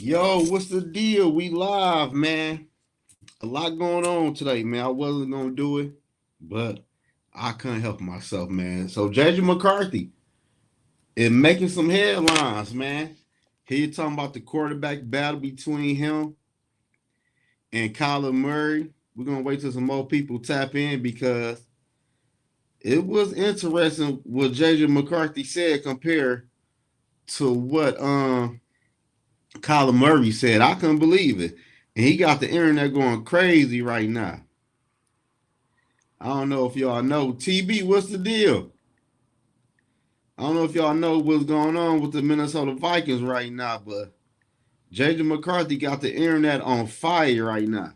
Yo, what's the deal? We live, man. A lot going on today, man. I wasn't gonna do it, but I couldn't help myself, man. So JJ McCarthy is making some headlines, man. Here talking about the quarterback battle between him and Kyler Murray. We're gonna wait till some more people tap in because it was interesting what JJ McCarthy said compared to what Kyler Murray said. I couldn't believe it. And he got the internet going crazy right now. I don't know if y'all know. TB, what's the deal? I don't know if y'all know what's going on with the Minnesota Vikings right now, but JJ McCarthy got the internet on fire right now.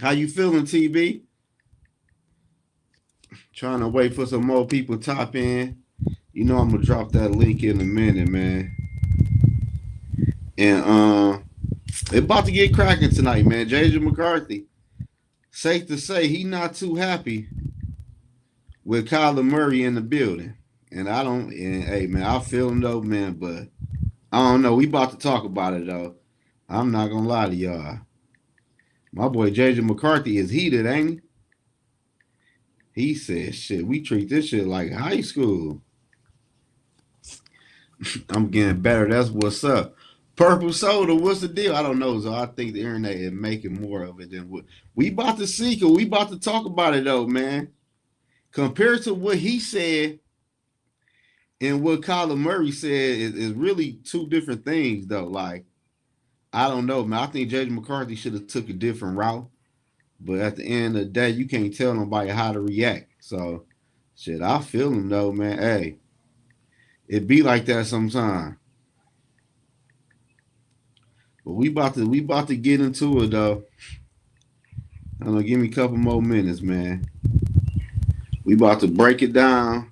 How you feeling, TB? Trying to wait for some more people to top in. You know I'm gonna drop that link in a minute, man. And it about to get cracking tonight, man. JJ McCarthy, safe to say, he not too happy with Kyler Murray in the building. And I don't, and hey, man, I feel him though, man, but I don't know. We about to talk about it though. I'm not gonna lie to y'all. My boy JJ McCarthy is heated, ain't he? He said, shit, we treat this shit like high school. I'm getting better. That's what's up. Purple soda, what's the deal? I don't know. So I think the internet is making more of it than what we about to see. Cause we about to talk about it though, man. Compared to what he said and what Kyler Murray said is really two different things though. Like, I don't know, man. I think JJ McCarthy should have took a different route. But at the end of the day, you can't tell nobody how to react. So shit, I feel him though, man. Hey, it be like that sometimes. But we about to get into it though. I don't know, give me a couple more minutes, man. We about to break it down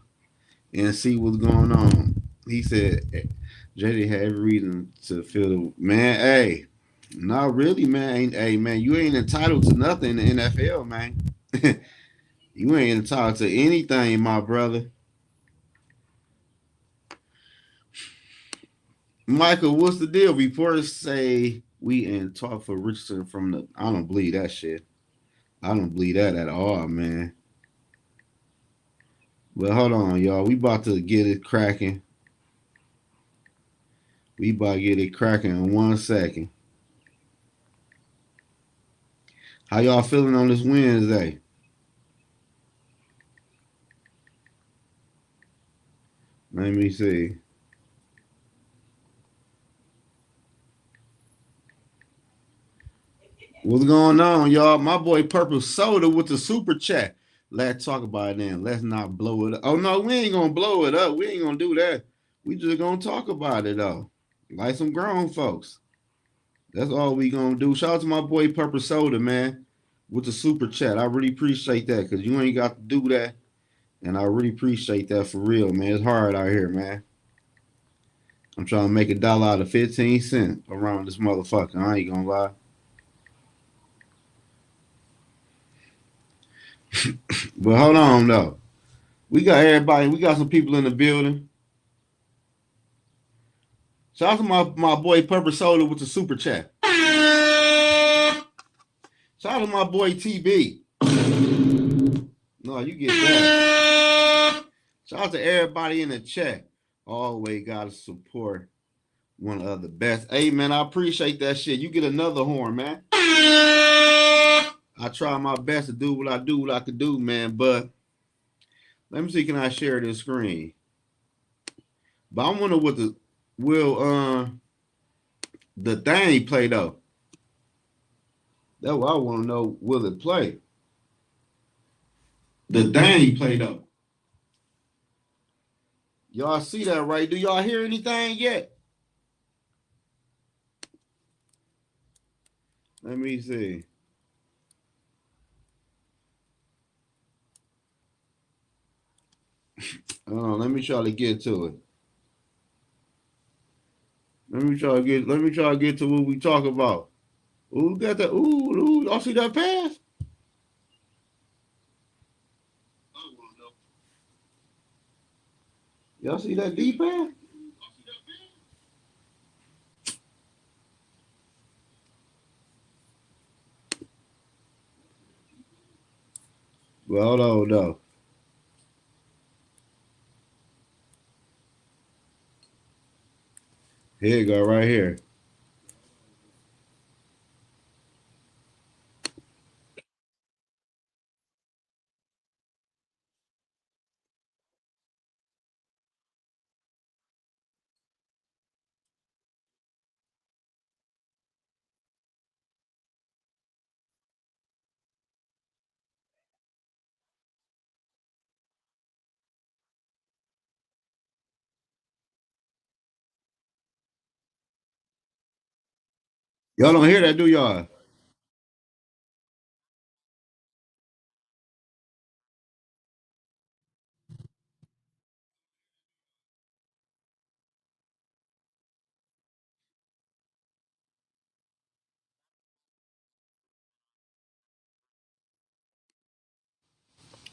and see what's going on. He said JJ had every reason to feel the man, hey, not really, man. Hey man, you ain't entitled to nothing in the NFL, man. You ain't entitled to anything, my brother. Michael, what's the deal? Reporters say we in talk for Richardson from the. I don't believe that shit. I don't believe that at all, man. But hold on, y'all. We about to get it cracking. We about to get it cracking in 1 second. How y'all feeling on this Wednesday? Let me see. What's going on, y'all? My boy Purple Soda with the super chat. Let's talk about it then. Let's not blow it up. Oh no, we ain't gonna blow it up. We ain't gonna do that. We just gonna talk about it though. Like some grown folks. That's all we gonna do. Shout out to my boy Purple Soda, man, with the super chat. I really appreciate that because you ain't got to do that. And I really appreciate that for real, man. It's hard out here, man. I'm trying to make $1 out of 15 cents around this motherfucker. I ain't gonna lie. But hold on though. We got everybody. We got some people in the building. Shout out to my boy Purple Soda with the super chat. Shout out to my boy TB. No, you get that. Shout out to everybody in the chat. Always gotta support one of the best. Hey man, I appreciate that shit. You get another horn, man. I try my best to do what I could do, man. But let me see, can I share this screen? But I wonder what the thing play though. That's what I want to know. Will it play? The thing play though. Y'all see that right? Do y'all hear anything yet? Let me see. Let me try to get to it. Let me try to get to what we talk about. Ooh, got that. Ooh, y'all see that pass? Y'all see that deep pass? Well, no. Here you go, right here. Y'all don't hear that, do y'all?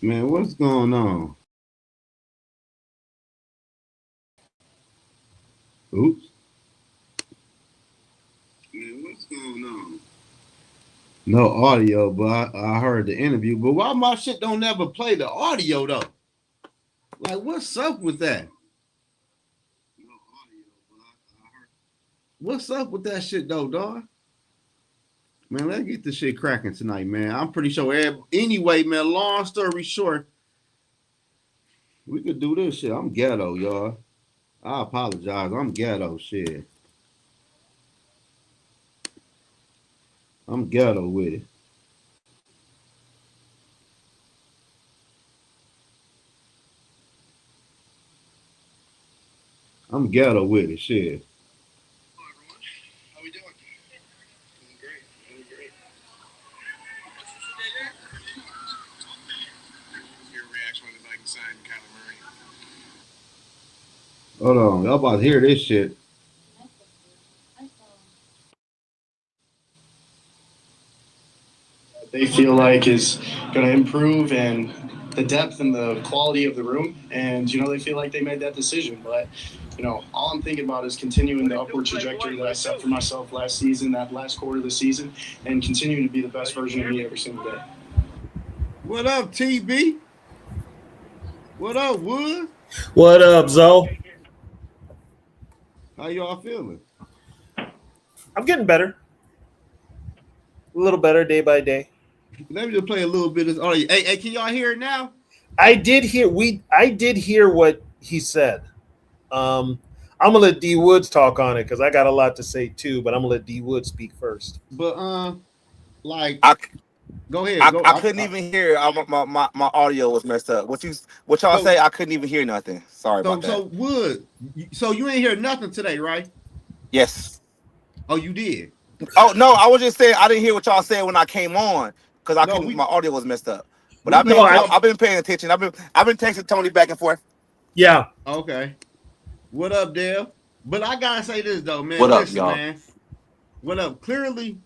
Man, what's going on? Oops. Man, what's going on? No audio, but I heard the interview. But why my shit don't never play the audio though? Like, what's up with that? What's up with that shit though, dog? Man, let's get this shit cracking tonight, man. I'm pretty sure. Anyway, man. Long story short, we could do this shit. I'm ghetto, y'all. I apologize. I'm ghetto, shit. I'm ghetto with it. I'm ghetto with it, shit. How we doing? Doing great. Doing great. Your reaction when the Vikings signed Kyler Murray? Hold on, y'all about to hear this shit. They feel like is going to improve and the depth and the quality of the room. And, they feel like they made that decision. But, all I'm thinking about is continuing the upward trajectory that I set for myself last season, that last quarter of the season, and continuing to be the best version of me every single day. What up, TB? What up, Wood? What up, Zoe? How y'all feeling? I'm getting better. A little better day by day. Let me just play a little bit of audio. Hey, can y'all hear it now? I did hear what he said. I'm gonna let D Woods talk on it because I got a lot to say too, but I'm gonna let D Woods speak first. But like, go ahead. I couldn't even hear. My audio was messed up. What y'all say? I couldn't even hear nothing. Sorry about that. So Wood, so you ain't hear nothing today, right? Yes. Oh, you did. Oh no, I was just saying I didn't hear what y'all said when I came on because my audio was messed up. But I've been paying attention. I've been texting Tony back and forth. Yeah. Okay. What up, Dale? But I gotta say this though, man. What up, listen, y'all? man. What up? Clearly,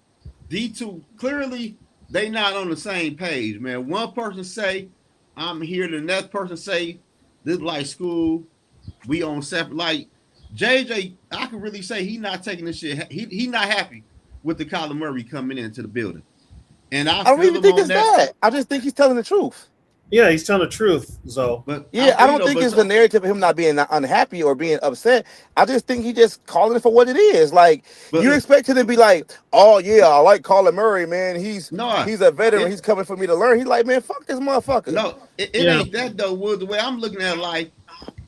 D2. Clearly, they not on the same page, man. One person say I'm here, the next person say this like school. We on separate. Like JJ, I can really say he not taking this shit. He not happy with the Kyler Murray coming into the building. And I don't even think it's that. I just think he's telling the truth. Yeah, he's telling the truth, Zoe. But yeah, I don't think it's the narrative of him not being unhappy or being upset. I just think he just calling it for what it is. Like you expect him to be like, "Oh yeah, I like Kyler Murray, man. He's a veteran. He's coming for me to learn." He's like, "Man, fuck this motherfucker." No, it ain't that though. Wood, the way I'm looking at it, like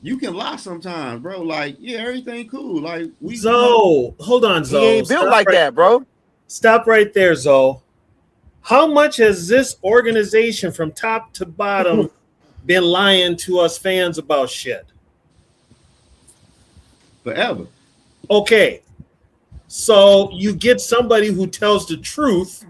you can lie sometimes, bro. Like yeah, everything cool. Like Zoe, hold on, Zoe. He ain't built like that, bro. Stop right there, Zoe. How much has this organization from top to bottom been lying to us fans about shit? Forever. Okay. So you get somebody who tells the truth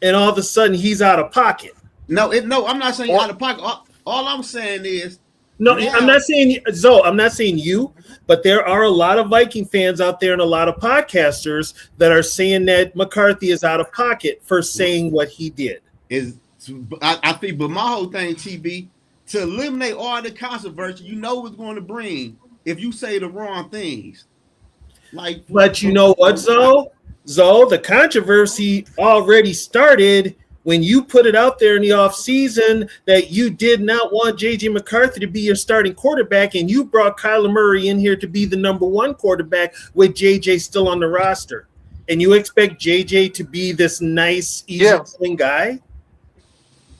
and all of a sudden he's out of pocket. No, I'm not saying out of pocket. All I'm saying is no, I'm not saying Zoe, I'm not saying you, but there are a lot of Viking fans out there and a lot of podcasters that are saying that McCarthy is out of pocket for saying what he did. I think, but my whole thing, TB, to eliminate all the controversy, you know what's going to bring if you say the wrong things. But you know what, Zoe? Zoe, the controversy already started when you put it out there in the offseason that you did not want J.J. McCarthy to be your starting quarterback, and you brought Kyler Murray in here to be the number one quarterback with J.J. still on the roster, and you expect J.J. to be this nice, easy-going guy?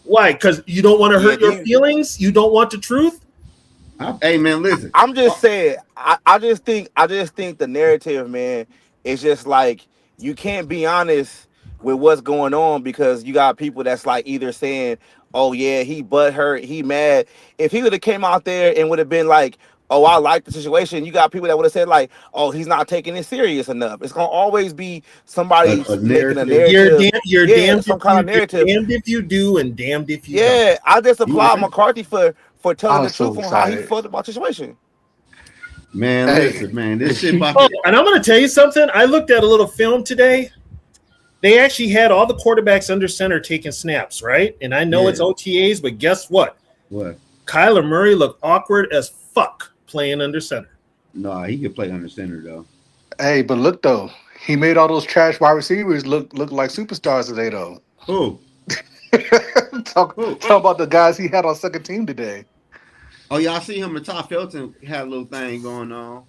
Why? Because you don't want to hurt your feelings? You don't want the truth? Hey, man, listen. I'm just saying, I just think the narrative, man, is just like you can't be honest with what's going on because you got people that's like either saying, oh yeah, he butthurt, he mad. If he would have came out there and would have been like, oh, I like the situation, you got people that would have said like, oh, he's not taking it serious enough. It's gonna always be somebody making a narrative. You're damned some kind of narrative. Damned if you do and damned if you don't. Yeah, I just applaud McCarthy for telling the truth on how he felt about the situation. Man, listen, man, this shit about and I'm gonna tell you something. I looked at a little film today. They actually had all the quarterbacks under center taking snaps, right? And I know it's OTAs, but guess what? What? Kyler Murray looked awkward as fuck playing under center. No, he could play under center though. Hey, but look though, he made all those trash wide receivers look like superstars today though. Who? Talk about the guys he had on second team today. Oh, y'all see him and Ty Felton had a little thing going on.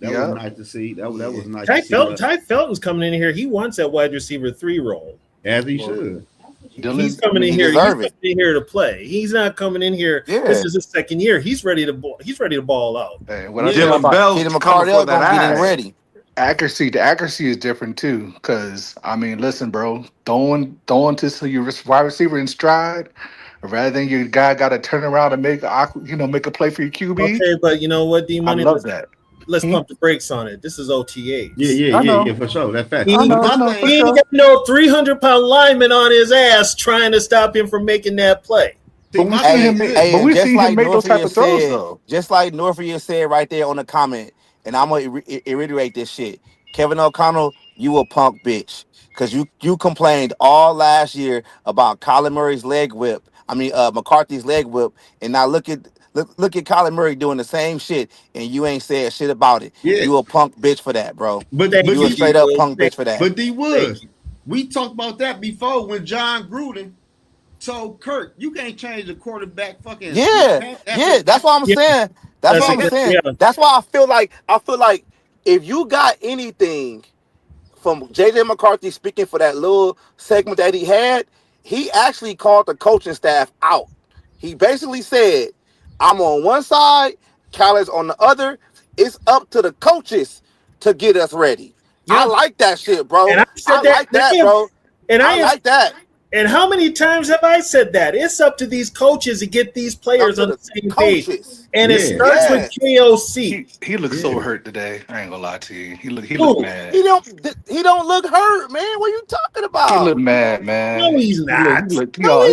That was nice to see. That was nice to see. Ty Felton's coming in here. He wants that wide receiver 3 role. As he should. He's coming in here. He's coming in here to play. He's not coming in here. Yeah. This is his second year. He's ready to ball out. Hey, when I Dylan Bell's McCarthy gonna be ready. The accuracy is different too. Because I mean, listen, bro, throwing to your wide receiver in stride, rather than your guy got to turn around and make a play for your QB. Okay, but you know what, D-Money? I love that. Let's pump the brakes on it. This is OTAs. Yeah, for sure. That's fact. He ain't got no 300-pound lineman on his ass trying to stop him from making that play. But we see him make those type of throws, though. Just like Northria said right there on the comment, and I'm going to reiterate this shit. Kevin O'Connell, you a punk bitch. Because you complained all last year about Kyler Murray's leg whip. I mean, McCarthy's leg whip. And now look at Kyler Murray doing the same shit, and you ain't said shit about it. Yeah. You a punk bitch for that, bro. But you a straight up punk bitch for that. But D Woods, we talked about that before when John Gruden told Kirk, you can't change the quarterback fucking. Yeah, that's what I'm saying. That's what I'm saying. Yeah. That's why I feel like if you got anything from J.J. McCarthy speaking for that little segment that he had, he actually called the coaching staff out. He basically said, I'm on one side, Kyler's on the other. It's up to the coaches to get us ready. Yeah. I like that shit, bro. And I like that, bro. And I like that. And how many times have I said that? It's up to these coaches to get these players on the same page. And it starts with KOC. He looks so hurt today. I ain't gonna lie to you. He look mad. He don't look hurt, man. What are you talking about? He look mad, man. No, he's not. No,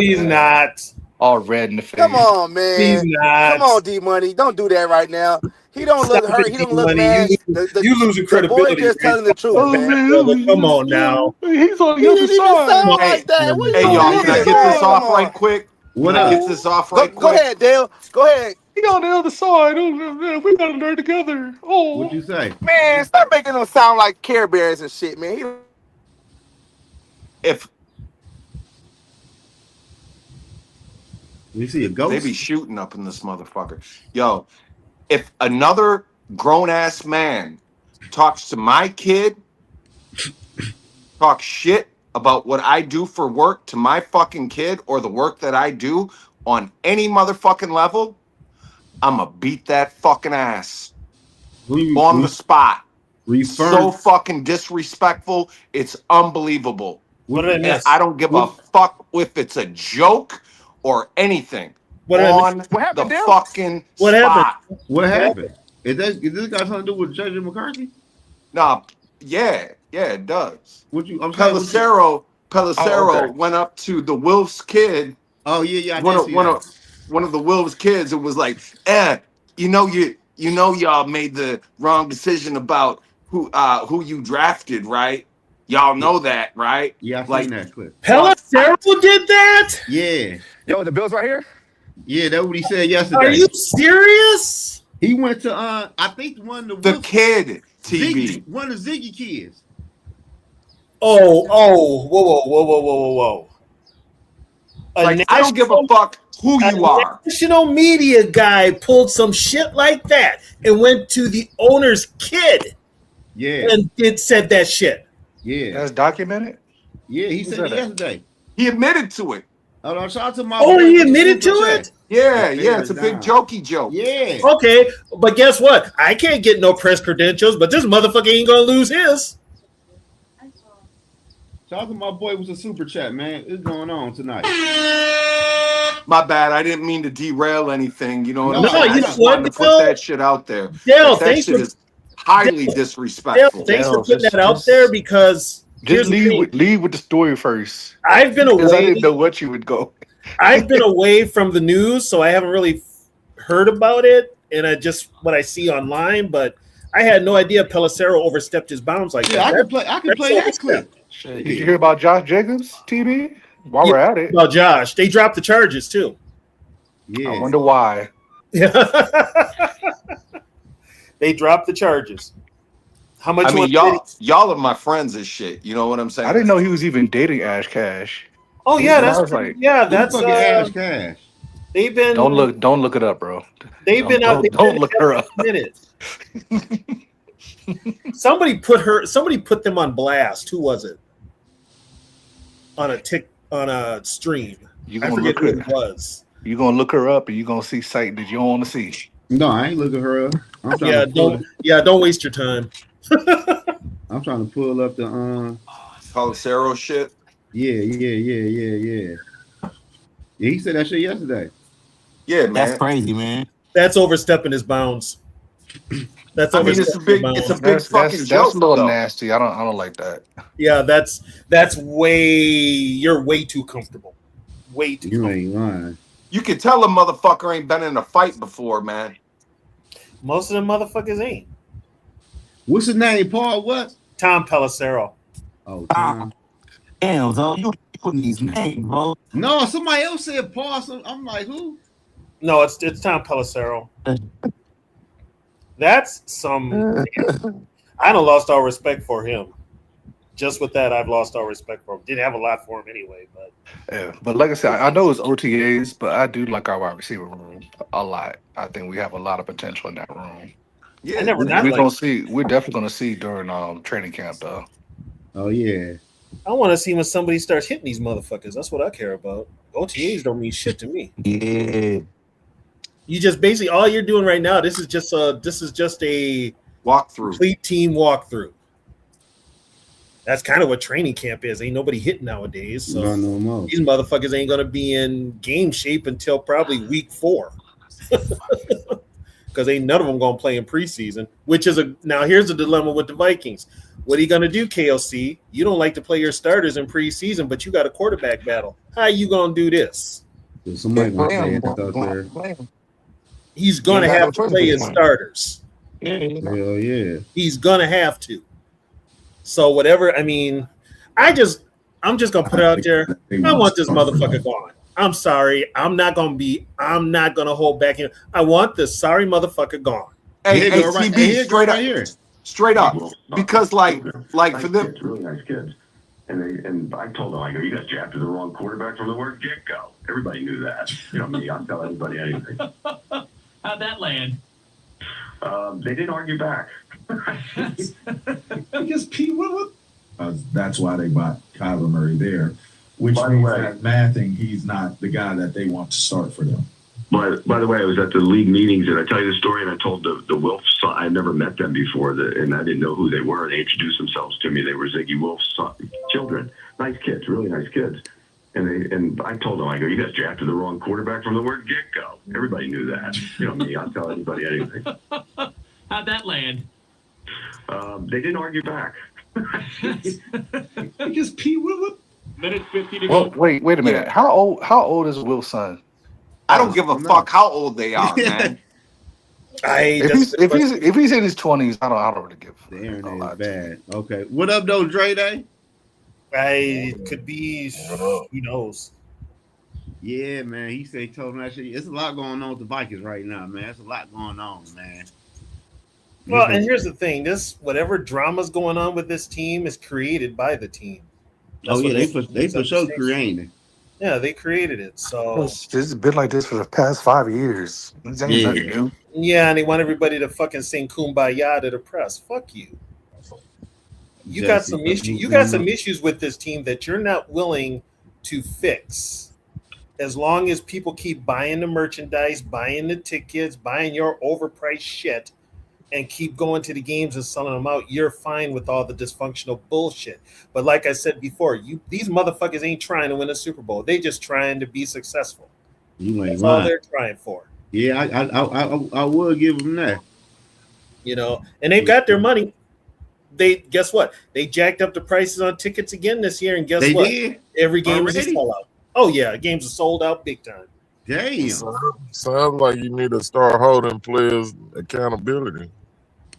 he's not. All red in the face. Come on, man. He's not. Come on, D-Money. Don't do that right now. He don't look hurt. He don't look mad. You losing credibility. The boy just telling the truth, man. Come on now. He's on the other side. Like that. Hey, y'all, can I get this off right quick? Go ahead, Dale. Go ahead. He on the other side. Oh, we gotta learn together. Oh, what'd you say? Man, stop making them sound like Care Bears and shit, man. If we see a ghost, they be shooting up in this motherfucker. Yo, if another grown-ass man talks to my kid, talk shit about what I do for work to my fucking kid or the work that I do on any motherfucking level, I'ma beat that fucking ass on the spot. So fucking disrespectful. It's unbelievable. What did I miss? I don't give a fuck if it's a joke or anything. What happened, fucking what spot. Happened? What happened? Is this got something to do with J.J. McCarthy? Nah, yeah, it does. Pelissero went up to the Wolves kid. Oh yeah, one of the Wolves kids. It was like, you know y'all made the wrong decision about who you drafted, right? Y'all know that, right? Yeah, I seen that clip. Pelissero did that? Yeah. Yo, the Bills right here? Yeah, that's what he said yesterday. Are you serious? He went to I think one of the kid TV. One of the Ziggy kids. Whoa. Like, I don't give a fuck who you are. National media guy pulled some shit like that and went to the owner's kid. Yeah. And said that shit. Yeah. That's documented? Yeah, he said it yesterday. He admitted to it. Oh, no, shout out to my boy. boy. He admitted to it? Yeah, it's a big jokey joke. Yeah. Okay, but guess what? I can't get no press credentials, but this motherfucker ain't gonna lose his. Shout out to my boy with the super chat, man. What's going on tonight? My bad. I didn't mean to derail anything. You know what I'm No, saying? you I just wanted to put that shit out there. Dale, that shit is highly disrespectful. Thanks for putting that out there because just lead with the story first. I've been away. I didn't know what you would go. I've been away from the news, so I haven't really heard about it, and I just what I see online. But I had no idea Pelissero overstepped his bounds like that. I can play that clip. Did you hear about Josh Jacobs, TB? While we're at it, about Josh, they dropped the charges too. Yeah, I wonder why. They dropped the charges. How much? I mean, y'all are my friends and shit. You know what I'm saying? I didn't know he was even dating Ash Cash. Oh yeah, that's Ash Cash. They've been don't look it up, bro. They've been out. Don't look her up. Somebody put them on blast. Who was it? On a stream. I forget who it was. You're gonna look her up and you're gonna see sight that you don't want to see. No, I ain't looking her up. Don't waste your time. I'm trying to pull up the Pelissero shit. Yeah. He said that shit yesterday. Yeah, man. That's crazy, man. That's overstepping his bounds. It's a big fucking joke. That's a little nasty. I don't like that. Yeah, you're way too comfortable. Way too comfortable. Ain't lying. You can tell a motherfucker ain't been in a fight before, man. Most of them motherfuckers ain't. What's his name, Paul? What? Tom Pelissero. Oh, Tom. Damn, so you putting these names, bro. No, somebody else said Paul. So I'm like, who? No, it's Tom Pelissero. That's some. I done lost all respect for him. Just with that, I've lost all respect for him. Didn't have a lot for him anyway, but yeah. But like I said, I know it's OTAs, but I do like our wide receiver room a lot. I think we have a lot of potential in that room. Yeah, we're definitely gonna see during training camp though. Oh yeah. I want to see when somebody starts hitting these motherfuckers. That's what I care about. OTAs don't mean shit to me. Yeah. You just basically all you're doing right now. This is just a walkthrough, complete team walkthrough. That's kind of what training camp is. Ain't nobody hitting nowadays. So these motherfuckers ain't gonna be in game shape until probably week 4. Because ain't none of them gonna play in preseason. Now here's the dilemma with the Vikings. What are you gonna do, KLC? You don't like to play your starters in preseason, but you got a quarterback battle. How you gonna do this? Somebody gonna say it out there. He's gonna have to play his starters. Hell yeah. He's gonna have to. So whatever. I mean, I'm just gonna put it out there. I want this motherfucker gone. I'm sorry. I'm not gonna hold back here. I want this sorry motherfucker gone. Hey, TB, straight up. Because like for them, really nice kids. And I told them, I go, you guys drafted the wrong quarterback from the word get-go. Everybody knew that. You know me, I'll tell anybody anything. How'd that land? They didn't argue back. Because that's why they bought Kyler Murray there, which means that mathing, he's not the guy that they want to start for them. By the way, I was at the league meetings, and I tell you the story, and I told the Wilfs, I never met them before, and I didn't know who they were. They introduced themselves to me. They were Ziggy Wilf's children. Nice kids, really nice kids. And I told them, I go, you guys drafted the wrong quarterback from the word get-go. Everybody knew that. You know me, I'll tell anybody anything. How'd that land? They didn't argue back. Because Pete Willett. Minute 50 to go. Wait a minute. How old is Will's son? I don't give a fuck how old they are, man. If he's in his 20s, I don't really give. The internet is bad. Okay, what up, though, Dre Day? It could be. Who knows? Yeah, man. He told him that shit. It's a lot going on with the Vikings right now, man. It's a lot going on, man. Well, and here's the thing: this whatever drama's going on with this team is created by the team. That's they for sure creating it. Yeah, they created it. So this has been like this for the past 5 years. Yeah, and they want everybody to fucking sing "Kumbaya" to the press. Fuck you. You got some issues. You got some issues with this team that you're not willing to fix. As long as people keep buying the merchandise, buying the tickets, buying your overpriced shit, and keep going to the games and selling them out, you're fine with all the dysfunctional bullshit. But like I said before, these motherfuckers ain't trying to win a Super Bowl. They just trying to be successful. That's all they're trying for. Yeah, I will give them that. And they've got their money. They guess what? They jacked up the prices on tickets again this year, and guess what? Did? Every game is a sellout. Oh yeah, games are sold out big time. Damn. Sounds like you need to start holding players accountability.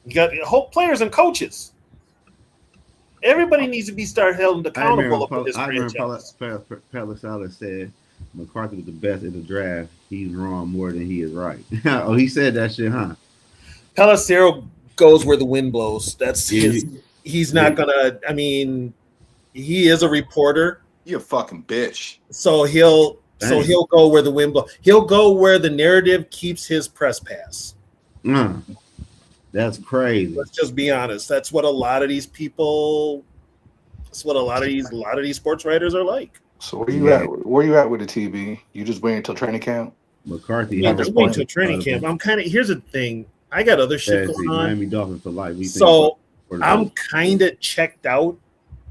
You got whole players and coaches. Everybody needs to be held accountable for this franchise. Palisala said McCarthy was the best in the draft. He's wrong more than he is right. Oh, he said that shit, huh? Pelissero goes where the wind blows. That's he's not gonna. I mean, he is a reporter. You're a fucking bitch. So he'll go where the wind blows. He'll go where the narrative keeps his press pass. That's crazy. Let's just be honest. That's what a lot of these people. That's what a lot of these sports writers are like. So where you at? Where you at with the TB? You just waiting until training camp? McCarthy. Yeah, just waiting until training camp. I'm kind of. Here's the thing. I got other shit going on. Miami Dolphins for life. So I'm kind of checked out.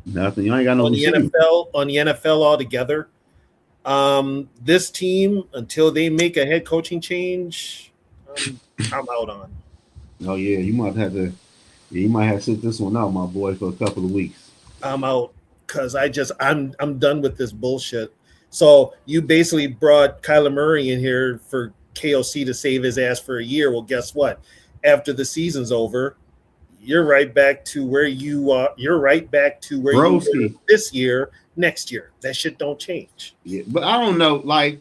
Nothing. You ain't got no on the NFL altogether. This team, until they make a head coaching change, I'm out on. Oh yeah, you might have to sit this one out, my boy, for a couple of weeks. I'm out because I'm done with this bullshit. So you basically brought Kyler Murray in here for KOC to save his ass for a year. Well, guess what? After the season's over, you're right back to where you are. You're right back to where you were this year, next year. That shit don't change. Yeah, but I don't know. Like,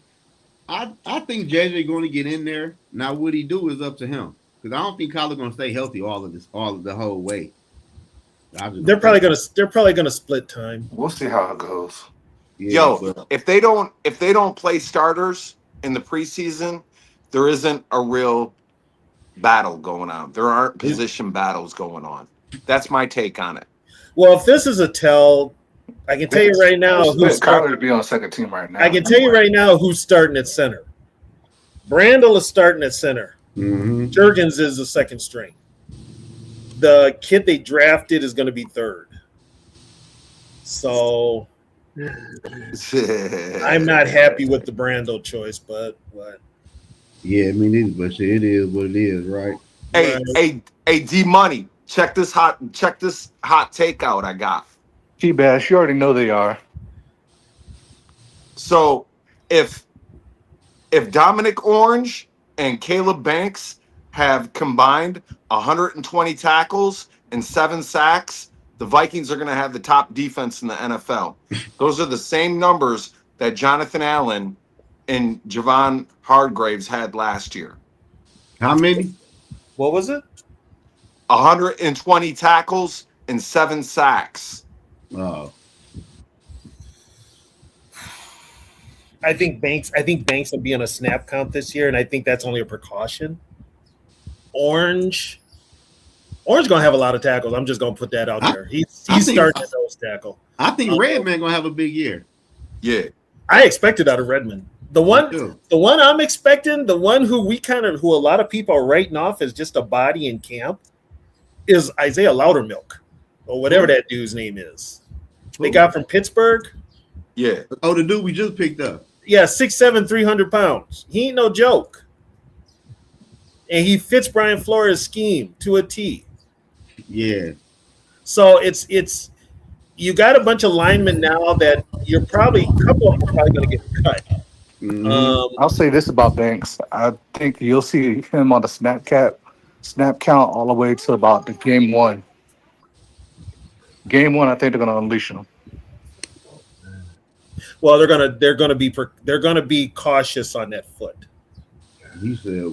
I think JJ going to get in there. Now, what he do is up to him. Because I don't think Kyler's going to stay healthy all of the whole way. They're probably gonna split time. We'll see how it goes. Yeah, if they don't play starters in the preseason, there isn't a real battle going on. There aren't position battles going on. That's my take on it. Well, if this is a tell, I can tell you right now who's Kyler to be on second team right now. I can tell you right now who's starting at center. Brandel is starting at center. Mm-hmm. Jurgens is the second string. The kid they drafted is going to be third. So I'm not happy with the Brandel choice, but what? Yeah, I mean, it is what it is, right? Hey, D Money, check this hot take out I got. T-Bash, you already know they are. So if Dominic Orange and Caleb Banks have combined 120 tackles and 7 sacks, the Vikings are going to have the top defense in the NFL. Those are the same numbers that Jonathan Allen and Javon Hargraves had last year. How many? What was it? 120 tackles and 7 sacks. Oh. I think Banks will be on a snap count this year, and I think that's only a precaution. Orange gonna have a lot of tackles. I'm just gonna put that out there. He's starting at nose tackle. I think Redman gonna have a big year. Yeah, I expect it out of Redmond. The one I'm expecting, the one who a lot of people are writing off as just a body in camp, is Isaiah Loudermilk, or whatever that dude's name is. They got from Pittsburgh. Yeah. Oh, the dude we just picked up. Yeah, 6'7", 300 pounds. He ain't no joke. And he fits Brian Flores' scheme to a T. Yeah. So it's you got a bunch of linemen now that a couple of them are probably going to get cut. Mm-hmm. I'll say this about Banks. I think you'll see him on the snap count all the way to about the game one. Game one, I think they're going to unleash him. Well, they're gonna be cautious on that foot. He said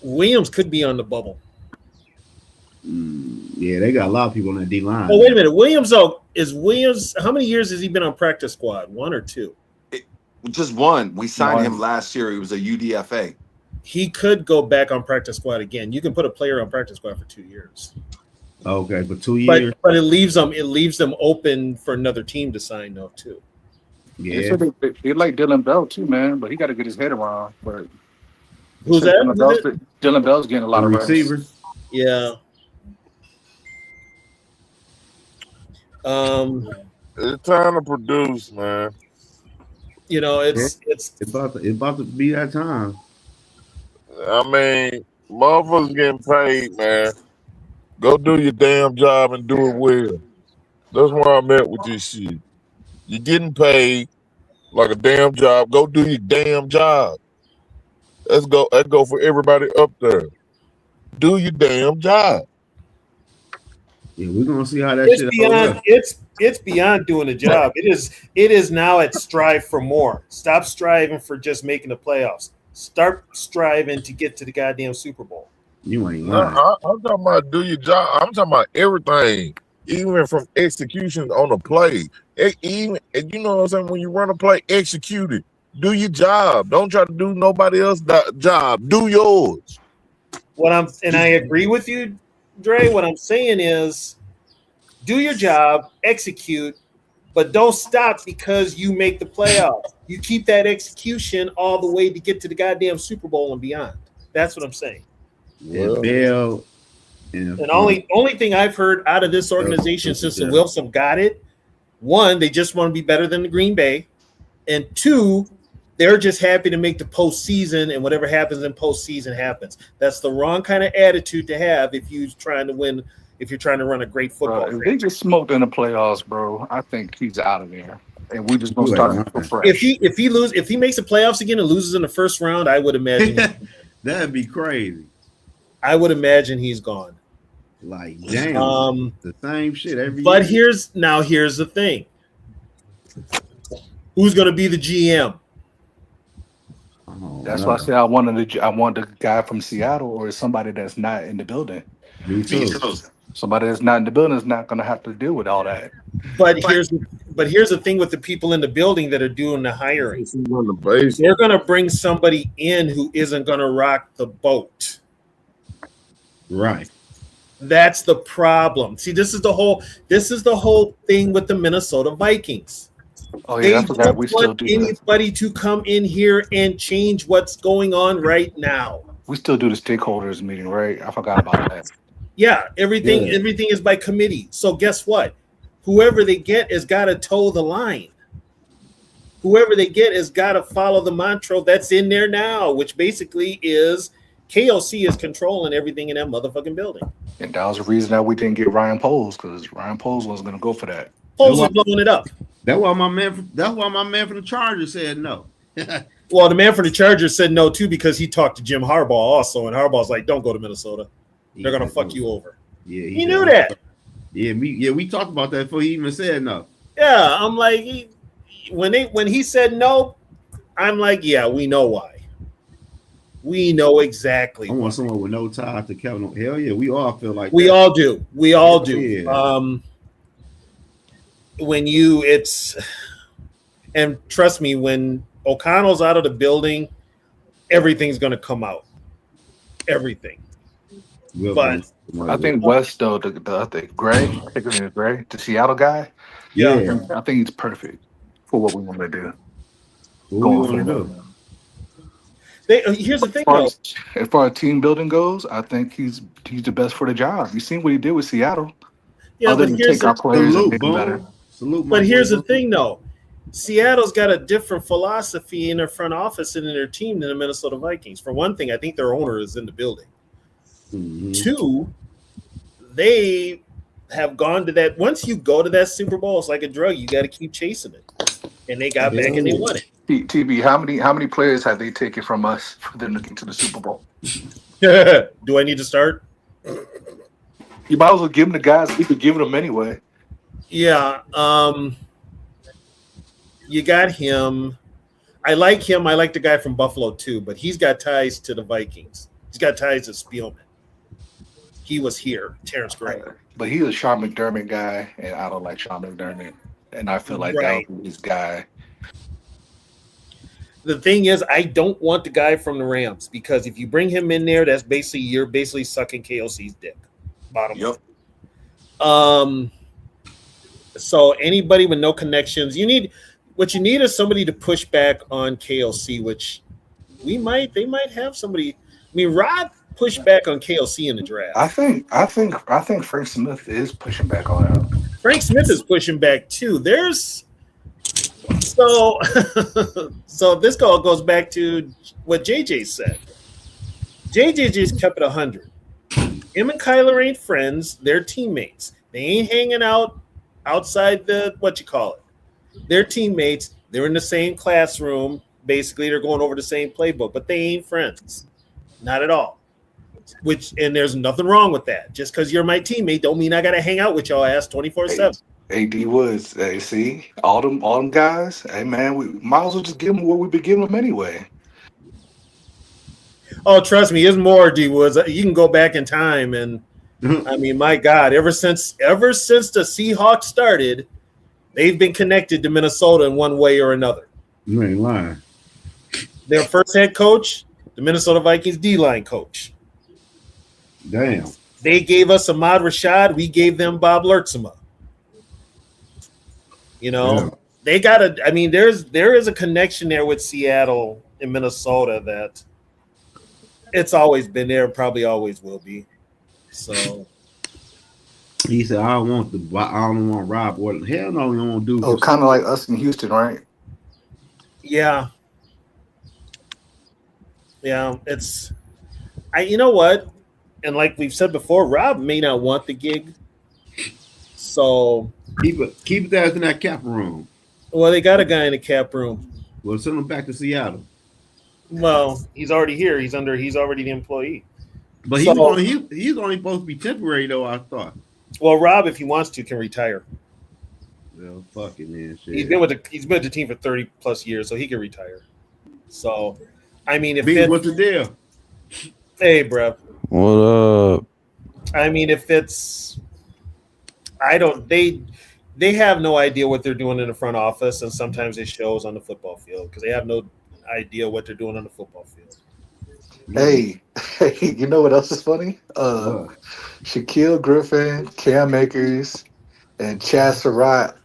Williams could be on the bubble. Yeah, they got a lot of people on that D line. Oh, wait a minute. Williams, how many years has he been on practice squad? 1 or 2? Just one. We signed him last year. He was a UDFA. He could go back on practice squad again. You can put a player on practice squad for 2 years. Okay, for 2 years. But it leaves them open for another team to sign though too. Yeah, they like Dylan Bell too, man. But he got to get his head around. But who's that? Dylan Bell's getting a lot of receivers. Yeah. It's time to produce, man. You know, it's about to be that time. I mean, motherfuckers getting paid, man. Go do your damn job and do it well. That's where I'm at with this shit. You're getting paid like a damn job. Go do your damn job. Let's go. That go for everybody up there. Do your damn job. Yeah, we're gonna see how that shit beyond. It's beyond doing a job. It is now at strive for more. Stop striving for just making the playoffs. Start striving to get to the goddamn Super Bowl. You ain't lying. I'm talking about do your job. I'm talking about everything, even from execution on a play. Even you know what I'm saying. When you run a play, execute it. Do your job. Don't try to do nobody else's job. Do yours. And I agree with you, Dre. What I'm saying is, do your job, execute, but don't stop because you make the playoffs. You keep that execution all the way to get to the goddamn Super Bowl and beyond. That's what I'm saying. Yeah, Bill. And only thing I've heard out of this organization since the Wilson got it, 1, they just want to be better than the Green Bay, and 2, they're just happy to make the postseason, and whatever happens in postseason happens. That's the wrong kind of attitude to have if you're trying to win. If you're trying to run a great football, if they just smoked in the playoffs, bro, I think he's out of there, and we just gonna start from fresh. If he makes the playoffs again and loses in the first round, I would imagine that'd be crazy. I would imagine he's gone. Like damn, the same shit every. But year. here's the thing: who's going to be the GM? That's why I said I want the guy from Seattle or somebody that's not in the building. Me too. Somebody that's not in the building is not going to have to deal with all that. But here's the thing with the people in the building that are doing the hiring. They're going to bring somebody in who isn't going to rock the boat. Right. That's the problem. See, this is the whole thing with the Minnesota Vikings. Oh yeah, I forgot we still do anybody to come in here and change what's going on right now. We still do the stakeholders meeting, right? I forgot about that. Yeah, everything is by committee. So guess what? Whoever they get has got to toe the line. Whoever they get has got to follow the mantra that's in there now, which basically is KOC is controlling everything in that motherfucking building. And that was the reason that we didn't get Ryan Poles, because Ryan Poles wasn't going to go for that. Poles was blowing it up. That's why my man from the Chargers said no. Well, the man from the Chargers said no too because he talked to Jim Harbaugh also, and Harbaugh's like, "Don't go to Minnesota. They're gonna fuck you over." Yeah, he knew that. Yeah, we talked about that before he even said no. Yeah, I'm like, when he said no, I'm like, yeah, we know why. We know exactly. I want someone with no tie to Kevin. Hell yeah, we all feel like we that. all do. We all do. Yeah. And trust me, when O'Connell's out of the building, everything's going to come out. Everything. But I think West, though, I think Gray, the Seattle guy. Yeah. I think he's perfect for what we want to do. Here's the thing, though. As far as team building goes, I think he's the best for the job. You seen what he did with Seattle? Yeah, other than take our players and make them better. But here's the thing, though. Seattle's got a different philosophy in their front office and in their team than the Minnesota Vikings. For one thing, I think their owner is in the building. Mm-hmm. 2, they have gone to that. Once you go to that Super Bowl, it's like a drug. You got to keep chasing it. And they got back and they won it. TB, how many players have they taken from us for them to get to the Super Bowl? Do I need to start? You might as well give them the guys. We could give them anyway. Yeah. You got him. I like him. I like the guy from Buffalo too, but he's got ties to the Vikings. He's got ties to Spielman. he was here, Terrence Gray. But he's a Sean McDermott guy, and I don't like Sean McDermott. And I feel like that would be his guy. The thing is, I don't want the guy from the Rams because if you bring him in there, you're basically sucking KOC's dick. Bottom line. So anybody with no connections, what you need is somebody to push back on KLC, which they might have somebody. I mean, Rob pushed back on KLC in the draft. I think Frank Smith is pushing back on him. Frank Smith is pushing back too. So this all goes back to what JJ said. JJ just kept it 100. Him and Kyler ain't friends. They're teammates. They ain't hanging out outside They're teammates. They're in the same classroom. Basically, they're going over the same playbook, but they ain't friends. Not at all. And there's nothing wrong with that. Just because you're my teammate don't mean I got to hang out with y'all ass 24/7. Hey, D Woods, hey, see all them guys. Hey man, we might as well just give them what we've been giving them anyway. Oh, trust me, it's more, D Woods. You can go back in time, and I mean, my God, ever since the Seahawks started, they've been connected to Minnesota in one way or another. You ain't lying. Their first head coach, the Minnesota Vikings D-line coach. Damn. They gave us Ahmad Rashad. We gave them Bob Lurtsema. They got there is a connection there with Seattle and Minnesota that it's always been there and probably always will be. So he said, I don't want Rob Orton. Hell no, we don't want to do. Oh, kind of like us in Houston, right? Yeah. You know what? And like we've said before, Rob may not want the gig. So keep it there in that cap room. Well, they got a guy in the cap room. Well, send him back to Seattle. Well, he's already here. He's already the employee. But he's only supposed to be temporary, though, I thought. Well, Rob, if he wants to, can retire. Well, fucking man, shit. He's been with the team for 30 plus years, so he can retire. So, I mean, what's the deal? Hey, bro. What up? I mean, they have no idea what they're doing in the front office, and sometimes it shows on the football field because they have no idea what they're doing on the football field. Hey, you know what else is funny? Shaquille Griffin, Cam Akers, and Chaz Surratt,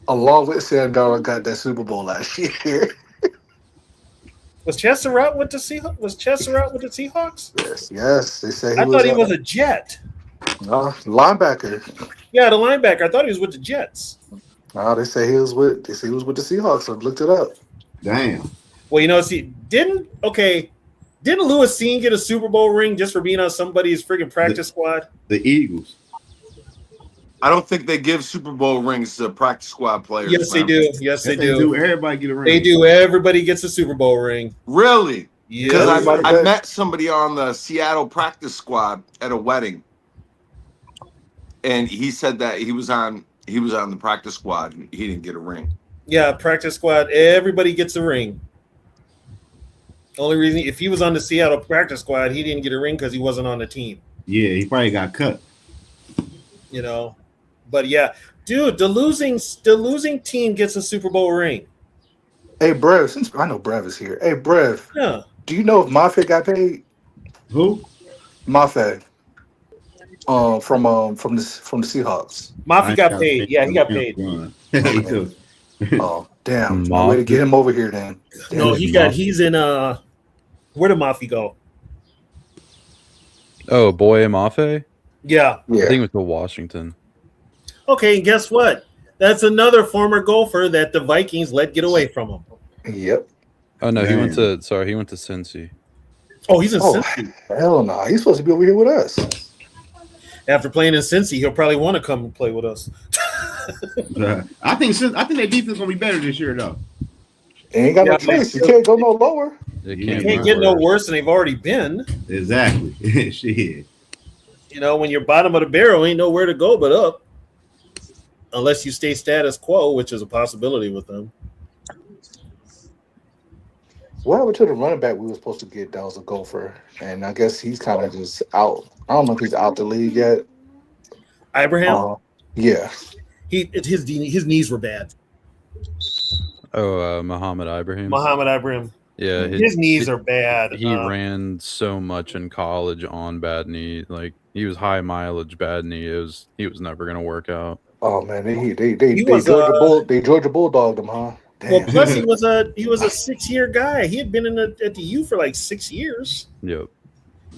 along with Sam Darnold, got that Super Bowl last year. Was Chaz Surratt with the Seahawks? Yes. They say I thought he was a Jet. Linebacker. Yeah, the linebacker. I thought he was with the Jets. No, they say he was with the Seahawks. I looked it up. Damn. Well, didn't Lewis Cine get a Super Bowl ring just for being on somebody's freaking practice squad? The Eagles. I don't think they give Super Bowl rings to practice squad players. Yes, they do. Yes, they do. Everybody get a ring. They do. Everybody gets a Super Bowl ring. Really? Yeah. Because I met somebody on the Seattle practice squad at a wedding, and he said that he was on the practice squad and he didn't get a ring. Yeah, practice squad. Everybody gets a ring. Only reason, if he was on the Seattle practice squad, he didn't get a ring because he wasn't on the team. Yeah, he probably got cut. But yeah, dude, the losing team gets a Super Bowl ring. Hey, Brev, since I know Brev is here. Hey, Brev. Yeah. Do you know if Mafia got paid? Who? Mafia. From the Seahawks. Mafia got paid. Yeah, he got paid. Oh, damn. Way to get him over here then. Damn. No, he's in where did Mafia go? Oh, Boye Mafe? Yeah. I think it was to Washington. Okay, and guess what? That's another former golfer that the Vikings let get away from him. Yep. Oh no, he went to Cincy. Oh, he's in Cincy. Hell no. He's supposed to be over here with us. After playing in Cincy, he'll probably want to come and play with us. I think their defense gonna be better this year though. They ain't got no choice. You can't go no lower. You can't get no worse than they've already been. Exactly. Shit. When you're bottom of the barrel, ain't nowhere to go but up. Unless you stay status quo, which is a possibility with them. What happened to the running back we were supposed to get that was a gopher? And I guess he's kind of just out. I don't know if he's out the league yet. Abraham? Yeah. His knees were bad. Oh, Muhammad Ibrahim. Muhammad Ibrahim. Yeah, his knees are bad. He ran so much in college on bad knee. Like he was high mileage bad knee. He was never gonna work out. Oh man, they Georgia Bulldogged him, huh? Damn. Well, plus he was a 6-year guy. He had been at the U for like 6 years. Yep.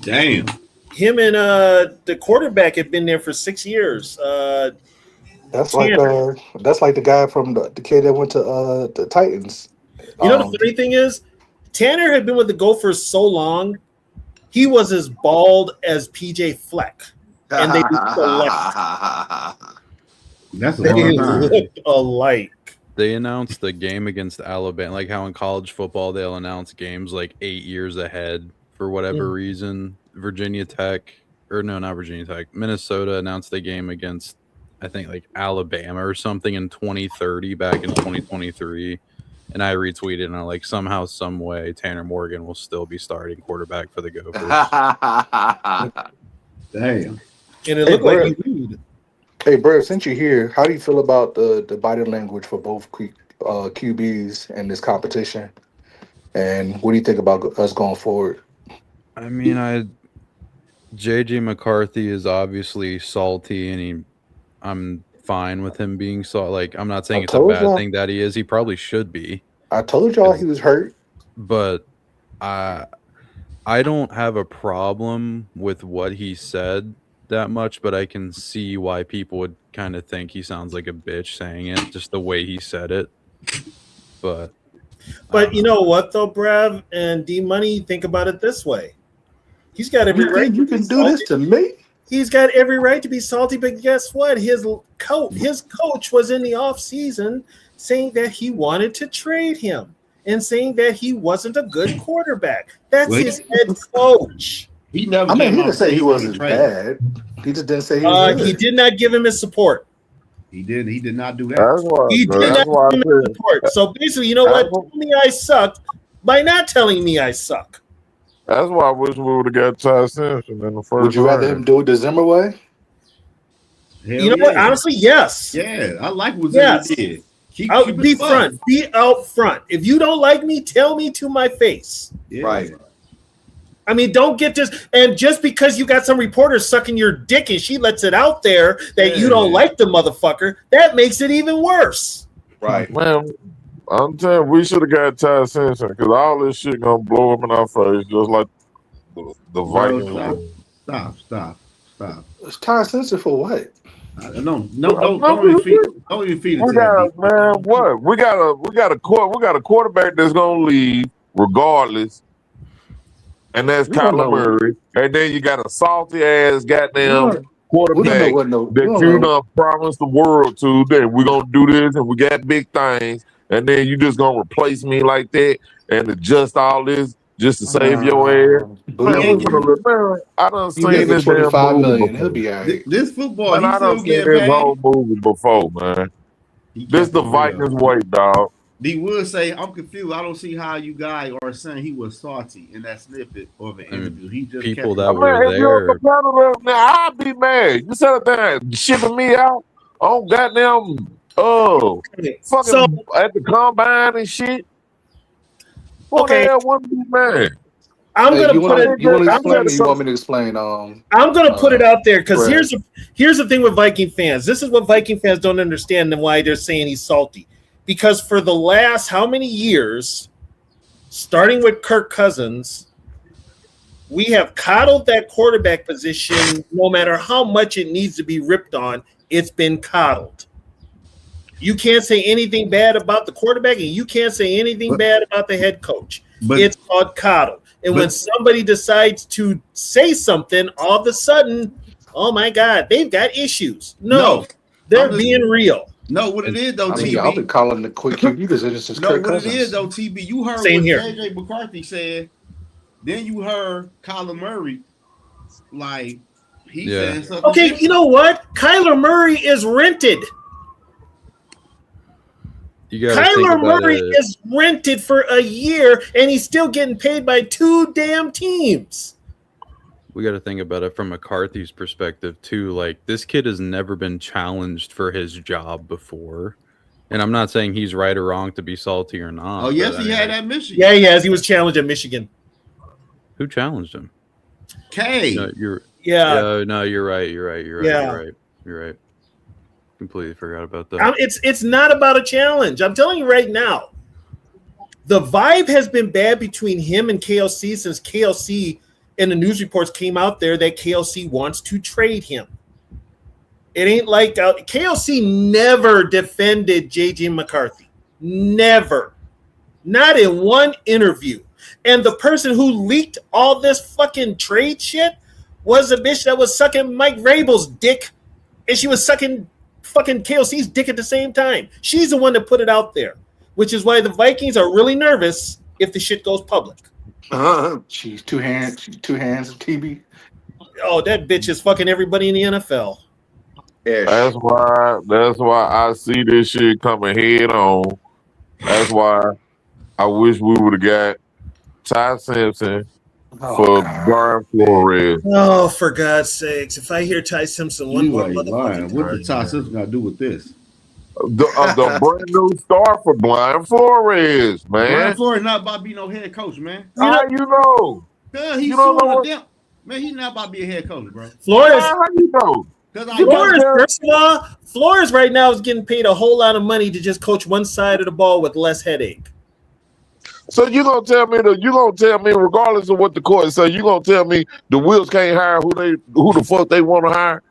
Damn. Him and the quarterback had been there for 6 years. That's like the guy from the kid that went to the Titans. You know the funny thing is, Tanner had been with the Gophers so long, he was as bald as PJ Fleck, and they looked alike. Looked alike. They announced the game against Alabama, like how in college football they'll announce games like 8 years ahead for whatever reason. Minnesota announced the game against, I think, like Alabama or something in 2030 back in 2023. And I retweeted and I'm like, somehow, some way, Tanner Morgan will still be starting quarterback for the Gophers. Damn. And it looked like he would. Hey, Brad, since you're here, how do you feel about the body language for both QBs in this competition? And what do you think about us going forward? I mean, JJ McCarthy is obviously salty, and I'm fine with him being salty. Like, I'm not saying it's a bad thing that he is. He probably should be. I told y'all he was hurt. But I don't have a problem with what he said that much, but I can see why people would kind of think he sounds like a bitch saying it, just the way he said it. But you know what though, Brav and D Money, think about it this way. He's got every right. You can do this to me. He's got every right to be salty, but guess what? His coach was in the offseason saying that he wanted to trade him and saying that he wasn't a good quarterback. That's his head coach. He didn't say he wasn't bad. He just didn't say he was good. He did not give him his support. He did not do that. He did not give him his support. So basically, you know what? Tell me I suck by not telling me I suck. That's why I wish we would have got Ty Simpson in the first. Would you rather him do it the Zimmer way? You know what? Honestly, yes. Yeah, I like what Zimmer did. Be front. Be out front. If you don't like me, tell me to my face. Yeah. Right. I mean, don't get this. And just because you got some reporter sucking your dick and she lets it out there that you don't like the motherfucker, that makes it even worse. Right. Man, I'm telling you, we should have got Ty Simpson because all this shit gonna blow up in our face just like the Vikings. Stop. It's Ty Simpson for what? Don't even feed it. We got a quarterback that's gonna leave regardless. And that's Kyler Murray. And then you got a salty ass goddamn quarterback that you done promised the world to that we're gonna do this and we got big things, and then you just gonna replace me like that and adjust all this just to save your ass. I done seen this damn movie. He'll be all right. This football, and I done seen this whole movie before, man. This the Vikings way, dog. D Wood say, I'm confused. I don't see how you guys are saying he was salty in that snippet of an interview. He just people that were there. Now I'd be mad. You said that shipping me out on goddamn fucking at the combine and shit. What the hell wouldn't be mad? I'm gonna put it. You want to explain? You want me to explain? I'm gonna put it out there because here's the thing with Viking fans. This is what Viking fans don't understand and why they're saying he's salty. Because for the last how many years, starting with Kirk Cousins, we have coddled that quarterback position. No matter how much it needs to be ripped on, it's been coddled. You can't say anything bad about the quarterback, and you can't say anything bad about the head coach. It's called coddle. And when somebody decides to say something, all of a sudden, oh my God, they've got issues. No, they're being real. No, what it is though, TB. I've been calling the quick QB because it's just Kirk Cousins. It is though, TB. You heard what JJ McCarthy said. Then you heard Kyler Murray, like he said something. Okay, different. You know what? Kyler Murray is rented. Kyler Murray is rented for a year, and he's still getting paid by 2 damn teams. we got to think about it from McCarthy's perspective too. Like, this kid has never been challenged for his job before, and I'm not saying he's right or wrong to be salty or not. Oh yes, he had at Michigan. Yeah, he has. He was challenged at Michigan. Who challenged him? K. No, no, you're right. You're right. Completely forgot about that. It's not about a challenge. I'm telling you right now. The vibe has been bad between him and KLC since KLC and the news reports came out there that KLC wants to trade him. It ain't like KLC never defended JJ McCarthy. Never. Not in one interview. And the person who leaked all this fucking trade shit was a bitch that was sucking Mike Vrabel's dick, and she was sucking fucking KLC's dick at the same time. She's the one that put it out there, which is why the Vikings are really nervous if the shit goes public. She's two hands of TB. Oh, that bitch is fucking everybody in the NFL. That's why I see this shit coming head on. That's why I wish we would have got Ty Simpson for Brian Flores. Oh, for God's sakes! If I hear Ty Simpson one more motherfucking what did Ty Simpson got to do with this? The brand new star for Brian Flores, man. Brian Flores not about to be no head coach, man. How you know? He's man, he's not about to be a head coach, bro. Flores, how you know? First of all, Flores right now is getting paid a whole lot of money to just coach one side of the ball with less headache. So you gonna tell me regardless of what the court say, you gonna tell me the Wills can't hire who the fuck they want to hire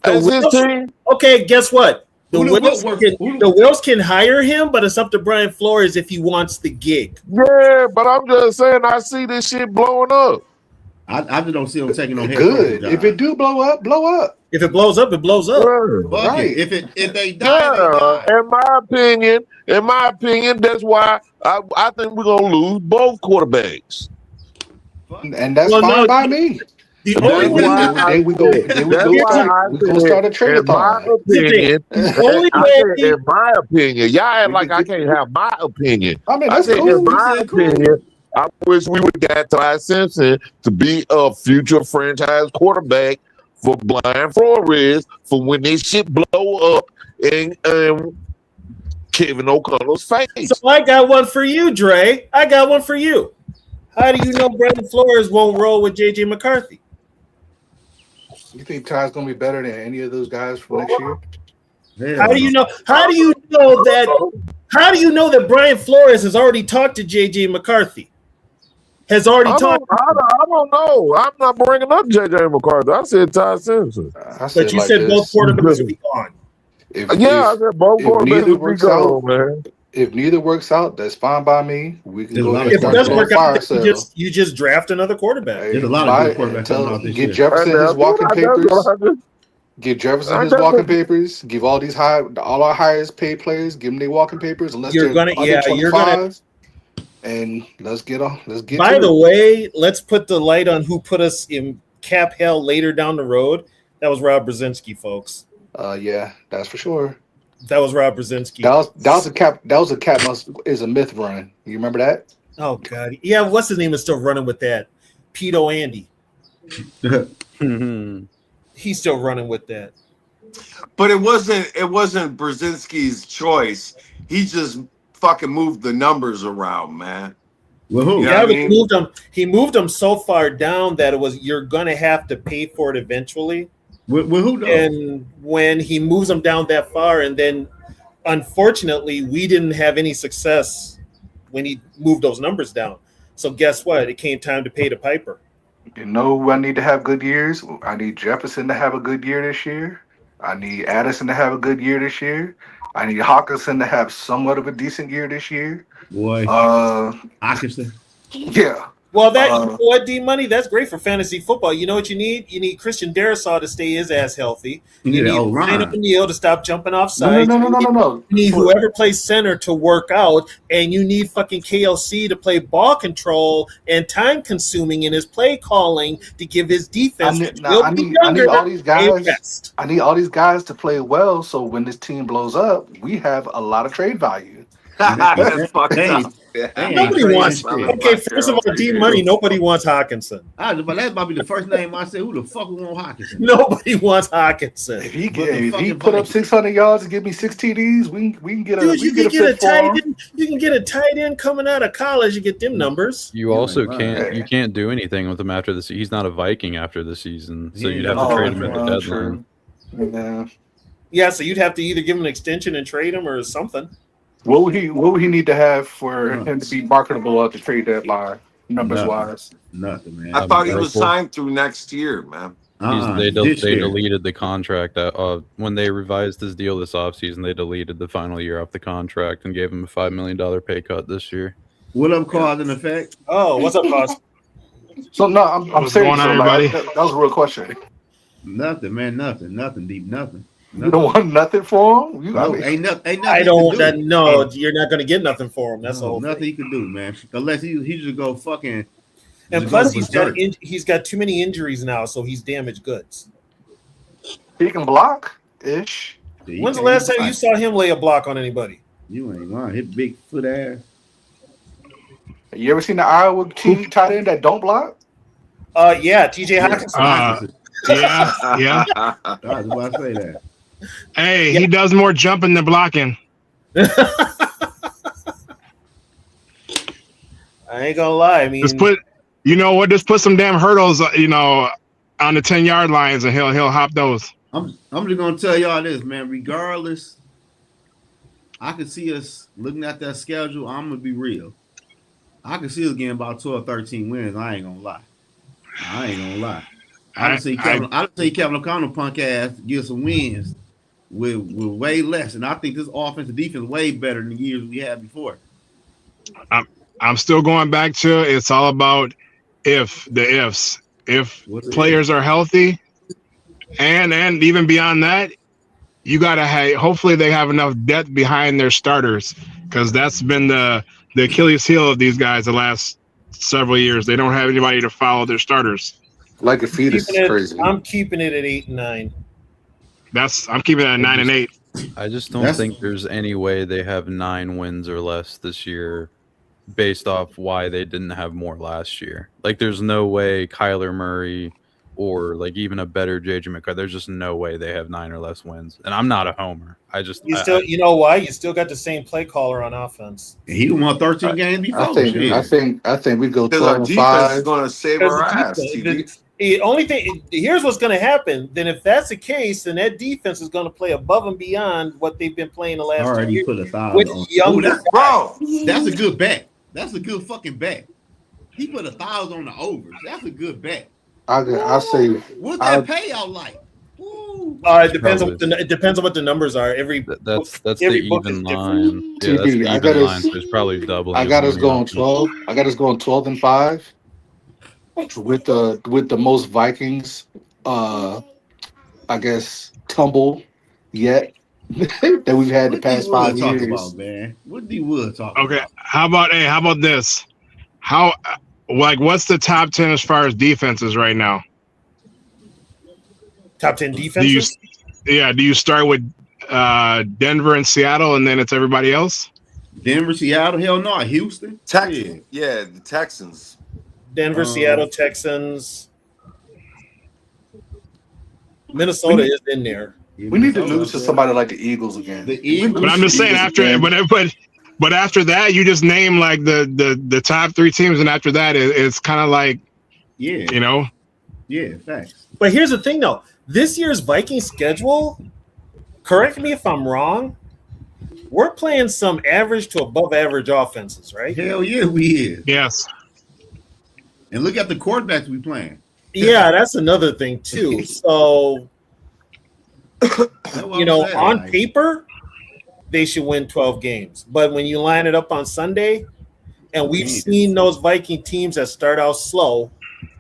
as his team? Okay, guess what? The Wills can hire him, but it's up to Brian Flores if he wants the gig. Yeah, but I'm just saying I see this shit blowing up. I just don't see him taking no head good. If it do blow up, blow up. If it blows up, it blows up. Right. If they die, they die. In my opinion, that's why I think we're gonna lose both quarterbacks. And that's fine by me. The only way we go start a trade-a-thon. In my opinion, y'all act like I can't have my opinion. I mean, that's cool. In my opinion, I wish we would get Ty Simpson to be a future franchise quarterback for Brian Flores for when this shit blow up in Kevin O'Connell's face. So I got one for you, Dre. I got one for you. How do you know Brian Flores won't roll with JJ McCarthy? You think Ty's gonna be better than any of those guys for next year? Yeah. How do you know? How do you know that Brian Flores has already talked to JJ McCarthy? I don't know. I'm not bringing up JJ McCarthy. I said Ty Simpson. But you said both quarterbacks will be gone. I said both quarterbacks will be gone, man. If neither works out, that's fine by me. We can go ahead if it doesn't work out, you just draft another quarterback. There's a lot of good quarterbacks coming out this year. Get Jefferson his walking papers. Give Jefferson his walking papers. Give all our highest paid players, give them their walking papers. Unless you're gonna, and let's get on. By the way, let's put the light on who put us in cap hell later down the road. That was Rob Brzezinski, folks. Yeah, that's for sure. That was Rob Brzezinski. That was a cap is a myth run. You remember that? Oh God, yeah. What's his name is still running with that? Pedo Andy. He's still running with that. But it wasn't Brzezinski's choice. He just fucking moved the numbers around, man. Well, who? Yeah, he moved them so far down that it was you're gonna have to pay for it eventually. Well, who knows? And when he moves them down that far, and then unfortunately we didn't have any success when he moved those numbers down. So guess what? It came time to pay the piper. You know who I need to have good years? I need Jefferson to have a good year this year. I need Addison to have a good year this year. I need Hawkinson to have somewhat of a decent year this year. Boy, Hawkinson. Yeah. Well, that D Money, that's great for fantasy football. You know what you need? You need Christian Darrisaw to stay his ass healthy. You need Ryan O'Neal to stop jumping off sides. No. You need whoever plays center to work out, and you need fucking KLC to play ball control and time consuming in his play calling to give his defense. I need all these guys. I need all these guys to play well, so when this team blows up, we have a lot of trade value. That's fucked up. Nobody wants. Okay, first of all, D Money. Nobody wants Hawkinson. But that might be the first name I said. Who the fuck would want Hawkinson? Nobody wants Hawkinson. If he put up 600 yards and give me 6 TDs, we can get a. Dude, you can get a tight end. You can get a tight end coming out of college. You get them numbers. You also can't do anything with him after this. He's not a Viking after the season, so you'd have to trade him at the deadline. Yeah, so you'd have to either give him an extension and trade him or something. What would he need to have for him to be marketable at the trade deadline, numbers wise? Nothing, man. I thought he was signed through next year, man. They deleted the contract. When they revised his deal this offseason, they deleted the final year off the contract and gave him a $5 million pay cut this year. What up, cause and effect? Oh, what's up, cause? So no, I'm serious. Everybody? That was a real question. Nothing, man. Nothing deep. Nothing. You don't want nothing for him? Ain't nothing. I don't. No, you're not going to get nothing for him. That's all. Nothing he can do, man. Unless he just go fucking. And plus, he's got too many injuries now, so he's damaged goods. He can block ish. When's the last time you saw him lay a block on anybody? You ain't lying. His big foot ass. You ever seen the Iowa team tight end that don't block? Yeah, TJ Hawkinson. Yeah. I was about to say that. Hey, he does more jumping than blocking. I ain't gonna lie. I mean, just put some damn hurdles, on the 10-yard lines, and he'll hop those. I'm just gonna tell y'all this, man. Regardless, I can see us looking at that schedule. I'm gonna be real. I can see us getting about 12, 13 wins. I ain't gonna lie. I don't see Kevin O'Connell punk ass get some wins with way less, and I think this offensive defense way better than the years we had before. I'm still going back to it's all about ifs. If players are healthy, and even beyond that, you gotta hopefully they have enough depth behind their starters, because that's been the Achilles heel of these guys the last several years. They don't have anybody to follow their starters. Like a fetus is crazy. I'm keeping it at 8 and 9. I'm keeping it at 9 and 8. I just don't think there's any way they have 9 wins or less this year based off why they didn't have more last year. Like, there's no way Kyler Murray or like even a better JJ McCarthy. There's just no way they have 9 or less wins. And I'm not a homer. You know why? You still got the same play caller on offense. He won 13 games before. I think we go 12 our and defense 5. is going to save our ass. The only thing here's what's going to happen. Then, if that's the case, then that defense is going to play above and beyond what they've been playing the last. Already 2 years. put 1,000 With on. younger Bro, that's a good bet. That's a good fucking bet. He put 1,000 on the overs. That's a good bet. I say. What's that payout like? It depends on what the numbers are. That's the even line. Yeah, that's the even line. So it's probably double. I got us going 12. I got us going 12 and 5. With the most Vikings, I guess, tumble yet that we've had the past 5 years. About, man? What D Wood talk about? Okay, how about this? What's the top 10 as far as defenses right now? Top 10 defenses? Do you start with Denver and Seattle, and then it's everybody else? Denver, Seattle, hell no, Houston, Texans. Yeah, the Texans. Denver, Seattle, Texans. Minnesota is in there. We need to lose to somebody like the Eagles again. The Eagles. But I'm just saying but after that, you just name like the top 3 teams, and after that, it's kind of like, yeah, facts. But here's the thing, though. This year's Viking schedule, correct me if I'm wrong, we're playing some average to above average offenses, right? Hell yeah, we is. Yes. And look at the quarterbacks we playing. Yeah, that's another thing too. So, on paper, they should win 12 games. But when you line it up on Sunday, and we've seen those Viking teams that start out slow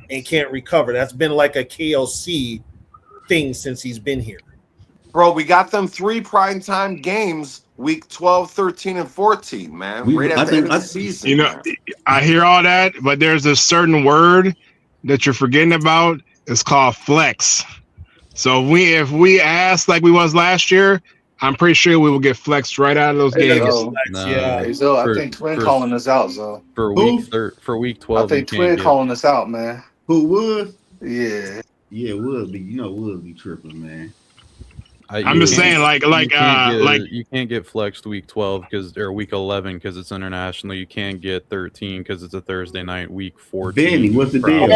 and can't recover. That's been like a KLC thing since he's been here. Bro, we got them 3 primetime games week 12, 13, and 14, man. At the end of the season. I hear all that, but there's a certain word that you're forgetting about. It's called flex. So if we ask like we was last year, I'm pretty sure we will get flexed right out of those Hey, games. Zoe. Yeah. Hey, Zoe, I think Twin calling us out, Zoe. For week 12. I think Twin calling us out, man. Who would? Yeah. Yeah, would be. You know, would be tripping, man. I'm just saying, you can't get flexed week 12 or week 11 because it's international. You can't get 13 because it's a Thursday night. Week 14. Benny, what's the deal?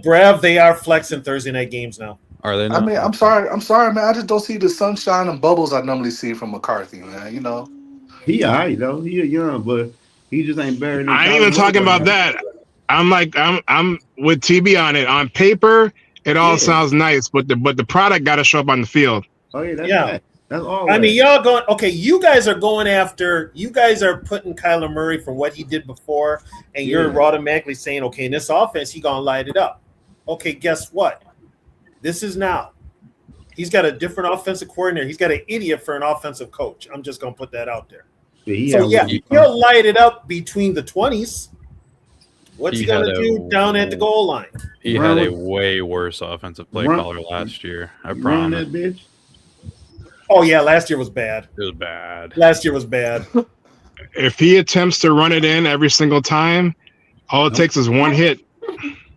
Brev, they are flexing Thursday night games now. Are they not? I mean, I'm sorry, man. I just don't see the sunshine and bubbles I normally see from McCarthy, man. You know. He all right though. He young, but he just ain't buried. I ain't even talking about that. I'm with TB on it. On paper, it all sounds nice, but the product got to show up on the field. Oh yeah, that's all. I mean, y'all going okay. You guys are going after. You guys are putting Kyler Murray for what he did before, and you're automatically saying, okay, in this offense, he gonna light it up. Okay, guess what? This is now. He's got a different offensive coordinator. He's got an idiot for an offensive coach. I'm just gonna put that out there. He'll light it up between the 20s. What's he gonna do down at the goal line? He had a way worse offensive play caller last year. I promise. That bitch. Oh yeah, last year was bad. It was bad. Last year was bad. If he attempts to run it in every single time, all it takes is one hit.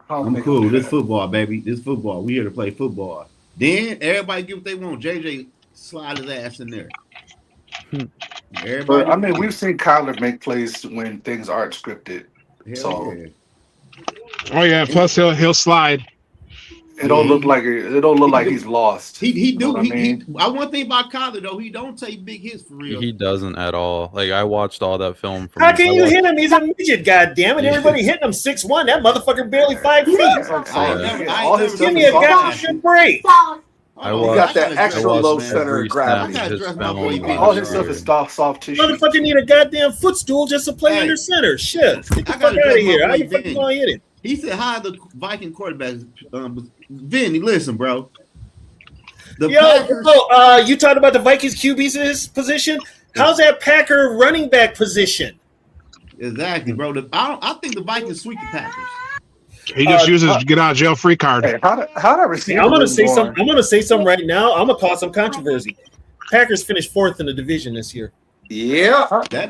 I'm cool. This football, baby. This football. We here to play football. Then everybody get what they want. JJ slide his ass in there. But I mean, we've seen Kyler make plays when things aren't scripted. Oh yeah. Plus he'll slide. It don't look like he's lost. He do. I one thing about Kyler though, he don't take big hits for real. He doesn't at all. Like I watched all that film. How can you hit him? He's a midget. Goddammit! Everybody hitting him 6'1". That motherfucker barely 5 feet. Give me a goddamn break. He got that extra low center of gravity. All his stuff is soft tissue. Motherfucker need a goddamn footstool just to play under center. Shit. Get the fuck out of here. How you fucking gonna hit it? He said, "How the Viking quarterbacks?" Vinny, listen, bro. You talking about the Vikings QB's position? How's that Packer running back position? Exactly, bro. I think the Vikings sweep the Packers. He just uses get out of jail free card. Hey, how that receiver? I'm gonna say something. I'm gonna say something right now. I'm gonna cause some controversy. Packers finished 4th in the division this year. Yeah. How that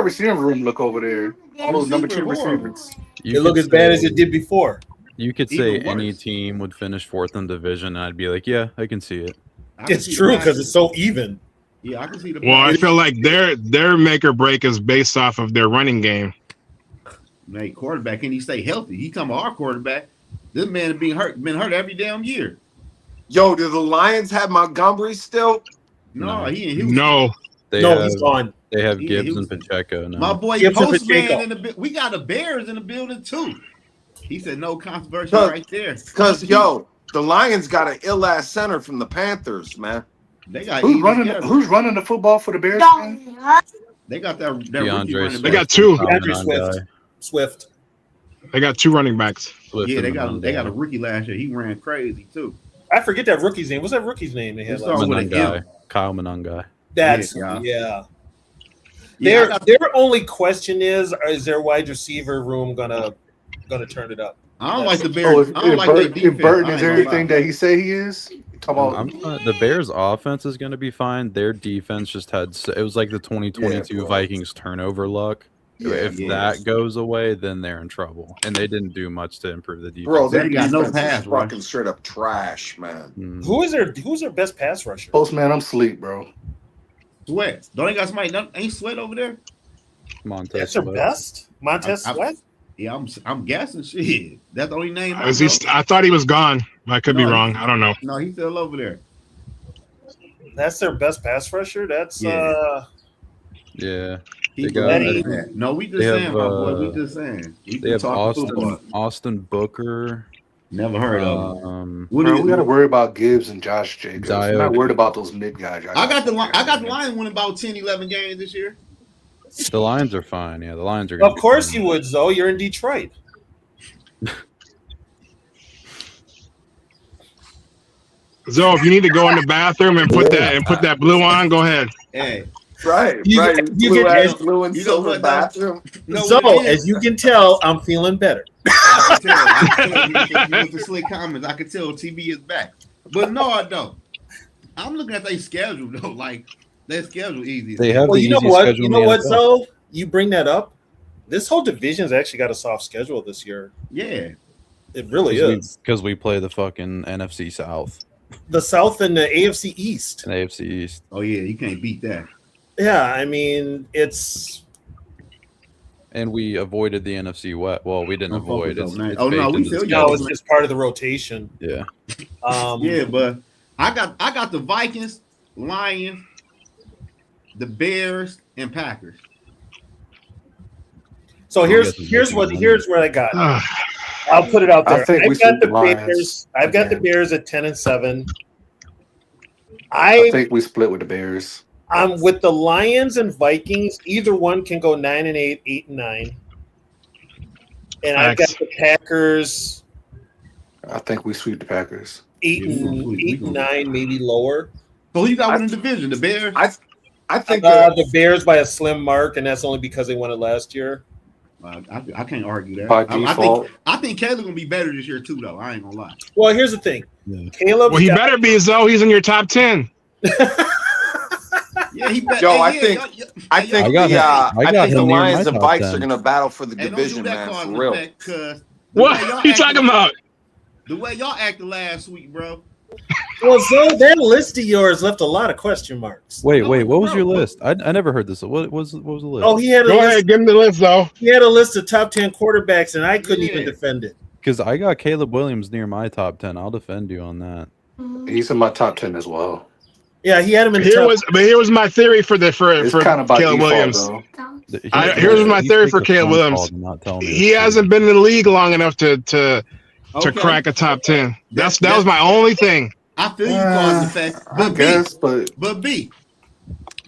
receiving room look over there? All those number 2 receivers. It look as bad as it did before. You could say any team would finish 4th in division, and I'd be like, yeah, I can see it. It's true because it's so even. Yeah, I can see the. Well, I feel like their make or break is based off of their running game. Man, quarterback, can he stay healthy? He come our quarterback. This man been hurt every damn year. Yo, do the Lions have Montgomery still? No, he in Houston. No. He's gone. They have Gibbs and Pacheco now. My boy Postman in the we got the Bears in the building too. He said no controversy right there. Because the Lions got an ill ass center from the Panthers, man. They got who's running the football for the Bears? They got that rookie running They got 2. Swift. They got 2 running backs. Yeah, they got a rookie last year. He ran crazy too. I forget that rookie's name. What's that rookie's name they had last year? Kyle Monangai. That's Their only question is their wide receiver room gonna turn it up? I don't like the Bears. I don't like their defense. If Burton is everything that he say he is, the Bears' offense is going to be fine. Their defense just it was like the 2022 Vikings turnover luck. If that goes away, then they're in trouble. And they didn't do much to improve the defense. Bro, they got no pass rush. Fucking straight up trash, man. Mm-hmm. Who's their best pass rusher? Postman, I'm asleep, bro. Sweat. Don't they got somebody? Ain't Sweat over there? Montez. That's their best. Montez Sweat. Yeah, I'm guessing. Shit, that's the only name. I thought he was gone. I could be wrong. I don't know. No, he's still over there. That's their best pass rusher. That's yeah. No, we just saying, my boy. We just saying. They have Austin Booker. Never heard of him. We got to worry about Gibbs and Josh Jacobs. We're not worried about those mid guys. I got the Lions winning about 10, 11 games this year. The Lions are fine. Yeah, the Lions are. Of course you would, Zoe. You're in Detroit. Zoe, if you need to go in the bathroom and put that blue on, go ahead. Hey. Right. Blue and silver bathroom. So, as you can tell, I'm feeling better. I can tell. With the slick comments, I can tell TB is back. But no, I don't. I'm looking at their schedule though. Like their schedule easy. They have Well, the you know easiest what? schedule You in know the what, NFL. Zoe? You bring that up. This whole division's actually got a soft schedule this year. Yeah, it really is. Because we play the fucking NFC South. The South and the AFC East. And AFC East. Oh yeah, you can't beat that. Yeah, I mean it's. And we avoided the NFC West. Well, we didn't avoid it. Oh no, we still no, it's just part of the rotation. Yeah. Yeah, but I got the Vikings, Lions, the Bears, and Packers. So here's what I got. I'll put it out there. I think we I've got sweep the the Lions Bears. I've got the Bears at 10-7. I think we split with the Bears. I'm with the Lions and Vikings. Either one can go 9-8, 8-9. And I've got the Packers. I think we sweep the Packers. 8-9, maybe lower. So who you got winning the division? The Bears. I think the Bears by a slim mark, and that's only because they won it last year. I can't argue that. By default. I think Caleb gonna be better this year too, though. I ain't gonna lie. Well, here's the thing. Caleb. Well, he better be, Zoe. He's in your top 10. Yeah, he better. Yo, I think the Lions and Vikes are gonna battle for the division, man. For real. What you talking about? The way y'all acted last week, bro. Well, so that list of yours left a lot of question marks. Wait. What was your list? I never heard this. What was the list? Oh, he had a Go list. ahead, give him the list, though. He had a list of top 10 quarterbacks, and I couldn't even defend it. Because I got Caleb Williams near my top 10. I'll defend you on that. He's in my top 10 as well. Yeah, he had him in the top. But here was my theory for kind of by Caleb default, Williams. though. Here's my theory for Caleb Williams. He hasn't been in the league long enough to crack a top 10. That was my only thing. I feel you causing the fact, but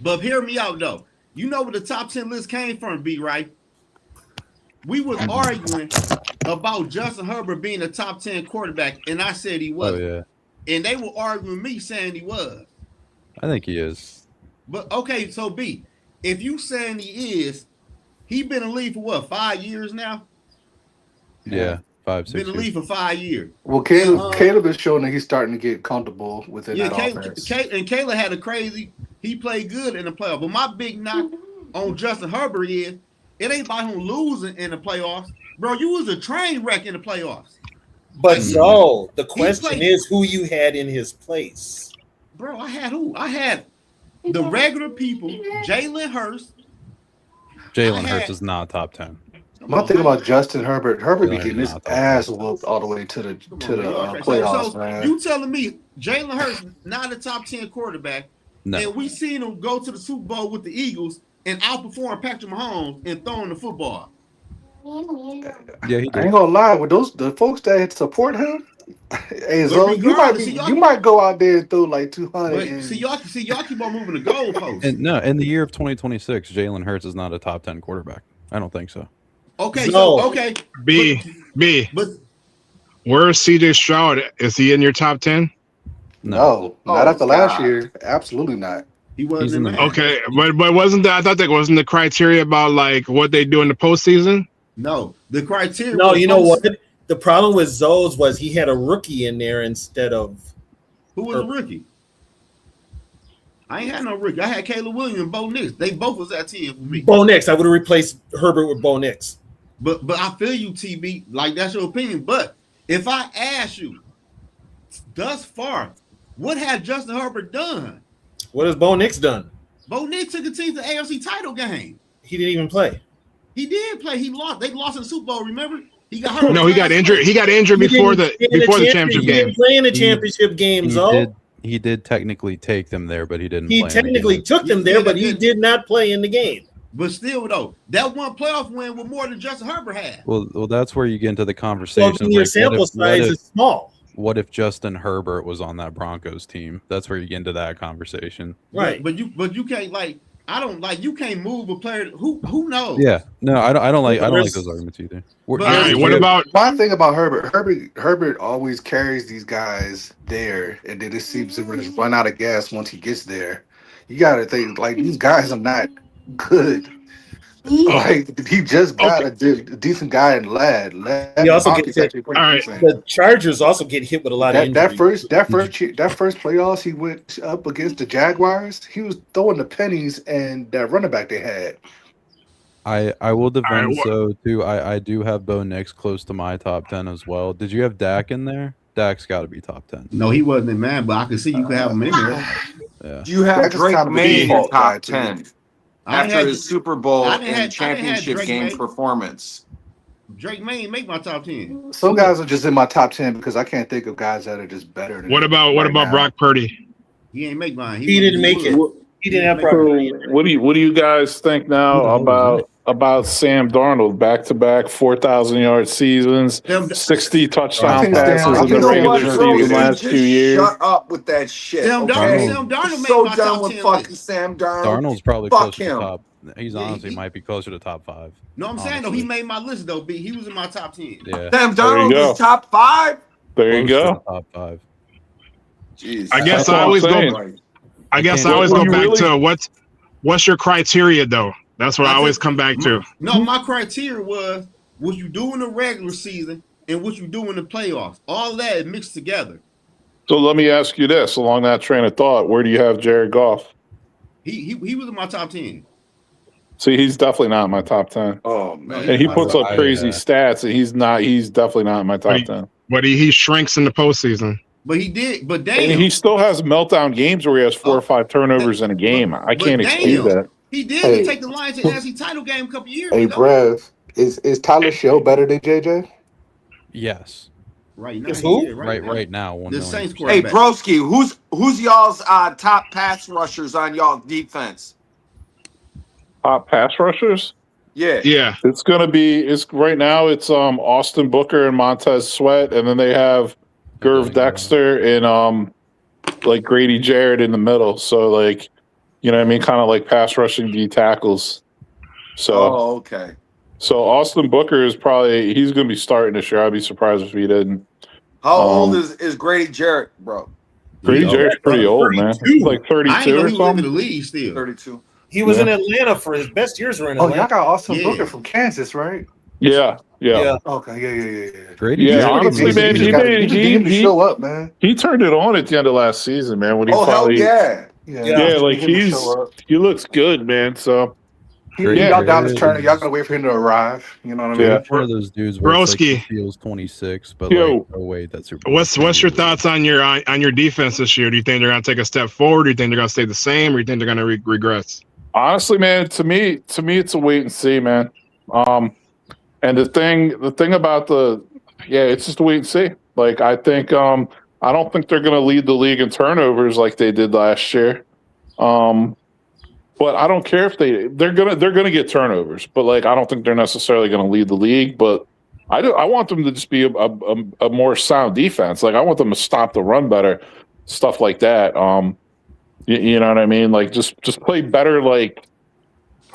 but hear me out though. You know where the top 10 list came from, B, right? We was arguing about Justin Herbert being a top 10 quarterback, and I said he wasn't. Oh, yeah. And they were arguing me saying he was. I think he is. But okay, so B, if you saying he is, he been in the league for what, 5 years now? Yeah, 5, 6 Been in the league for 5 years. Well, Caleb is showing that he's starting to get comfortable within that offense. Caleb had a crazy. He played good in the playoffs. But my big knock on Justin Herbert is it ain't about him losing in the playoffs, bro. You was a train wreck in the playoffs. But so the question is who you had in his place. Bro, I had who? I had the regular people, Jalen Hurts. Jalen Hurts is not top 10. My thing about Justin Herbert be getting his ass whooped all the way to the playoffs, man. You telling me Jalen Hurts not a top 10 quarterback, and we seen him go to the Super Bowl with the Eagles and outperform Patrick Mahomes and throwing the football. Yeah, he did. I ain't gonna lie, with the folks that support him, hey, Zoe, you might go out there and throw like 200. See y'all keep on moving the goalposts. And no, in the year of 2026, Jalen Hurts is not a top 10 quarterback. I don't think so. Okay, B. But where's CJ Stroud? Is he in your top 10? No, not after last year. Absolutely not. He wasn't in there. Okay, but wasn't that? I thought that wasn't the criteria about like what they do in the postseason. No, the criteria. No, you know what? The problem with Zoe's was he had a rookie in there instead of who was a rookie. I ain't had no rookie. I had Caleb Williams and Bo Nix. They both was at 10 for me. Bo Nix. I would have replaced Herbert with Bo Nix. But I feel you, TB. Like that's your opinion. But if I ask you, thus far, what has Justin Herbert done? What has Bo Nix done? Bo Nix took the team to the AFC title game. He didn't even play. He did play. He lost. They lost in the Super Bowl. Remember? He got hurt. No, he got injured. He got injured before the championship game. He didn't play in the championship game, Zoe. He did technically take them there, but he didn't. He technically took them there, but he did not play in the game. But still, though, that one playoff win was more than Justin Herbert had. Well, that's where you get into the conversation. Well, your sample size is small. What if Justin Herbert was on that Broncos team? That's where you get into that conversation. Right. But you can't you can't move a player. Who knows? Yeah. No, I don't like those arguments either. What about my thing about Herbert? Herbert always carries these guys there, and then it seems to just run out of gas once he gets there. You got to think like these guys are not good. Like he just got a decent guy in Ladd. He also Ladd gets is hit. actually pretty decent. The Chargers also get hit with a lot of injuries. That first playoffs he went up against the Jaguars, he was throwing the pennies and that running back they had. I will defend so too. I do have Bo Nix close to my top 10 as well. Did you have Dak in there? Dak's got to be top 10. No, he wasn't in man, but I can see you could have him in there. Yeah. Do you have Drake May in your top 10 after had- his Super Bowl I didn't and have- I didn't have championship Drake game May. performance? Drake May ain't make my top 10. Some guys are just in my top 10 because I can't think of guys that are just better than What him about now. Brock Purdy? He ain't make mine. He didn't make it. He didn't have So what do you guys think now about Sam Darnold? Back-to-back 4,000-yard seasons, 60 touchdown passes in the regular season last 2 years. Shut up with that shit. Sam Darnold made so my done top with 10 fucking list. Sam Darnold. Darnold's probably Fuck closer to top. He's honestly might be closer to top 5. No, I'm saying though, he made my list though. B, he was in my top 10. Yeah. Sam Darnold is top 5. There you Close to go. the top 5. Jeez. I guess That's I what I'm always saying. go. I guess I always go back to what's your criteria though. That's what I always come back to. No, my criteria was what you do in the regular season and what you do in the playoffs. All that is mixed together. So let me ask you this, along that train of thought, where do you have Jared Goff? He was in my top 10. See, he's definitely not in my top 10. Oh man. And he puts up crazy stats, and he's definitely not in my top 10. But he shrinks in the postseason. But he did. But damn, And he still has meltdown games where he has 4 or 5 turnovers in a game. I can't excuse that. He did Hey. take the Lions to the NFC title game a couple years Hey, ago. Brev, is Tyler Show better than JJ? Yes. Right now, Is who? yeah, Right now. 1 The million. Saints Hey, quarterback. Broski, who's y'all's top pass rushers on y'all defense? Top pass rushers? Yeah. Yeah. It's right now it's Austin Booker and Montez Sweat, and then they have Gerv Dexter and like Grady Jarrett in the middle. So like, you know what I mean, kind of like pass rushing D tackles. So okay. So Austin Booker he's gonna be starting this year. I'd be surprised if he didn't. How old is Grady Jarrett, bro? Grady Jarrett's pretty old, man. He's like 32 I ain't know or he was in the something. league still. 32. He was in Atlanta for his best years. Were in Atlanta. Y'all got Austin Yeah. Booker from Kansas, right? Yeah. Okay, yeah. Grady Yeah, Jarrett. honestly, man, You just need him to show up, man. he turned it on at the end of last season, man. When he Oh, hell finally, yeah. yeah, like You need him to show up. he looks good, man. So Y'all down his turn. Y'all gotta wait for him to arrive. You know what I mean? Yeah. One of those dudes where it's like Broski. he feels 26, but Yo. like, oh wait, that's super. What's your thoughts on your defense this year? Do you think they're gonna take a step forward? Do you think they're gonna stay the same? Or do you think they're gonna regress? honestly, man, to me, it's a wait and see, man. And the thing about it's just a wait and see. Like I think I don't think they're gonna lead the league in turnovers like they did last year. But I don't care if they're gonna get turnovers, but like I don't think they're necessarily gonna lead the league. But I want them to just be a more sound defense. Like I want them to stop the run better, stuff like that. You know what I mean? Like just play better, like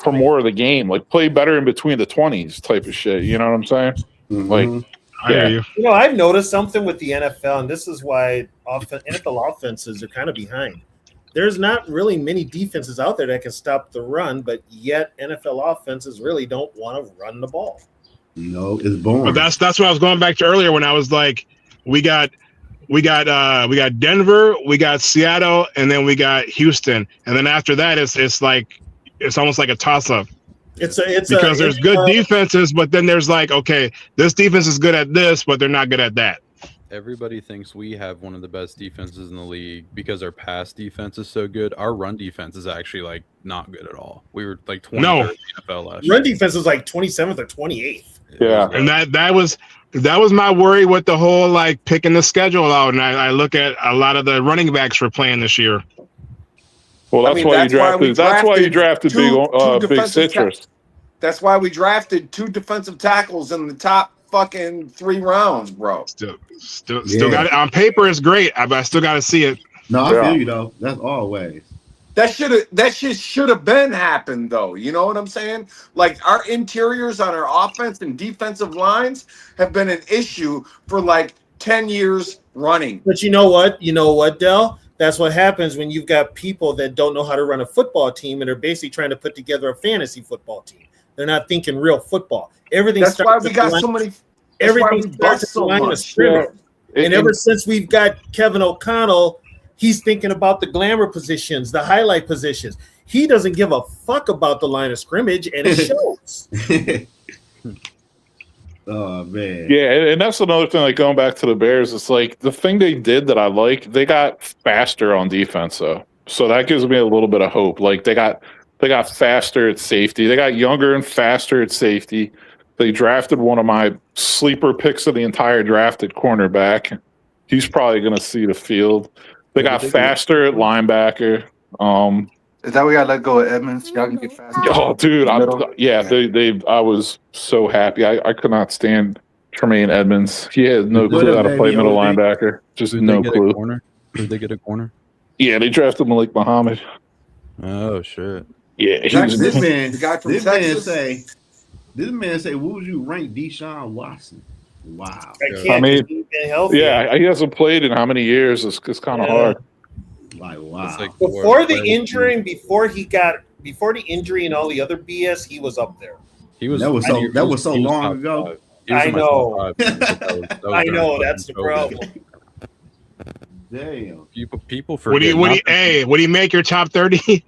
for more of the game. Like play better in between the 20s type of shit. You know what I'm saying? Mm-hmm. Like I hear you. You know, I've noticed something with the NFL, and this is why NFL offenses are kind of behind. There's not really many defenses out there that can stop the run, but yet NFL offenses really don't want to run the ball. No, it's boring. But that's what I was going back to earlier when I was like, we got Denver, we got Seattle, and then we got Houston, and then after that it's almost like a toss up. Because there's good defenses, but then there's like, okay, this defense is good at this, but they're not good at that. Everybody thinks we have one of the best defenses in the league because our pass defense is so good. Our run defense is actually like not good at all. We were like 23rd in the NFL last year. Run defense is like 27th or 28th. Yeah, and that was my worry with the whole like picking the schedule out. And I look at a lot of the running backs we're playing this year. Well, that's why you drafted Big Citrus. That's why we drafted 2 defensive tackles in the top fucking 3 rounds, bro. Still got it on paper. It's great, but I still got to see it. No, I feel you though. That's always. That shit should have been happened though. You know what I'm saying? Like our interiors on our offense and defensive lines have been an issue for like 10 years running. But you know what, Del? That's what happens when you've got people that don't know how to run a football team and are basically trying to put together a fantasy football team. They're not thinking real football. Everything That's why starts we at got the so line. many. Everything starts at the line of scrimmage. And ever since we've got Kevin O'Connell, he's thinking about the glamour positions, the highlight positions. He doesn't give a fuck about the line of scrimmage, and it shows. Oh man. Yeah, and that's another thing. Like going back to the Bears, it's like the thing they did that I like. They got faster on defense, though, so that gives me a little bit of hope. Like they got faster at safety. They got younger and faster at safety. They drafted one of my sleeper picks of the entire draft at cornerback. He's probably going to see the field. They got faster at linebacker. Is that we got to let go of Edmonds? Y'all can get faster. Oh, dude, I was so happy. I could not stand Tremaine Edmonds. He has no clue how to play middle linebacker. Just no clue. Did they get a corner? Yeah, they drafted Malik Muhammad. Oh shit. Yeah, This man say, what would you rank Deshaun Watson? Wow. I mean, yeah, he hasn't played in how many years? It's kind of hard. Like, wow. Like Before the injury and before the injury and all the other BS, he was up there. That was so long ago. I know. I know. That's the problem. Damn. People forget. Would he make your top 30?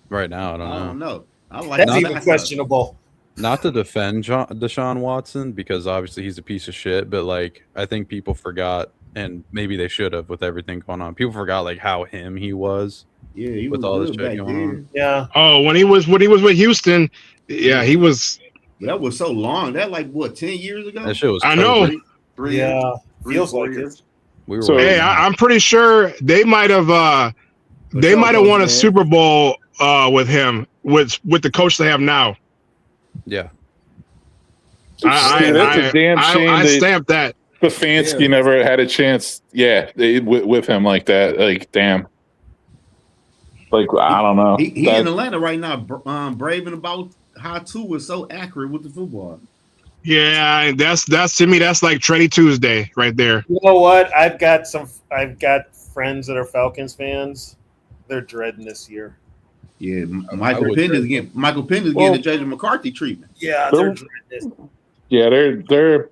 Right now, I don't know. That's even questionable. Not to defend Deshaun Watson, because obviously he's a piece of shit, but like I think people forgot, and maybe they should have with everything going on. People forgot like how he was. Yeah, he with was all this good shit back going then. on. Yeah. Oh, when he was with Houston, yeah, he was. That was so long. That like what, 10 years ago? That shit was. I know. 3 Yeah, feels 4 like years. it. I'm pretty sure they might have won a Super Bowl with him with the coach they have now. Yeah. That's a damn shame. I stamped that. Stefanski never had a chance. Yeah, with him like that. Like, damn. Like, I don't know. He in Atlanta right now, braving about how Tua was so accurate with the football. Yeah, that's to me. That's like Trendy Tuesday right there. You know what? I've got friends that are Falcons fans. They're dreading this year. Yeah, Michael Penn is getting the J.J. McCarthy treatment. Yeah, they're dreading it. Yeah, they're.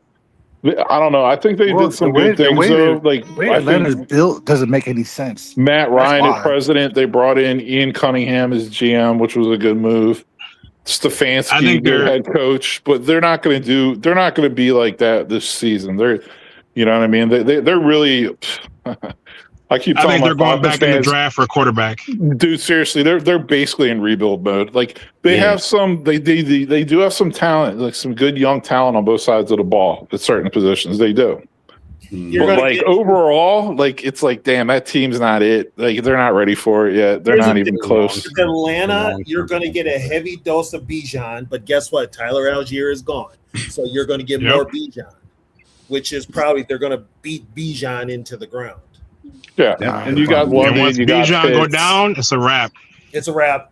I don't know. I think they did some good things though. Like Atlanta's built doesn't make any sense. Matt Ryan as president. They brought in Ian Cunningham as GM, which was a good move. Stefanski, their head coach, but they're not going to be like that this season. You know what I mean? They're really. I think they're going back in the draft for a quarterback. Dude, seriously, they're basically in rebuild mode. Like they have some, they do have some talent, like some good young talent on both sides of the ball at certain positions. They do. But like overall, like it's like, damn, that team's not it. Like they're not ready for it yet. They're not even close. With Atlanta, you're going to get a heavy dose of Bijan, but guess what? Tyler Algier is gone, so you're going to get more Bijan, which is probably they're going to beat Bijan into the ground. Yeah, and you got one. Once Bijan go down, it's a wrap. It's a wrap.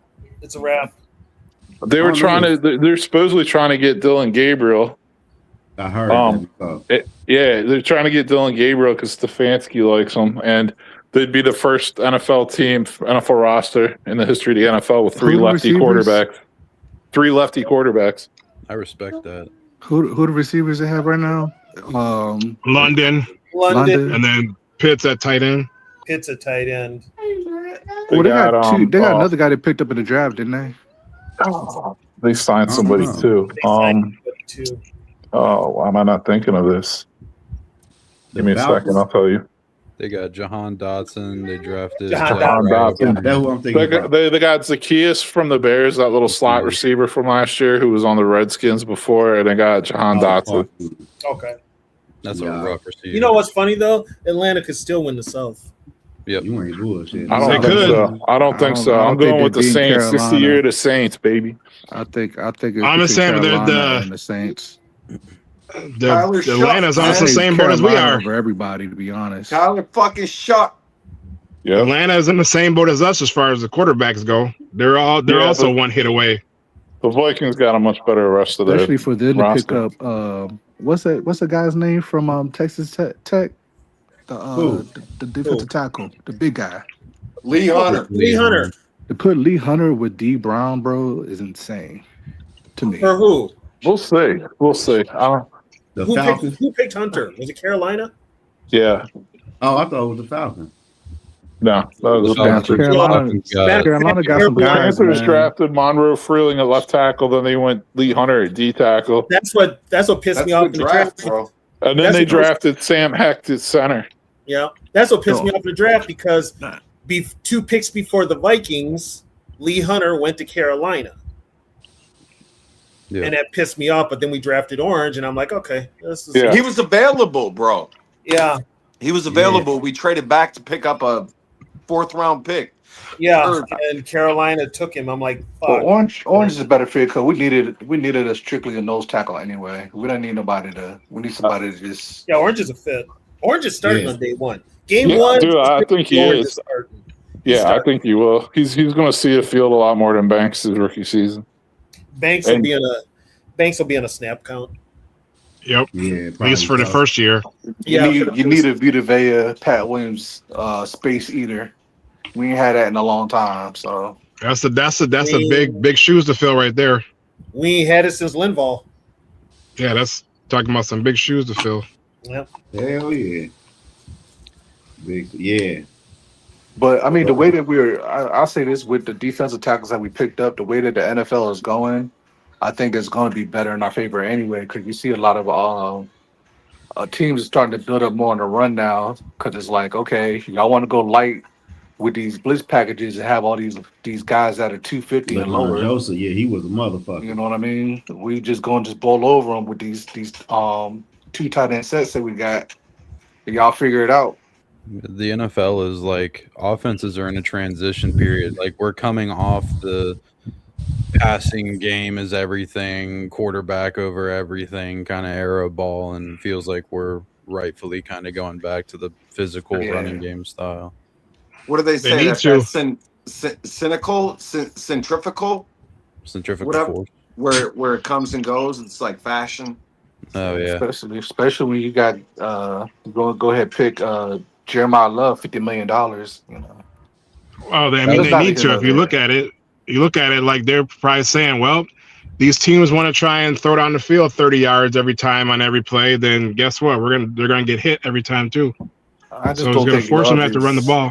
They were they're supposedly trying to get Dylan Gabriel. I heard. They're trying to get Dylan Gabriel because Stefanski likes him, and they'd be the first NFL roster in the history of the NFL with three lefty quarterbacks. I respect that. Who the receivers they have right now? London, and then Pitts at tight end. Well, they got another guy they picked up in the draft, didn't they? They signed somebody too. Why am I not thinking of this? Give me a second, I'll tell you. They got Jahan Dotson. They drafted Jahan Dotson. That's what I'm thinking. They got Zacchaeus from the Bears, that little slot receiver from last year who was on the Redskins before, and they got Jahan Dotson. Okay. That's a rough receiver. You know what's funny though? Atlanta could still win the South. Yep. You ain't bullshit. I don't think so. I'm going with the Saints. It's the year of the Saints, baby. I think it's I'm just saying the Saints. Atlanta's on the same boat as we are. For everybody, to be honest. Tyler fucking shot. Yeah. Atlanta's in the same boat as us as far as the quarterbacks go. They're also one hit away. The Vikings got a much better rest of their especially for them roster. to pick up what's the guy's name from Texas Tech? The defensive tackle, the big guy. Lee Hunter. The To put Lee Hunter with D Brown, bro, is insane to me. For who? We'll see. We'll see. The Falcons. Who picked Hunter? Was it Carolina? Yeah. Oh, I thought it was the Falcons. No, that was the Panthers. Carolina got some guys. Panthers Man. drafted Monroe Freeling at left tackle. Then they went Lee Hunter at D tackle. That's what pissed me off in the draft, bro. And then they drafted Sam Hecht at center. Yeah, that's what pissed me off in the draft because 2 picks before the Vikings, Lee Hunter went to Carolina. Yeah. And that pissed me off, but then we drafted Orange, and I'm like, okay. He was available, bro. Yeah. He was available. We traded back to pick up a 4th-round pick. Yeah, and Carolina took him. I'm like, fuck. Well, Orange is a better fit because we needed a strictly a nose tackle anyway. We don't need we need somebody to just. Yeah, Orange is a fit. Orange is starting on day 1. Game 1. Dude, I think he is. I think he will. He's going to see a field a lot more than Banks' rookie season. Banks will be on a snap count. Yep. Yeah, at least for the first year. You need a Vita Vea, Pat Williams, space eater. We ain't had that in a long time, so that's a big shoes to fill right there. We ain't had it since Linval. Yeah, that's talking about some big shoes to fill. Yep. Hell yeah. Yeah. But I mean, the way that I'll say this with the defensive tackles that we picked up, the way that the NFL is going, I think it's going to be better in our favor anyway. Because you see a lot of teams starting to build up more on the run now. Because it's like, okay, y'all want to go light with these blitz packages and have all these guys that are 250 and lower. Joseph, yeah, he was a motherfucker. You know what I mean? We just going to bowl over them with these 2 tight end sets that we got. Y'all figure it out. The NFL is like offenses are in a transition period. Like we're coming off the passing game is everything, quarterback over everything kind of era of ball, and feels like we're rightfully kind of going back to the physical running game style. What do they say? That's cynical, centrifugal, whatever. Where it comes and goes, it's like fashion. Oh yeah, especially when you got go ahead pick Jeremiah Love $50 million. You know. Oh, they need to. If you look at it like they're probably saying, well, these teams want to try and throw down the field 30 yards every time on every play. Then guess what? They're gonna get hit every time too. I just so don't it's gonna think force Love them to have to run the ball.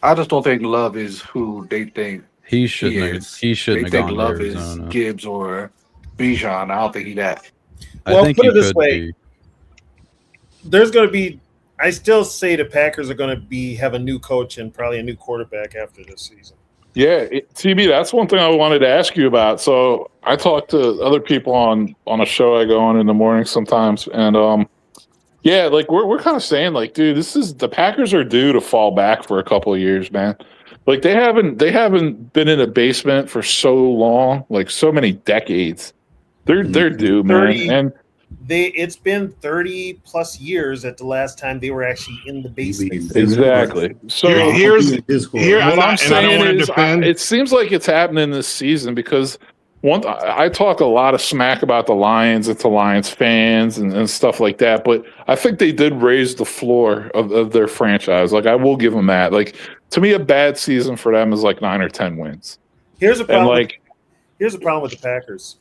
I just don't think Love is who they think he shouldn't. He shouldn't have gone Love to Arizona. Is Gibbs or Bijan. I don't think he that. Well, put it this way: there's going to be. I still say the Packers are going to have a new coach and probably a new quarterback after this season. Yeah, TB, that's one thing I wanted to ask you about. So I talk to other people on a show I go on in the morning sometimes, and yeah, like we're kind of saying like, dude, the Packers are due to fall back for a couple of years, man. Like they haven't been in a basement for so long, like so many decades. They're due, man. And it's been 30 plus years at the last time they were actually in the basement. Exactly. So what I'm saying is, it seems like it's happening this season because I talk a lot of smack about the Lions and to Lions fans and stuff like that, but I think they did raise the floor of their franchise. Like I will give them that. Like to me, a bad season for them is like 9 or 10 wins. Here's a problem. Here's the problem with the Packers.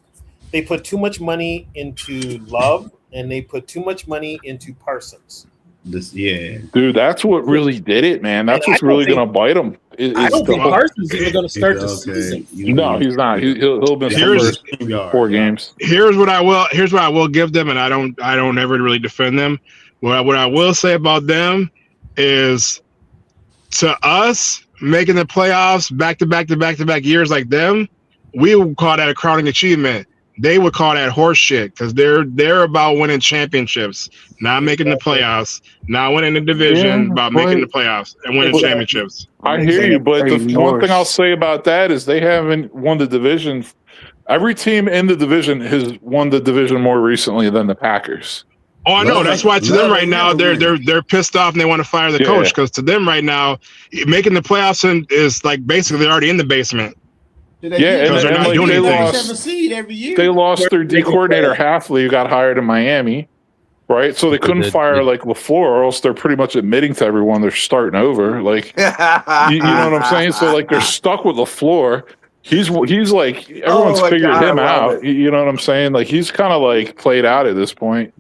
They put too much money into Love, and they put too much money into Parsons. Dude, that's what really did it, man. That's what's really going to bite them. I don't think Parsons is even going to start the season. No, he's not. He'll miss the first 4 games. Here's what I will give them, and I don't ever really defend them. What I will say about them is, to us making the playoffs back to back years like them, we would call that a crowning achievement. They would call that horse shit because they're about winning championships, not making the playoffs, not winning the division, about making the playoffs and winning championships. I hear you, but the one thing I'll say about that is they haven't won the division. Every team in the division has won the division more recently than the Packers. Oh, I know. That's why to them right now they're pissed off and they want to fire the coach because to them right now making the playoffs is like basically they're already in the basement. They lost their D coordinator Halfley, who got hired in Miami, right? So they couldn't fire like LaFleur, or else they're pretty much admitting to everyone they're starting over. Like, you know what I'm saying? So like they're stuck with LaFleur. He's like everyone's figured him out. You know what I'm saying? Like he's kind of like played out at this point.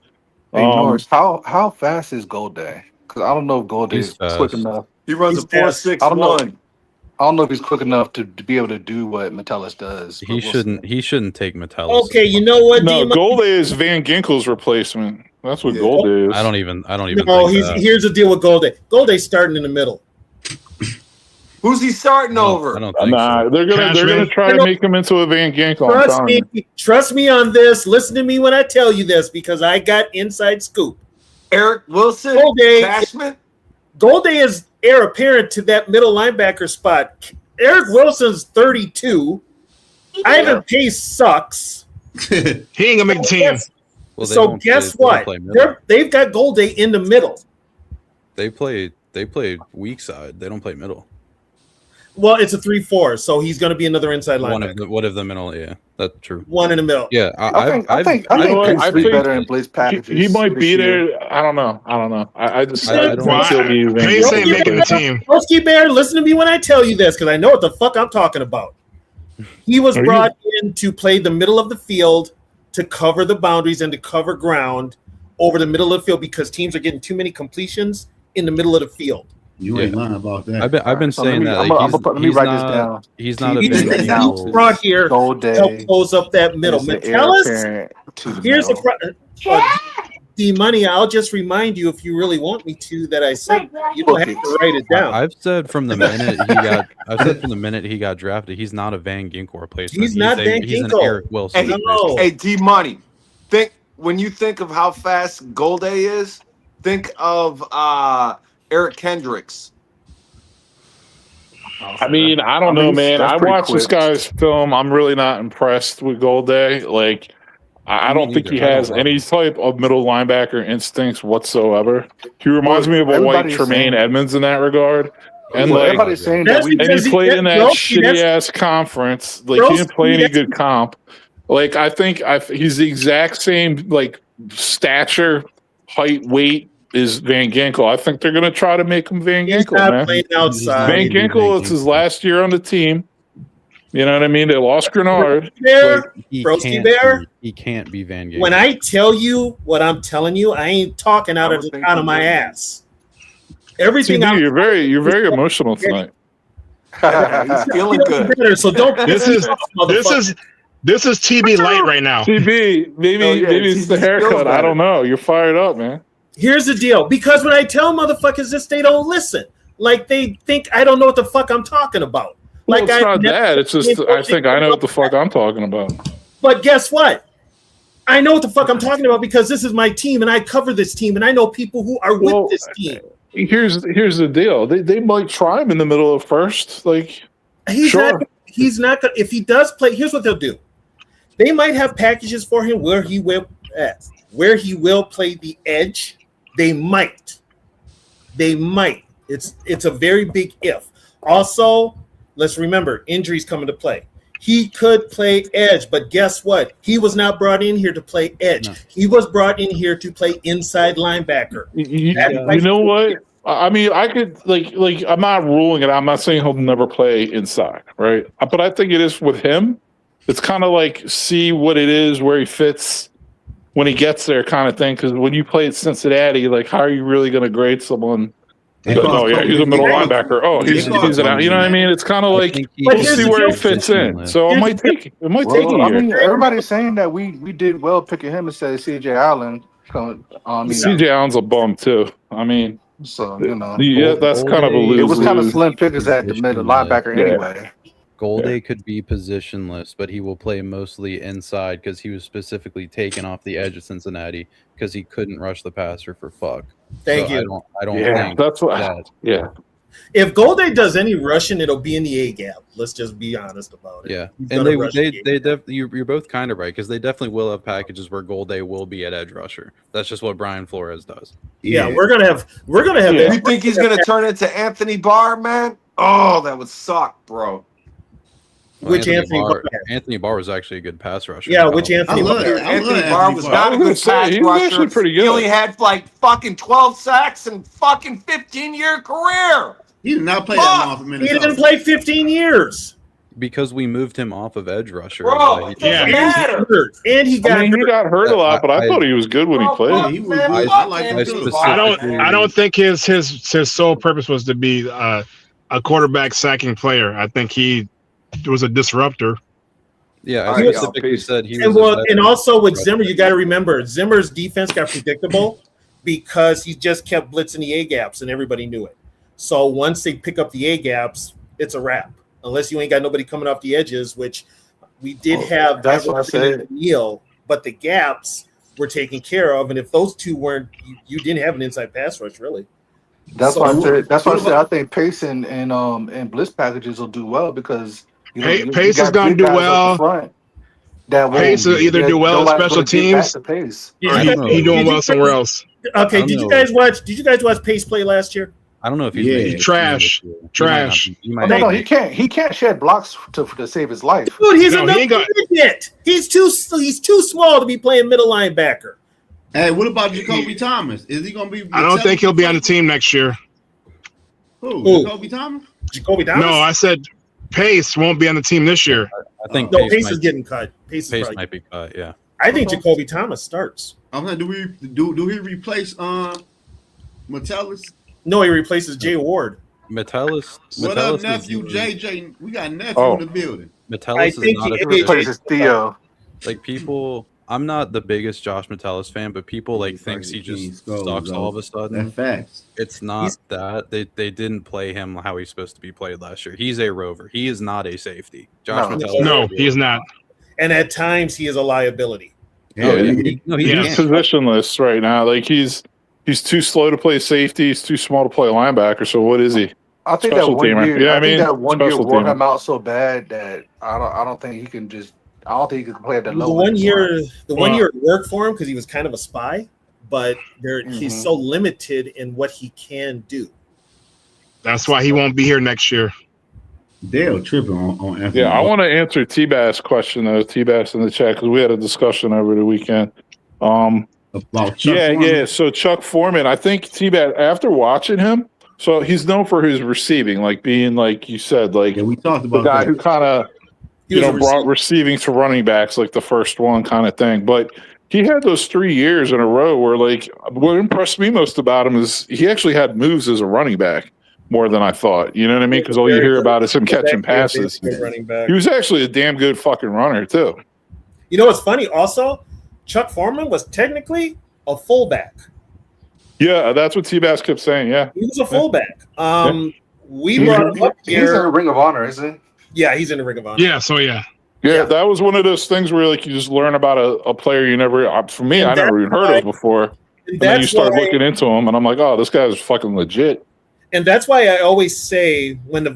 Hey, Norris, how fast is Golday? Because I don't know if Golday is quick enough. He runs a 4.61. I don't know if he's quick enough to be able to do what Metellus does. He shouldn't take Metellus. Okay, you know what? No, Golday is Van Ginkel's replacement. That's what Golday is. I don't even. No, here's the deal with Golday. Golday's starting in the middle. Who's he starting over? I don't think so. They're gonna try to make him into a Van Ginkel. Trust me on this. Listen to me when I tell you this, because I got inside scoop. Eric Wilson, Cashman. Golday is heir apparent to that middle linebacker spot. Eric Wilson's 32. Ivan Pace sucks. He ain't gonna make the team. Well, so guess what? They've got Golday in the middle. They play weak side. They don't play middle. Well, it's a 3-4, so he's going to be another inside linebacker. One of the middle, yeah, that's true. One in the middle. Yeah, I think he's better in Blaze packages. He might be there. I don't know. I just don't think Pace ain't making the team. Broski Bear, listen to me when I tell you this, because I know what the fuck I'm talking about. He was brought in to play the middle of the field, to cover the boundaries and to cover ground over the middle of the field, because teams are getting too many completions in the middle of the field. You ain't lying about that. I've been saying that. Let me write this down. He's not he's brought here to help close up that middle. Metellus, here's the D-Money. I'll just remind you, if you really want me to, that I said you don't have to write it down. I've said from the minute he got drafted, he's not a Van Ginkel replacement. He's not Van Ginkel. He's an Eric Wilson. Hey, D-Money. When you think of how fast Golday is, think of Eric Kendricks. I mean, I don't know, man. I watched this guy's film. I'm really not impressed with Golday. Like, I don't think he has any type of middle linebacker instincts whatsoever. He reminds me of a white Tremaine Edmonds in that regard. And everybody's saying that he played in that shitty ass conference. Like, he didn't play any good comp. Like, I think he's the exact same like stature, height, weight is Van Ginkel. I think they're going to try to make him Van Ginkel, man. Outside. Van Ginkel, it's his last year on the team. You know what I mean? They lost Grenard. Broski Bear. He can't be Van Ginkel. When I tell you what I'm telling you, I ain't talking out of the out of my ass. Everything. CD, you're very emotional tonight. He's feeling good. Better, so don't. This is TB light right now. TB, maybe it's the haircut. I don't know. You're fired up, man. Here's the deal. Because when I tell motherfuckers this, they don't listen. Like, they think I don't know what the fuck I'm talking about. Well, it's not that. It's just I think I know what the fuck I'm talking about. But guess what? I know what the fuck I'm talking about, because this is my team and I cover this team and I know people who are with this team. Here's the deal. They might try him in the middle of first. Like, he's not gonna, if he does play, here's what they'll do. They might have packages for him where he will play the edge. They might. It's a very big if. Also, let's remember, injuries come into play. He could play edge, but guess what? He was not brought in here to play edge. No. He was brought in here to play inside linebacker. You know what? I mean, I could like I'm not ruling it. I'm not saying he'll never play inside, right? But I think it is with him. It's kind of like see what it is, where he fits when he gets there, kind of thing. Because when you play at Cincinnati, like, how are you really going to grade someone? Oh yeah, he's a middle linebacker. Oh, he's an out. You know what I mean? It's kind of like see where he fits in. So it might take a year. I mean, everybody's saying that we did well picking him instead of CJ Allen. CJ Allen's a bum too. I mean, so you know, yeah, that's kind of a lose. It was kind of slim pickers at the middle linebacker anyway. Golday could be positionless, but he will play mostly inside because he was specifically taken off the edge of Cincinnati because he couldn't rush the passer for fuck. Thank you. I don't think that's what. Yeah. If Golday does any rushing, it'll be in the A gap. Let's just be honest about it. Yeah, and you're both kind of right, because they definitely will have packages where Golday will be at edge rusher. That's just what Brian Flores does. Yeah, we're gonna have. You think he's gonna turn into Anthony Barr, man? Oh, that would suck, bro. Well, Which Anthony Barr? Anthony Barr was actually a good pass rusher. Yeah, which Anthony Barr? Anthony Barr was not a good pass he was actually rusher. pretty good. He only had like fucking 12 sacks and fucking 15-year career. He did not play that long for He Minnesota. didn't play 15 years. Because we moved him off of edge rusher. Bro, it doesn't matter. And he got he got hurt a lot, but I thought he was good when he played. He was good. I like him too. I don't think his sole purpose was to be a quarterback sacking player. I think he was a disruptor. Yeah, I specifically said he was. And also with Zimmer, you got to remember Zimmer's defense got predictable because he just kept blitzing the A gaps, and everybody knew it. So once they pick up the A gaps, it's a wrap. Unless you ain't got nobody coming off the edges, which we did have. That's what I said. Neal, but the gaps were taken care of, and if those two weren't, you didn't have an inside pass rush, really. That's why I said. That's why I said I think Pace and blitz packages will do well because Pace is going to do well. Pace will either do well in special teams, or he doing well somewhere else. Okay, did you guys watch Pace play last year? I don't know if he's trash. No, he can't. He can't shed blocks to save his life. Dude, he's another idiot. He's too small to be playing middle linebacker. Hey, what about Jacoby Thomas? Is he going to be? I don't think he'll be on the team next year. Who? Jacoby Thomas? Jacoby Thomas? No, I said Pace won't be on the team this year. I think Pace is getting cut. Pace might be cut. Yeah. I think Jacoby Thomas starts. I'm like, do he replace Metellus? No, he replaces Jay Ward. Metellus. What up, nephew JJ? We got nephew in the building. Metellus is not a replaces Theo. Like people, I'm not the biggest Josh Metellus fan, but people like thinks he just sucks all of a sudden. That's facts. It's not that they didn't play him how he's supposed to be played last year. He's a rover. He is not a safety. Josh Metellus. No, he is not. And at times he is a liability. He's positionless right now. Like he's too slow to play safety. He's too small to play linebacker. So what is he? I think Special that one teamer. year. Yeah, I think that one year special wore teamer. him out so bad that I don't think he can just. I don't think he can play at the low. The one year it worked for him because he was kind of a spy, but he's so limited in what he can do. That's why he won't be here next year. Dale tripping on Anthony. Yeah, I want to answer T-Bass' question though. T-Bass in the chat because we had a discussion over the weekend. About Chuck Foreman. So Chuck Foreman, I think T-Bass after watching him, so he's known for his receiving, like being like you said, like we talked about the guy that. who kind of brought receiving to running backs, like the first one kind of thing. But he had those 3 years in a row where, like, what impressed me most about him is he actually had moves as a running back more than I thought. You know what I mean? Because all you hear about is him catching passes. He was actually a damn good fucking runner too. You know what's funny? Also, Chuck Foreman was technically a fullback. Yeah, that's what T-Bass kept saying. Yeah, he was a fullback. We He's brought him up in here. the Ring of Honor, isn't he? Yeah, he's in the Ring of Honor. Yeah, so yeah. Yeah, that was one of those things where like you just learn about a player you never. For me, I never even heard of before. And then you start looking into him, and I'm like, oh, this guy's fucking legit. And that's why I always say when the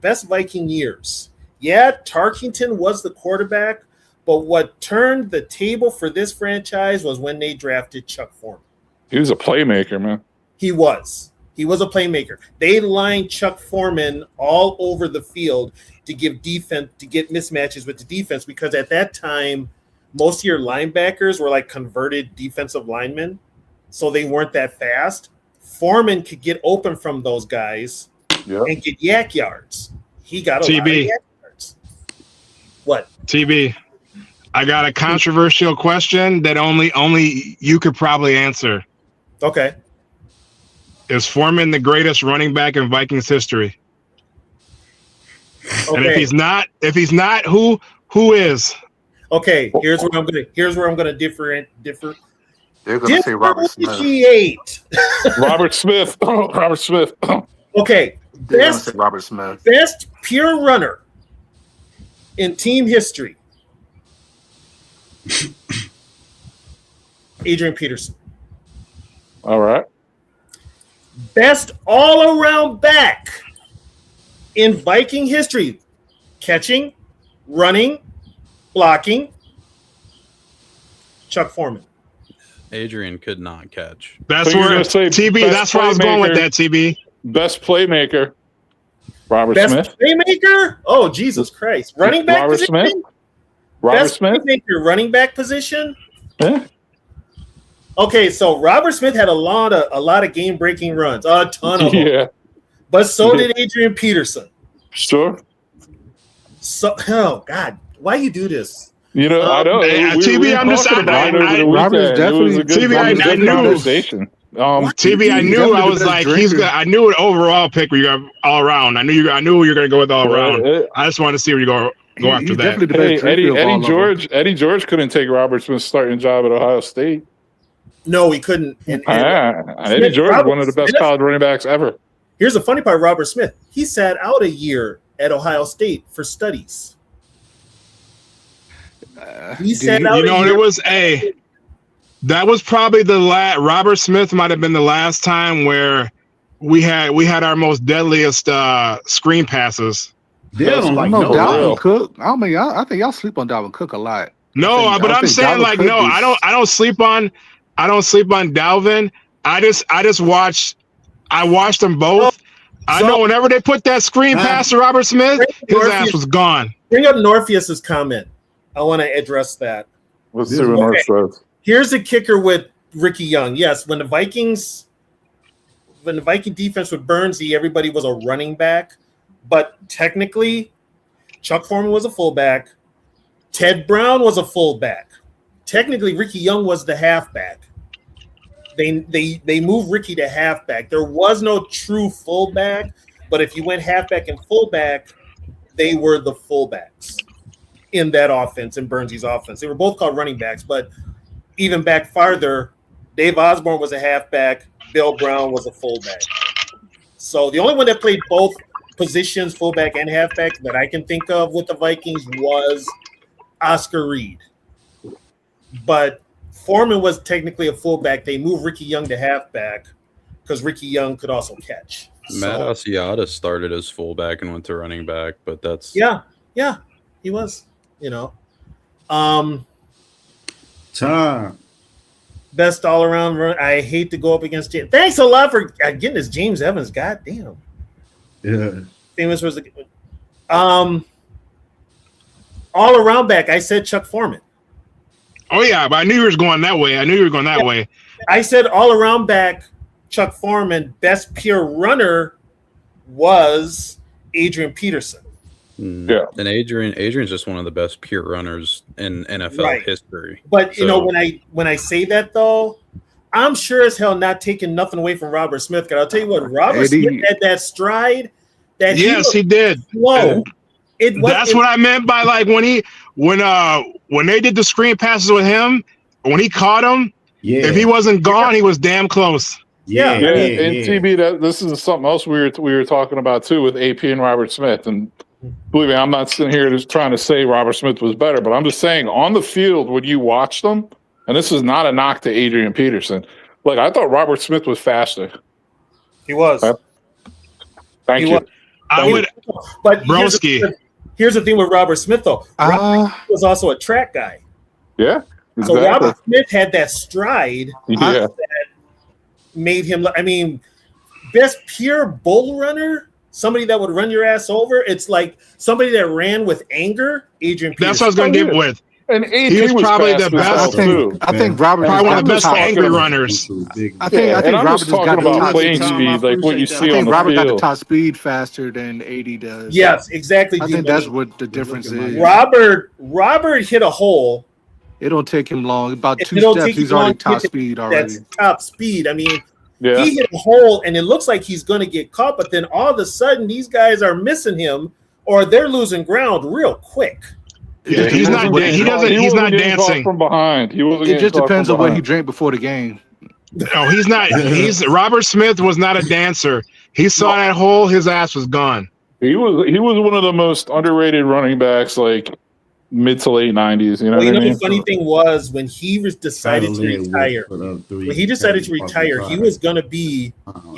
best Viking years, Tarkington was the quarterback, but what turned the table for this franchise was when they drafted Chuck Foreman. He was a playmaker, man. He was a playmaker. They lined Chuck Foreman all over the field to give defense, to get mismatches with the defense, because at that time, most of your linebackers were like converted defensive linemen, so they weren't that fast. Foreman could get open from those guys and get yak yards. He got a lot of yak yards. What? TB, I got a controversial question that only you could probably answer. Okay. Is Foreman the greatest running back in Vikings history? Okay. And if he's not, who is? Okay, here's where I'm gonna differ. They're gonna say Robert Smith. Robert Smith. Robert Smith. Okay, They're gonna say Robert Smith. Best pure runner in team history. Adrian Peterson. All right. Best all-around back in Viking history. Catching, running, blocking. Chuck Foreman. Adrian could not catch. That's where TB. That's where I was going with that. TB. Best playmaker. Robert Best Smith. playmaker? Oh, Jesus Christ. Running back Robert position? Smith? Robert Best Smith? playmaker, running back position? Yeah. Okay, so Robert Smith had a lot of game-breaking runs, a ton of them. Yeah. But so did Adrian Peterson. Sure. So, oh God, why you do this? You know, I know. TV, I'm just Robert's definitely TV. I knew conversation. TV, I knew I was like he's good. I knew an overall pick where you got all around. I knew you're going to go with all around. I just wanted to see where you go after that. Hey, Eddie George couldn't take Robert Smith's starting job at Ohio State. No, he couldn't. Eddie George is one of the best college running backs ever. Here's the funny part: Robert Smith, he sat out a year at Ohio State for studies. He sat out. You know, it was that was probably the last. Robert Smith might have been the last time where we had our most deadliest screen passes. Dalvin Cook. I think y'all sleep on Dalvin Cook a lot. No, but I'm saying like no, I don't sleep on Dalvin. I watched them both. I know whenever they put that screen pass to Robert Smith, his ass was gone. Bring up Norpheus's comment. I want to address that. Let's see what North says. Here's the kicker with Ricky Young. Yes, when the Viking defense with Bernsey, everybody was a running back, but technically, Chuck Foreman was a fullback. Ted Brown was a fullback. Technically, Ricky Young was the halfback. They moved Ricky to halfback. There was no true fullback, but if you went halfback and fullback, they were the fullbacks in that offense, in Bernsey's offense. They were both called running backs, but even back farther, Dave Osborne was a halfback, Bill Brown was a fullback. So the only one that played both positions, fullback and halfback, that I can think of with the Vikings was Oscar Reed. But Foreman was technically a fullback. They moved Ricky Young to halfback because Ricky Young could also catch. Matt Asiata started as fullback and went to running back, but that's yeah, he was. You know, best all around run. I hate to go up against James. Thanks a lot for getting this James Evans. God damn. Yeah. Famous was the all around back. I said Chuck Foreman. Oh yeah, but I knew you were going that way. I said all around back, Chuck Foreman. Best pure runner was Adrian Peterson. Yeah, and Adrian's just one of the best pure runners in NFL history. But you know, when I say that though, I'm sure as hell not taking nothing away from Robert Smith. Because I'll tell you what, Robert Smith had that stride. That he did. Whoa! That's what I meant by like when they did the screen passes with him, when he caught him. Yeah. If he wasn't gone, he was damn close. Yeah. And TB, this is something else we were talking about too with AP and Robert Smith. And believe me, I'm not sitting here just trying to say Robert Smith was better, but I'm just saying on the field when you watch them, and this is not a knock to Adrian Peterson. Like I thought Robert Smith was faster. He was. Thank you. I would, but Broski. Here's the thing with Robert Smith though. Robert Smith was also a track guy. Yeah. Exactly. So Robert Smith had that stride that made him. I mean, best pure bull runner. Somebody that would run your ass over. It's like somebody that ran with anger. Adrian Peterson. That's what I was going to get with. And he was probably the best. I think Robert probably one of the best angry runners. I think Robert talking about playing speed, like what you see on the Robert field. got the top speed faster than 80 does. Yes, exactly. I think that's what the difference is. Robert hit a hole. It don't take him long. About 2 steps, he's already top speed already. That's top speed. I mean, he hit a hole, and it looks like he's going to get caught, but then all of a sudden, these guys are missing him, or they're losing ground real quick. Yeah, he's not dancing from behind. It just depends on what he drank before the game. No, he's not. Robert Smith was not a dancer. He saw that hole, his ass was gone. He was one of the most underrated running backs, like mid to late 90s. You know what I mean? The funny thing was when he decided to retire. He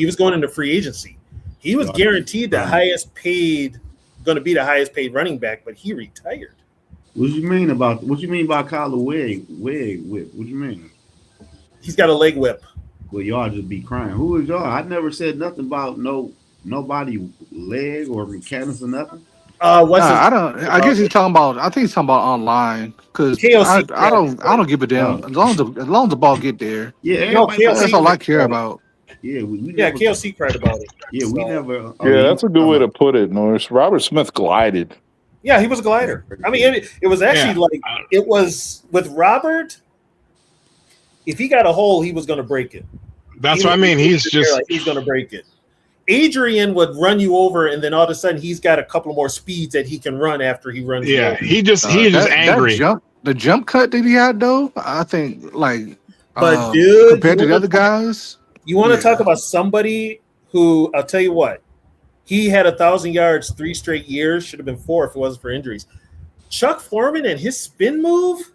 was going into free agency. He was guaranteed the highest paid, going to be the highest paid running back, but he retired. What you mean about Kyler Wig? What you mean? He's got a leg whip. Well, y'all just be crying. Who is y'all? I never said nothing about no nobody leg or mechanics or nothing. I don't. I guess he's talking about. I think he's talking about online because I don't give a damn as long as the ball get there. Yeah, that's all I care about. Yeah, KLC cried about it. Yeah, we never. Yeah, that's a good way to put it, Norris. Robert Smith glided. Yeah, he was a glider. I mean, it was actually like it was with Robert. If he got a hole, he was going to break it. That's what I mean. He's going to break it. Adrian would run you over, and then all of a sudden he's got a couple more speeds that he can run after he runs. Yeah, you over. he's just angry. The jump cut that he had though, I think but dude, compared to the other guys, you want to talk about somebody who I'll tell you what, he had 1,000 yards 3 straight years. Should have been 4 if it wasn't for injuries. Chuck Foreman and his spin move.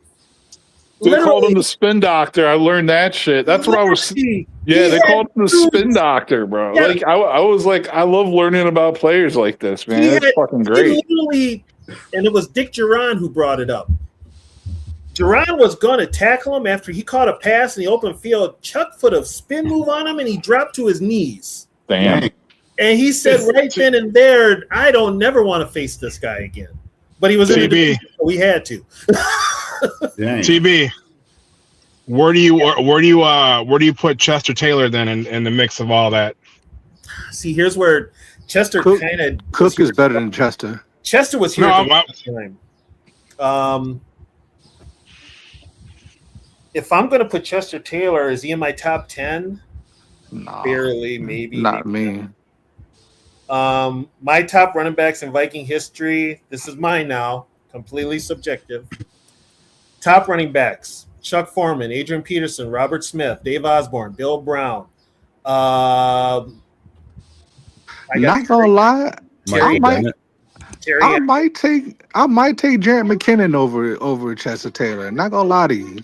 They called him the spin doctor. I learned that shit. That's what I was. Yeah, they called him the spin doctor, bro. Yeah. Like I was like, I love learning about players like this, man. It's fucking great. And it was Dick Duran who brought it up. Duran was going to tackle him after he caught a pass in the open field. Chuck put a spin move on him, and he dropped to his knees. Damn. And he said right then and there, I don't never want to face this guy again. But he was in the division, so we had to. TB, where do you put Chester Taylor then in the mix of all that? See, here's where Chester kind of Cook is better than Chester. Chester was here at the time. If I'm going to put Chester Taylor, is he in my top 10? No, barely, maybe. Not me. My top running backs in Viking history. This is mine now, completely subjective. Top running backs: Chuck Foreman, Adrian Peterson, Robert Smith, Dave Osborne, Bill Brown. Not gonna lie, I might take Jarrett McKinnon over Chester Taylor. Not gonna lie to you.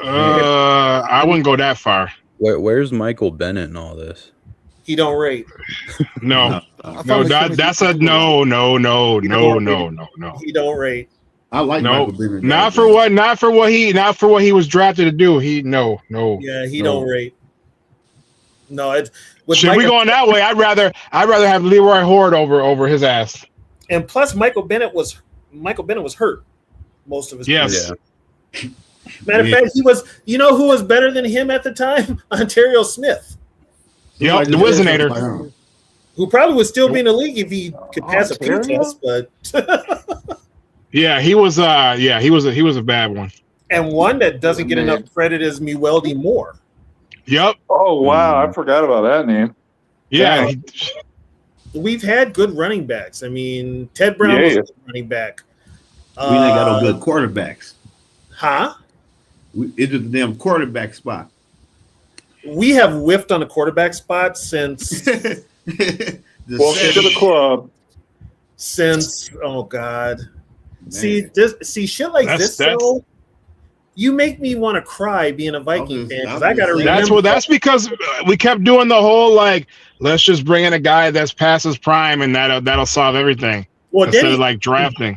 I wouldn't go that far. Where's Michael Bennett in all this? He don't rate. No. That's a no. He don't rate. I like Michael Bennett. Not for what he was drafted to do. No. Yeah, he don't rate. No, should we going that way? I'd rather have Leroy Horde over his ass. And plus, Michael Bennett was hurt most of his career. Yeah. Matter of fact, he was. You know who was better than him at the time? Ontario Smith. Yep, the Wizinator. Who probably would still be in the league if he could pass a P test, but yeah, he was a bad one. And one that doesn't get enough credit is Meweldy Moore. Yep. Oh wow, I forgot about that name. Yeah. We've had good running backs. I mean, Ted Brown was a good running back. We ain't got no good quarterbacks. Huh? It's the damn quarterback spot. We have whiffed on a quarterback spot since welcome to the club. Since God. Man. See shit like this though. You make me want to cry being a Viking fan because I got to remember. That's because we kept doing the whole let's just bring in a guy that's past his prime and that'll solve everything. Well, instead of drafting.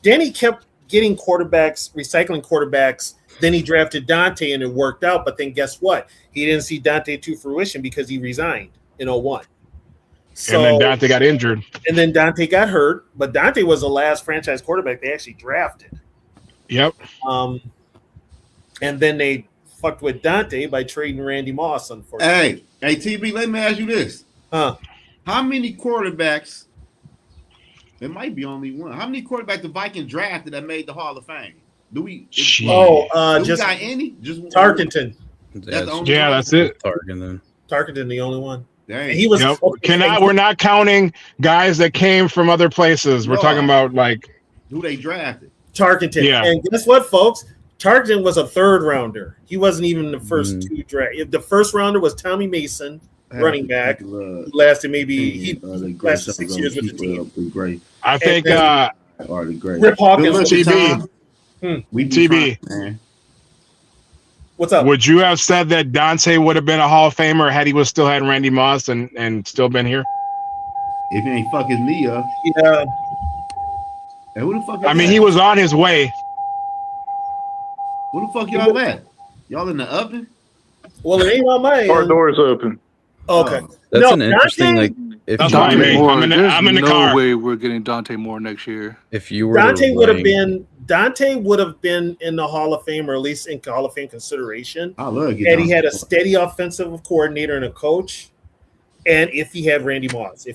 Denny kept getting quarterbacks, recycling quarterbacks. Then he drafted Dante and it worked out. But then guess what? He didn't see Dante to fruition because he resigned in 2001. So, and then Dante got injured. And then Dante got hurt. But Dante was the last franchise quarterback they actually drafted. Yep. And then they fucked with Dante by trading Randy Moss, unfortunately. Hey, TB, let me ask you this. Huh? How many quarterbacks, it might be only one, how many quarterbacks the Vikings drafted that made the Hall of Fame? Do we just got any? Just Tarkenton. That's it. Tarkenton, the only one. Dang. And he was we're not counting guys that came from other places. We're talking about who they drafted. Tarkenton. Yeah. And guess what, folks? Tarkenton was a third rounder. He wasn't even the first two draft. The first rounder was Tommy Mason, running back. Lasted maybe 6 years with the team. Great. I think Rip Hawkins. TB. Man. What's up? Would you have said that Dante would have been a Hall of Famer had he still had Randy Moss and still been here? If he ain't fuck his knee up. Yeah. Hey, who the fuck? I mean, he was on his way. Where the fuck y'all at? Y'all in the oven? Well, it ain't on my Our door's open. Okay. That's an interesting if That's you fine, were- man. Moore, I'm in there's the no car. way we're getting Dante Moore next year. if you were Dante to would have rank- been in the Hall of Fame, or at least in Hall of Fame consideration. I love And he had a steady offensive coordinator and a coach. And if he had Randy Moss,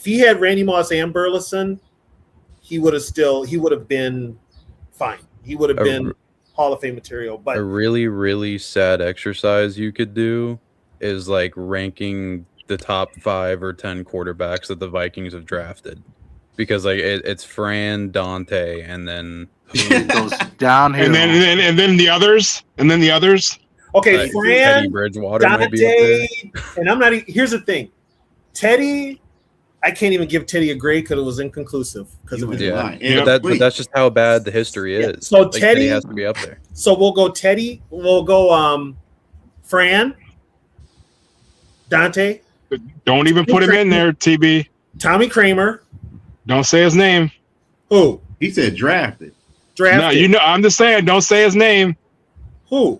and Burleson, he would have been fine. He would have been Hall of Fame material. But a really, really sad exercise you could do is like ranking the top 5 or 10 quarterbacks that the Vikings have drafted, because like it's Fran, Dante, and then It goes downhill. And then the others. okay, Teddy Fran, Bridgewater might be up there. Dante, and I'm not. Here's the thing, Teddy. I can't even give Teddy a grade because it was inconclusive because of his line. But that's just how bad the history is. So Like, Teddy has to be up there. So we'll go Teddy. We'll go Fran, Dante. Don't even put him in there, TB. Tommy Kramer. Don't say his name. Who? He said drafted. No, I'm just saying, don't say his name. Who?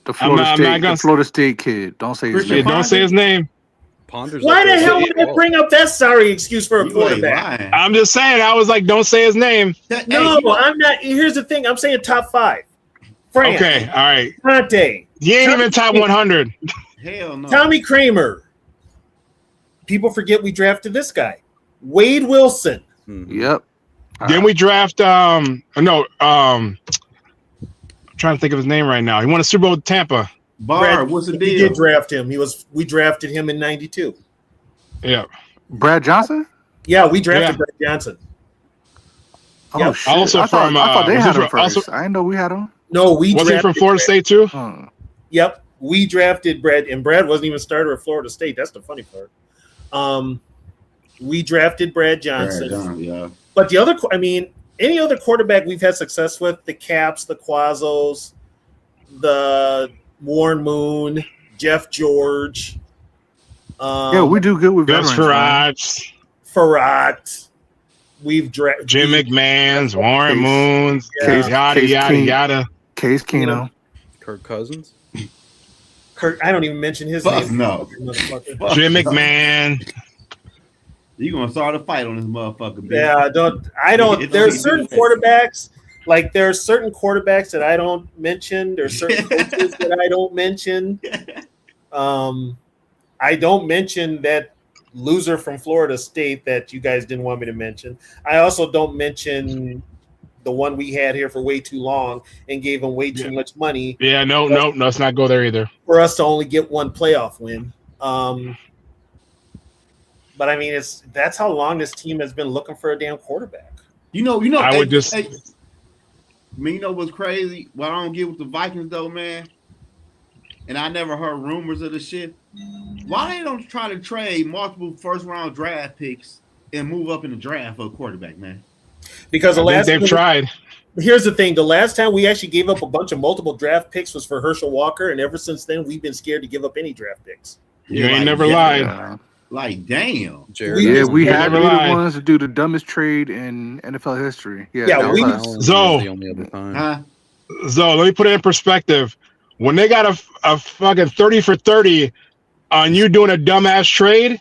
The Florida State kid. Don't say his name. Don't say his name. Why the hell would I bring up that sorry excuse for a quarterback? I'm just saying. I was like, don't say his name. No, I'm not. Here's the thing. I'm saying top 5. Fran. Okay, all right. Dante. He ain't even top 100. Hell no. Tommy Kramer. People forget we drafted this guy. Wade Wilson. Yep. Then we draft I'm trying to think of his name right now. He won a Super Bowl with Tampa. What's the deal? We did draft him. We drafted him in 92. Yeah. Brad Johnson? Yeah, we drafted Brad Johnson. Oh Yep. shit! Also I thought they had him first. also- I didn't know we had him. No, we Was he drafted from Florida State too? Yep, we drafted Brad, and Brad wasn't even a starter at Florida State. That's the funny part. We drafted Brad Johnson. But the other, any other quarterback we've had success with, the Caps, the Quazos, the Warren Moon, Jeff George. Yeah, we do good with Gus veterans. Farrat. We've drafted Jim McMahon's, Warren Moon's, yada yada. Case Keenum. Kirk Cousins. I don't even mention his name. No. Jim McMahon. You gonna start a fight on this motherfucker? Bitch. Yeah, I don't. There's certain quarterbacks, that I don't mention. There's certain coaches that I don't mention. I don't mention that loser from Florida State that you guys didn't want me to mention. I also don't mention the one we had here for way too long and gave him way too much money. Yeah, no, let's not go there either. For us to only get one playoff win. But that's how long this team has been looking for a damn quarterback. You know. I would just. You know what's crazy? What I don't get with the Vikings though, man. And I never heard rumors of the shit. Why they don't try to trade multiple first round draft picks and move up in the draft for a quarterback, man? Because they've tried. Here's the thing: the last time we actually gave up a bunch of multiple draft picks was for Herschel Walker, and ever since then we've been scared to give up any draft picks. You ain't never lied. Like, damn. We had to be the ones to do the dumbest trade in NFL history. Zoe, let me put it in perspective. When they got a fucking 30 for 30 on you doing a dumbass trade,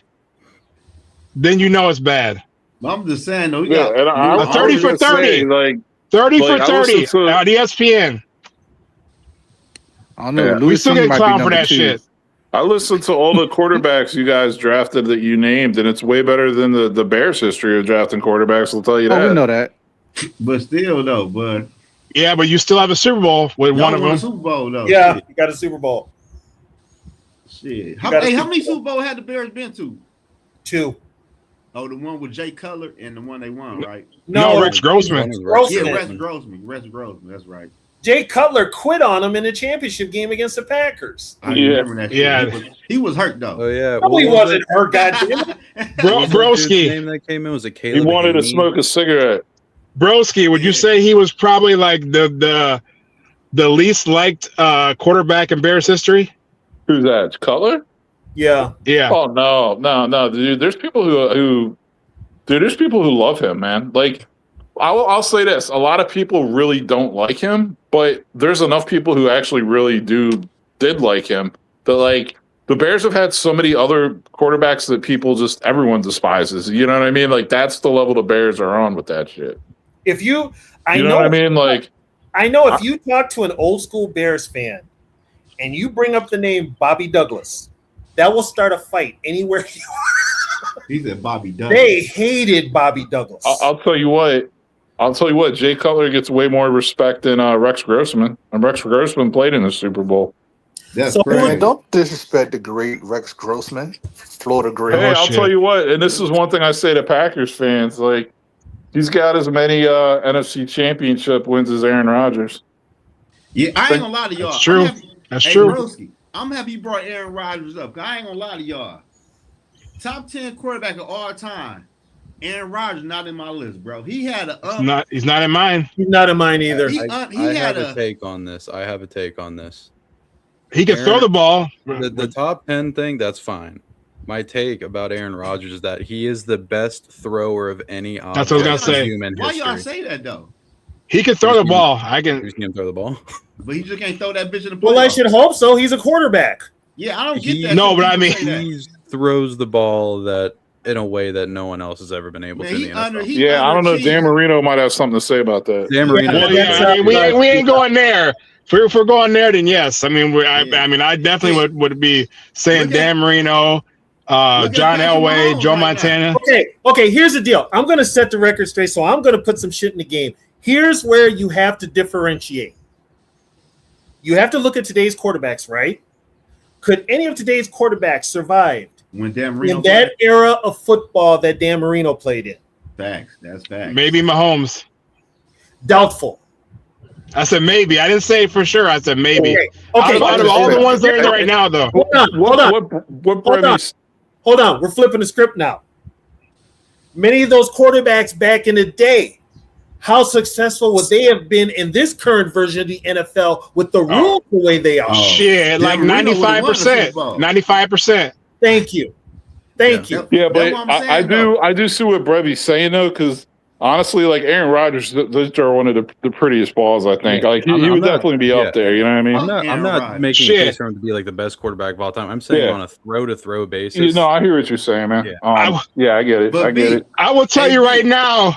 then you know it's bad. I'm just saying, though. A 30 for 30. 30 for 30 on ESPN. I don't know. We still get clowned for that shit. I listened to all the quarterbacks you guys drafted that you named, and it's way better than the Bears' history of drafting quarterbacks. I'll tell you that. We know that. But still, though, yeah, but you still have a Super Bowl with one of them. Super Bowl, though. Yeah, you got a Super Bowl. Shit. How many Super Bowls had the Bears been to? 2. Oh, the one with Jay Cutler and the one they won, right? No, Rex Grossman. Yeah, Rex Grossman. That's right. Jay Cutler quit on him in the championship game against the Packers. I remember that. Shit. He was hurt though. Oh yeah. No, he wasn't hurt. Goddamn. Broski. Name that came in was it Caleb? He wanted to smoke a cigarette. Broski, would you say he was probably like the least liked quarterback in Bears history? Who's that? Cutler? Yeah. Oh no, dude. There's people who love him, man. Like, I'll say this: a lot of people really don't like him, but there's enough people who actually really did like him. That like the Bears have had so many other quarterbacks that everyone despises. You know what I mean? Like that's the level the Bears are on with that shit. If you, I You know know what I mean? Like I know if you talk to an old school Bears fan and you bring up the name Bobby Douglas, that will start a fight anywhere you are. He said Bobby Douglas. They hated Bobby Douglas. I'll tell you what. Jay Cutler gets way more respect than Rex Grossman. And Rex Grossman played in the Super Bowl. That's Man, crazy. don't disrespect the great Rex Grossman, Florida great. Hey, I'll tell you what, and this is one thing I say to Packers fans, like he's got as many NFC championship wins as Aaron Rodgers. Yeah, I ain't gonna lie to y'all. That's true. That's Hey, true. Broski, I'm happy you brought Aaron Rodgers up. I ain't gonna lie to y'all. Top 10 quarterback of all time. Aaron Rodgers not in my list, bro. He had a He's not in mine. He's not in mine either. I have a take on this. He can throw the ball. The top 10 thing, that's fine. My take about Aaron Rodgers is that he is the best thrower of any That's what I was gonna say. human Why history. y'all say that though? He can throw the ball. I can. He can throw the ball. But he just can't throw that bitch in the playoffs. Well, I should hope so. He's a quarterback. Yeah, I don't get that. No, but I mean, he throws the ball that in a way that no one else has ever been able to in the NFL. I don't know. Dan Marino might have something to say about that. Dan Marino. I mean, we ain't going there. If we're going there, then yes. I mean, I definitely would be saying Dan Marino, John Elway, Joe Montana. Okay. Here's the deal. I'm going to set the record straight, so I'm going to put some shit in the game. Here's where you have to differentiate. You have to look at today's quarterbacks, right? Could any of today's quarterbacks survive when Dan Marino in that era of football that Dan Marino played in? Facts. That's facts. Maybe Mahomes. Doubtful. I said maybe. I didn't say for sure. I said maybe. Okay. Out of all the ones that are there right now, though. Hold on. We're flipping the script now. Many of those quarterbacks back in the day, how successful would they have been in this current version of the NFL with the rules the way they are? Shit, like 95%. 95%. Thank you. Yeah, but I do see what Brevy's saying though, because honestly, like Aaron Rodgers, those are one of the prettiest balls. I think. Like he would definitely be up there. You know what I mean? I'm not making a case for him to be like the best quarterback of all time. I'm saying on a throw-to-throw basis. No, I hear what you're saying, man. Yeah, I get it. I get it. I will tell you right now,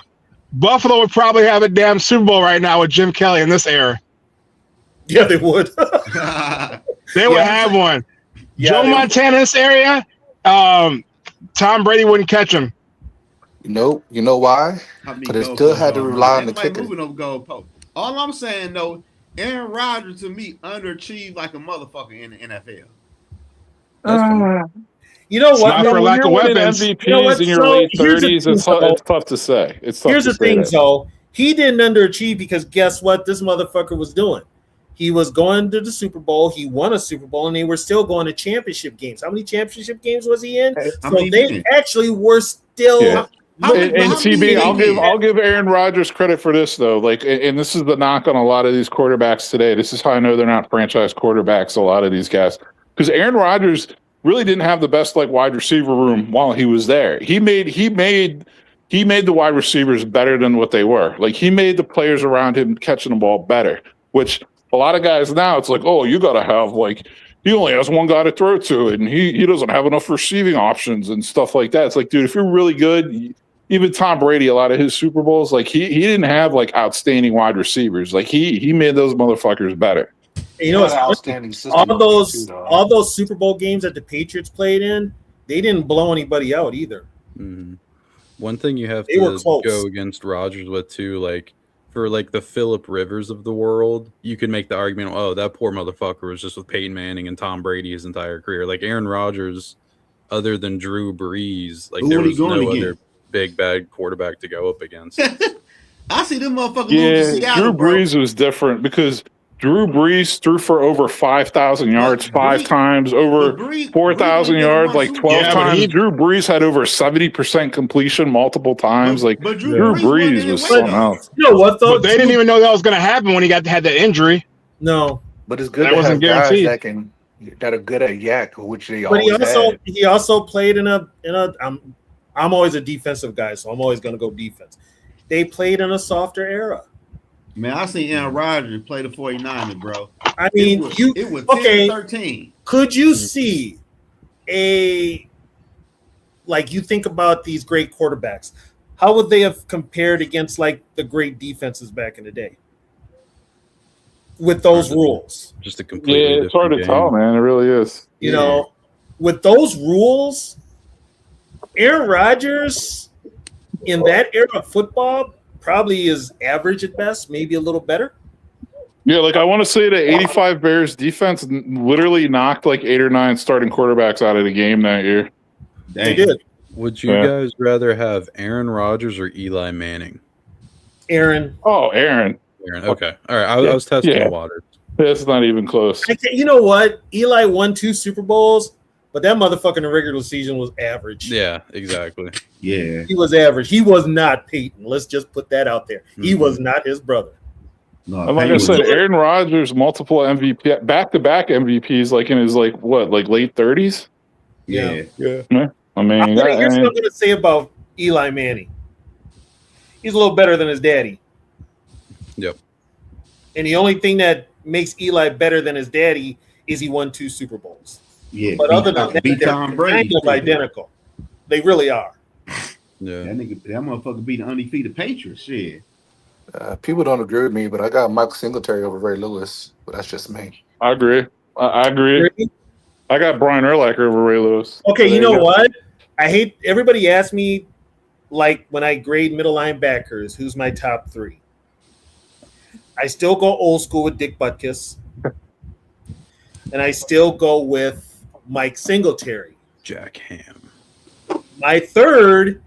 Buffalo would probably have a damn Super Bowl right now with Jim Kelly in this era. Yeah, they would. They would have one. Joe Montana in this area, Tom Brady wouldn't catch him. You know why? Because they still had to rely on the kicker. All I'm saying though, Aaron Rodgers to me underachieved like a motherfucker in the NFL. You know what? Not for lack of weapons. MVPs in your late 30s, it's tough to say. Here's the thing, though. He didn't underachieve because guess what this motherfucker was doing? He was going to the Super Bowl. He won a Super Bowl, and they were still going to championship games. How many championship games was he in? So they actually were still. Yeah. And TB, I'll give Aaron Rodgers credit for this though. Like, and this is the knock on a lot of these quarterbacks today. This is how I know they're not franchise quarterbacks. A lot of these guys, because Aaron Rodgers really didn't have the best like wide receiver room while he was there. He made the wide receivers better than what they were. Like he made the players around him catching the ball better. Which a lot of guys now, it's like, oh, you got to have like. He only has one guy to throw to, and he doesn't have enough receiving options and stuff like that. It's like, dude, if you're really good, even Tom Brady, a lot of his Super Bowls, like he didn't have like outstanding wide receivers. Like he made those motherfuckers better. You know, all those Super Bowl games that the Patriots played in, they didn't blow anybody out either. Mm-hmm. One thing you have to go against Rodgers with too, like for like the Phillip Rivers of the world, you can make the argument, oh, that poor motherfucker was just with Peyton Manning and Tom Brady his entire career. Like Aaron Rodgers, other than Drew Brees, like there was no other big bad quarterback to go up against. I see them motherfuckers lose to Seattle. Drew Brees was different because Drew Brees threw for over 5,000 yards times, over 4,000 yards like 12 times. Drew Brees had over 70% completion multiple times. Drew Brees was something else. You know what, though? But they didn't even know that was going to happen when he had that injury. No. But it's good that to have guys that are good at yak, which they always had. He also played in a I'm always a defensive guy, so I'm always going to go defense. They played in a softer era. Man, I seen Aaron Rodgers play the 49ers, bro. I mean, it was 10-13. Could you see like you think about these great quarterbacks, how would they have compared against like the great defenses back in the day with those rules? Just a completely it's hard to different tell, game. man. It really is. You know, with those rules, Aaron Rodgers in that era of football probably is average at best, maybe a little better. Yeah, like I want to say the 85 Bears defense literally knocked like 8 or 9 starting quarterbacks out of the game that year. They did. Would you guys rather have Aaron Rodgers or Eli Manning? Aaron. Oh, Aaron. Okay. All right. I was testing the water. That's not even close. You know what? Eli won 2 Super Bowls, but that motherfucker in the regular season was average. Yeah, exactly. Yeah. He was average. He was not Peyton. Let's just put that out there. He was not his brother. No, And like I said, Aaron Rodgers, multiple MVP, back-to-back MVPs, like in his late 30s. Yeah. I mean, here's what I'm going to say about Eli Manning. He's a little better than his daddy. Yep. And the only thing that makes Eli better than his daddy is he won 2 Super Bowls. Yeah. But other than that, they're kind of identical. They really are. Yeah. That motherfucker beat the undefeated Patriots. Shit. People don't agree with me, but I got Michael Singletary over Ray Lewis. But that's just me. I agree. I agree. I got Brian Urlacher over Ray Lewis. Okay, you know what? I hate everybody asks me, like when I grade middle linebackers, who's my top 3? I still go old school with Dick Butkus, and I still go with Mike Singletary. Jack Ham. My 3rd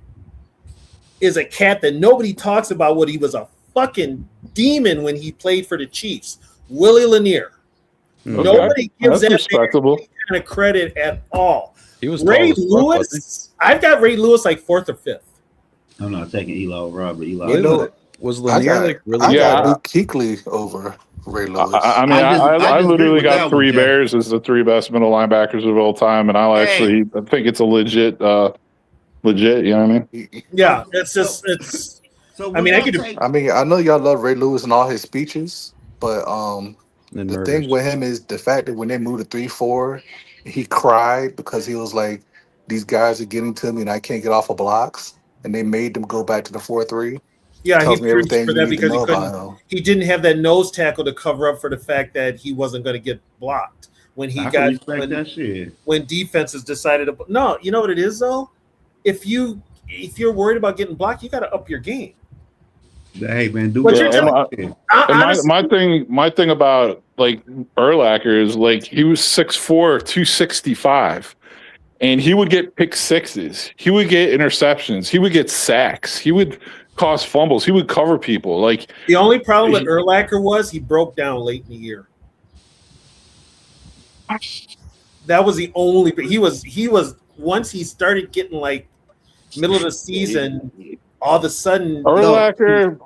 is a cat that nobody talks about. What he was a fucking demon when he played for the Chiefs, Willie Lanier. Okay. Nobody gives That's that respectable. any kind of credit at all. He was Ray tall as fuck, Lewis. wasn't I've got Ray Lewis like 4th or 5th. I'm not taking Eli over Robert. Eli. You know, was I Lanier got, like really? I got Yeah. Luke Kuechly over Ray Lewis. I mean, I literally got 3 Bears as the 3 best middle linebackers of all time, and I think it's a legit. You know what I mean? Yeah, it's just So I mean, I know y'all love Ray Lewis and all his speeches, but the thing with him is the fact that when they moved to 3-4, he cried because he was like, "These guys are getting to me, and I can't get off of blocks," and they made them go back to the 4-3. Yeah, Tells he me everything for you that need to because know about him. he didn't have that nose tackle to cover up for the fact that he wasn't going to get blocked when he I got can respect that shit. when defenses decided to. No, you know what it is though. If you're worried about getting blocked, you got to up your game. Hey man, do But that. you're telling- And honestly- my thing about like Urlacher is like he was 6'4", 265, and he would get pick sixes, he would get interceptions, he would get sacks, he would cause fumbles, he would cover people. Like the only problem with Urlacher was he broke down late in the year. That was the only. He was once he started getting like middle of the season, all of a sudden. Urlacher.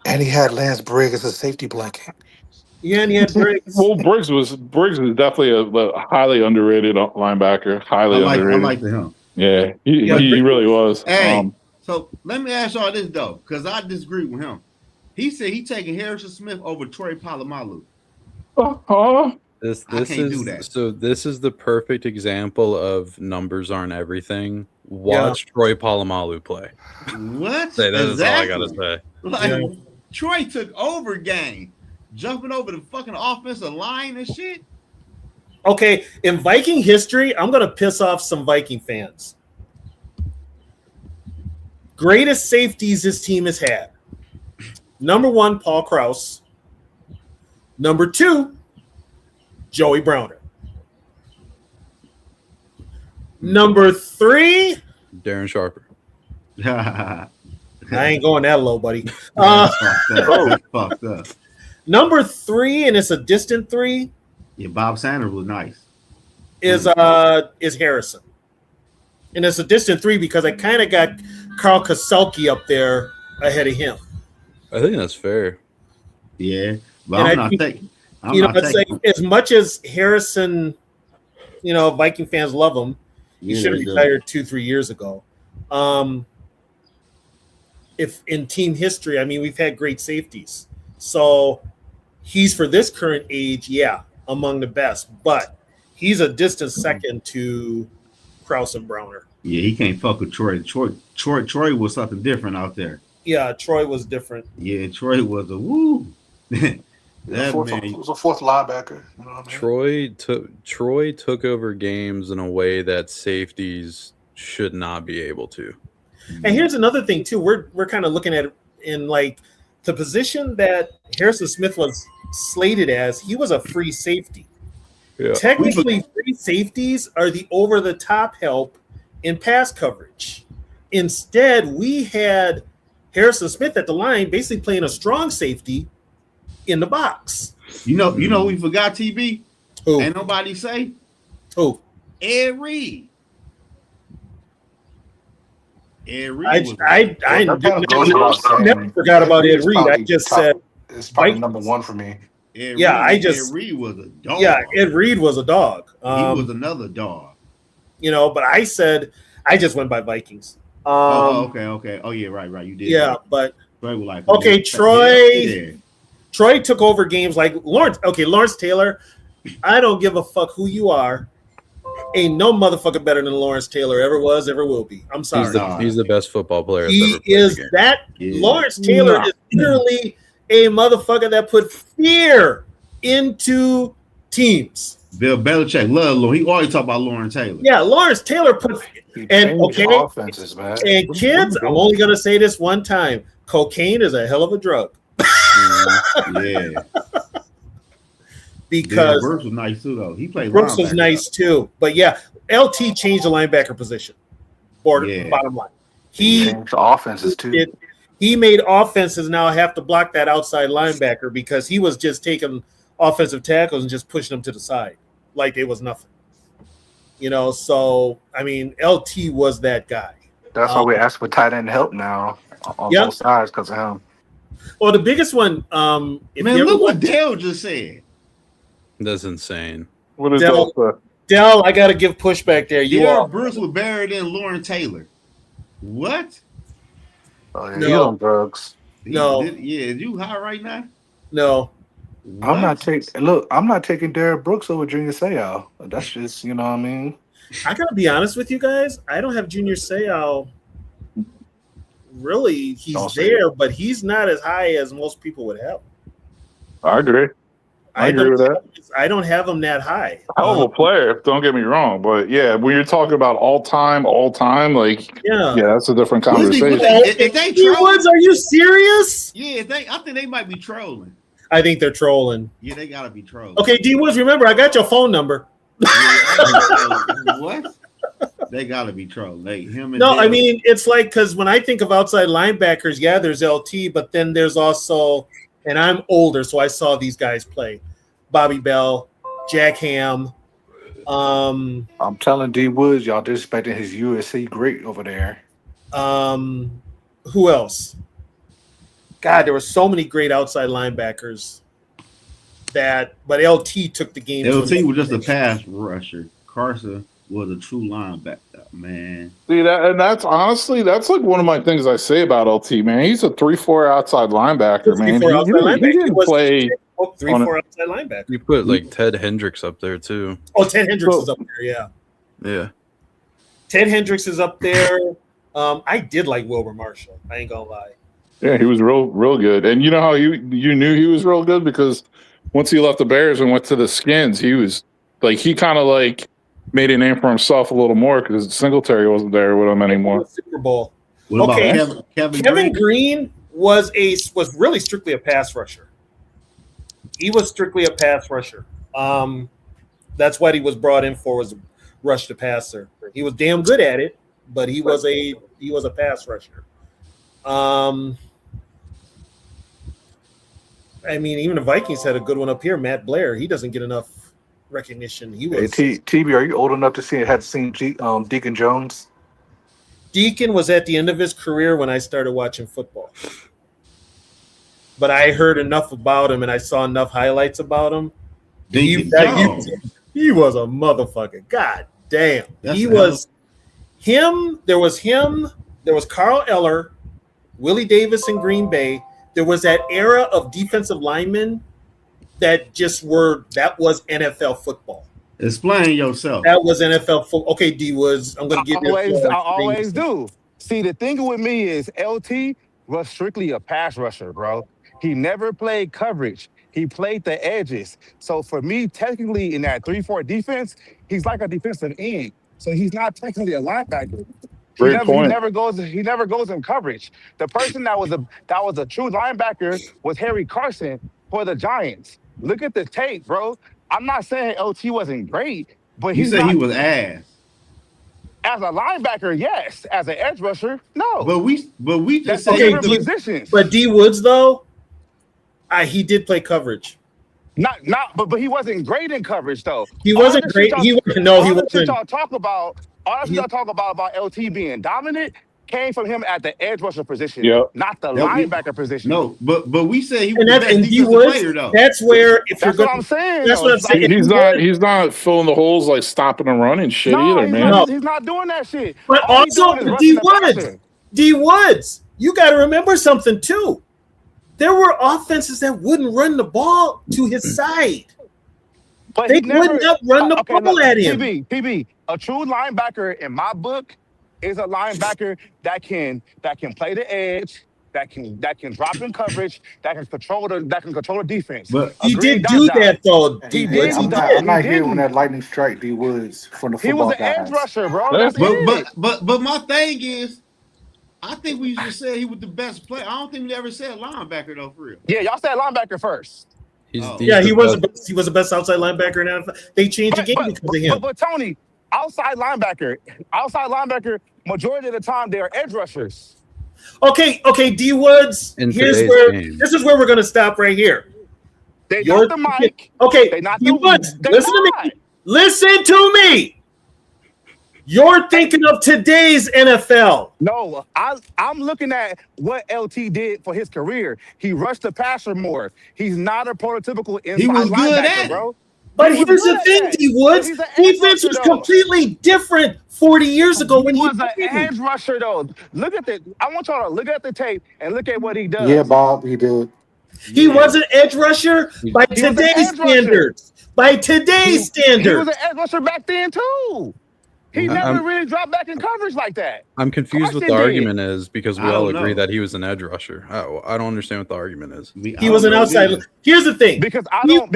And he had Lance Briggs as a safety blanket. Yeah, and he had Briggs. Well, Briggs was definitely a highly underrated linebacker. Highly underrated. I like him. Yeah, he really was. Hey, so let me ask y'all this though, because I disagree with him. He said he taking Harrison Smith over Troy Polamalu. This I can't do that. So this is the perfect example of numbers aren't everything. Watch Troy Polamalu play. What? Say that is all I gotta say. Like Troy took over game, jumping over the fucking offensive line and shit. Okay, in Viking history, I'm gonna piss off some Viking fans. Greatest safeties this team has had. Number 1, Paul Krause. Number 2, Joey Browner. Number 3, Darren Sharper. I ain't going that low, buddy. Fucked up. Number 3, and it's a distant 3. Yeah, Bob Sanders was nice. Is Harrison, and it's a distant 3 because I kind of got Carl Kaselke up there ahead of him. I think that's fair. Yeah, but I'm not taking. As much as Harrison, Viking fans love him. He should have retired 2-3 years ago. If in team history, I mean, we've had great safeties, so he's for this current age, among the best. But He's a distant second to Krause and Browner. Yeah, he can't fuck with Troy. Troy was something different out there. Yeah, Troy was different. Yeah, Troy was a woo. It was a fourth linebacker. You know what I mean? Troy took over games in a way that safeties should not be able to. And here's another thing too. We're kind of looking at it in like the position that Harrison Smith was slated as. He was a free safety. Yeah. Technically, free safeties are the over-the-top help in pass coverage. Instead, we had Harrison Smith at the line basically playing a strong safety in the box. You know we forgot, TB? Who? Ain't nobody say? Who? Ed Reed. Ed Reed I never forgot about Ed Reed. I just said it's probably number one for me. Ed Reed was a dog. Yeah, Ed Reed was a dog. He was another dog. But I said I just went by Vikings. Okay. Oh yeah, right. You did. Yeah, but Troy was like, okay, Troy took over games like Lawrence. Okay, Lawrence Taylor. I don't give a fuck who you are. Ain't no motherfucker better than Lawrence Taylor ever was, ever will be. I'm sorry. He's the best football player. He is that. Yeah. Lawrence Taylor is literally a motherfucker that put fear into teams. Bill Belichick love. He always talk about Lawrence Taylor. Yeah, Lawrence Taylor put offenses, man. And kids, I'm only gonna say this one time: cocaine is a hell of a drug. Yeah. Because Brooks was nice too, though. He played. Brooks was nice too, but yeah, LT changed the linebacker position. Bottom line, he changed offenses too. He made offenses now have to block that outside linebacker because he was just taking offensive tackles and just pushing them to the side like it was nothing. So I mean, LT was that guy. That's why we ask for tight end help now on both sides because of him. Well, the biggest one, look what Dale just said. That's insane. What is Dell, I got to give pushback there. Bruce was buried in Lawrence Taylor. What? Oh, yeah, no. He's on drugs. Is you high right now? No. What? I'm not taking Derek Brooks over Junior Seau. That's just, you know what I mean? I got to be honest with you guys. I don't have Junior Seau. Really, he's there, but he's not as high as most people would have. I agree. I agree with that. I don't have him that high. Hell of a player, don't get me wrong, but yeah, when you're talking about all time, like that's a different conversation. If they Woods, are you serious? Yeah, I think they might be trolling. I think they're trolling. Yeah, they gotta be trolling. Okay, D Woods, remember I got your phone number. What? They gotta be trolling. I mean it's like because when I think of outside linebackers, there's LT, but then there's also. And I'm older, so I saw these guys play. Bobby Bell, Jack Ham. I'm telling D Woods, y'all disrespecting his USC great over there. Who else? God, there were so many great outside linebackers but LT took the game. LT was just a pass rusher. Carson was a true linebacker, man. See that, and that's honestly like one of my things I say about LT, man. He's a 3-4 outside linebacker, man. He didn't play 3-4 outside linebacker. You put like Ted Hendricks up there too. Oh, Ted Hendricks is up there, yeah. Ted Hendricks is up there. I did like Wilbur Marshall. I ain't gonna lie. Yeah, he was real good. And you know how you knew he was real good because once he left the Bears and went to the Skins, he was like he kind of like. Made a name for himself a little more because Singletary wasn't there with him anymore. Super Bowl. Kevin Green was really strictly a pass rusher. He was strictly a pass rusher. That's what he was brought in for, was rush the passer. He was damn good at it, but he was a pass rusher. I mean, even the Vikings had a good one up here. Matt Blair. He doesn't get enough recognition. He was. Hey, TB, are you old enough to have seen Deacon Jones? Deacon was at the end of his career when I started watching football. But I heard enough about him and I saw enough highlights about him. He was a motherfucker. God damn. He was him. There was him. There was Carl Eller, Willie Davis in Green Bay. There was that era of defensive linemen that was NFL football. Explain yourself. That was NFL football. Okay, D Woods, I'm going to give you I always do. See, the thing with me is LT was strictly a pass rusher, bro. He never played coverage. He played the edges. So for me, technically in that 3-4 defense, he's like a defensive end. So he's not technically a linebacker. He never goes in coverage. The person that was a true linebacker was Harry Carson for the Giants. Look at the tape, bro. I'm not saying LT wasn't great, but he was ass. As a linebacker, yes. As an edge rusher, no. But we just said different positions. But D Woods though, he did play coverage. But he wasn't great in coverage though. He wasn't great. He wasn't. Y'all talk about LT being dominant came from him at the edge rusher position, not the linebacker position. No, but we said he was the best defensive player though. That's where that's what I'm saying. That's what I'm saying. He's not filling the holes like stopping and running shit either, man. He's not doing that shit. But also D Woods, you got to remember something too. There were offenses that wouldn't run the ball to his side. But they would not run the ball at him. PB, a true linebacker in my book is a linebacker that can play the edge, that can drop in coverage, that can control the defense. But he did do that though. I'm not hearing that lightning strike D Woods from the football guys. He was an edge rusher, bro. But my thing is, I think we just said he was the best player. I don't think we ever said linebacker though, for real. Yeah, y'all said linebacker first. He was the best outside linebacker in NFL. They changed the game because of him. But Tony, outside linebacker, majority of the time they are edge rushers. Okay, D Woods. This is where we're gonna stop right here. They knocked the mic. Okay, D Woods, listen to me. Listen to me. You're thinking of today's NFL. No, I'm looking at what LT did for his career. He rushed the passer more. He's not a prototypical inside linebacker, bro. But here's the thing, D Woods. Defense was completely different 40 years ago when he was an edge rusher, though. I want y'all to look at the tape and look at what he does. Yeah, Bob, he did. He was an edge rusher by today's standards. By today's standards. He was an edge rusher back then, too. He never really dropped back in coverage like that. I'm confused what the argument is because we all agree that he was an edge rusher. I don't understand what the argument is. He was an outside. Here's the thing. Because I don't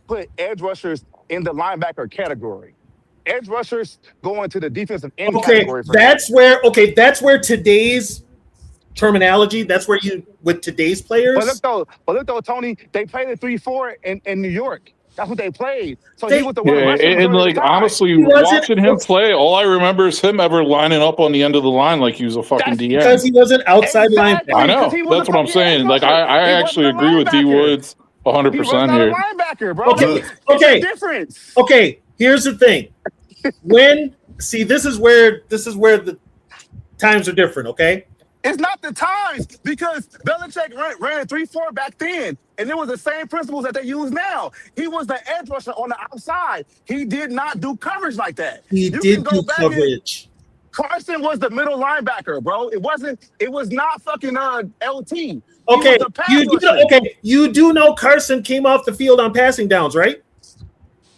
put edge rushers in the linebacker category. Edge rushers go into the defensive end category. That's where today's terminology. That's where with today's players. But look though, Tony, they played a 3-4 in New York. That's what they played. So he was the one. And like honestly, watching him play, all I remember is him ever lining up on the end of the line like he was a fucking DN. Because he was an outside linebacker. I know. That's what I'm saying. Like I actually agree with D Woods 100% here. Linebacker, bro. Okay. Difference. Okay. Here's the thing. This is where the times are different. Okay. It's not the times because Belichick ran a 3-4 back then, and it was the same principles that they use now. He was the edge rusher on the outside. He did not do coverage like that. He did do coverage. Carson was the middle linebacker, bro. It was not fucking LT. Okay, you do know Carson came off the field on passing downs, right?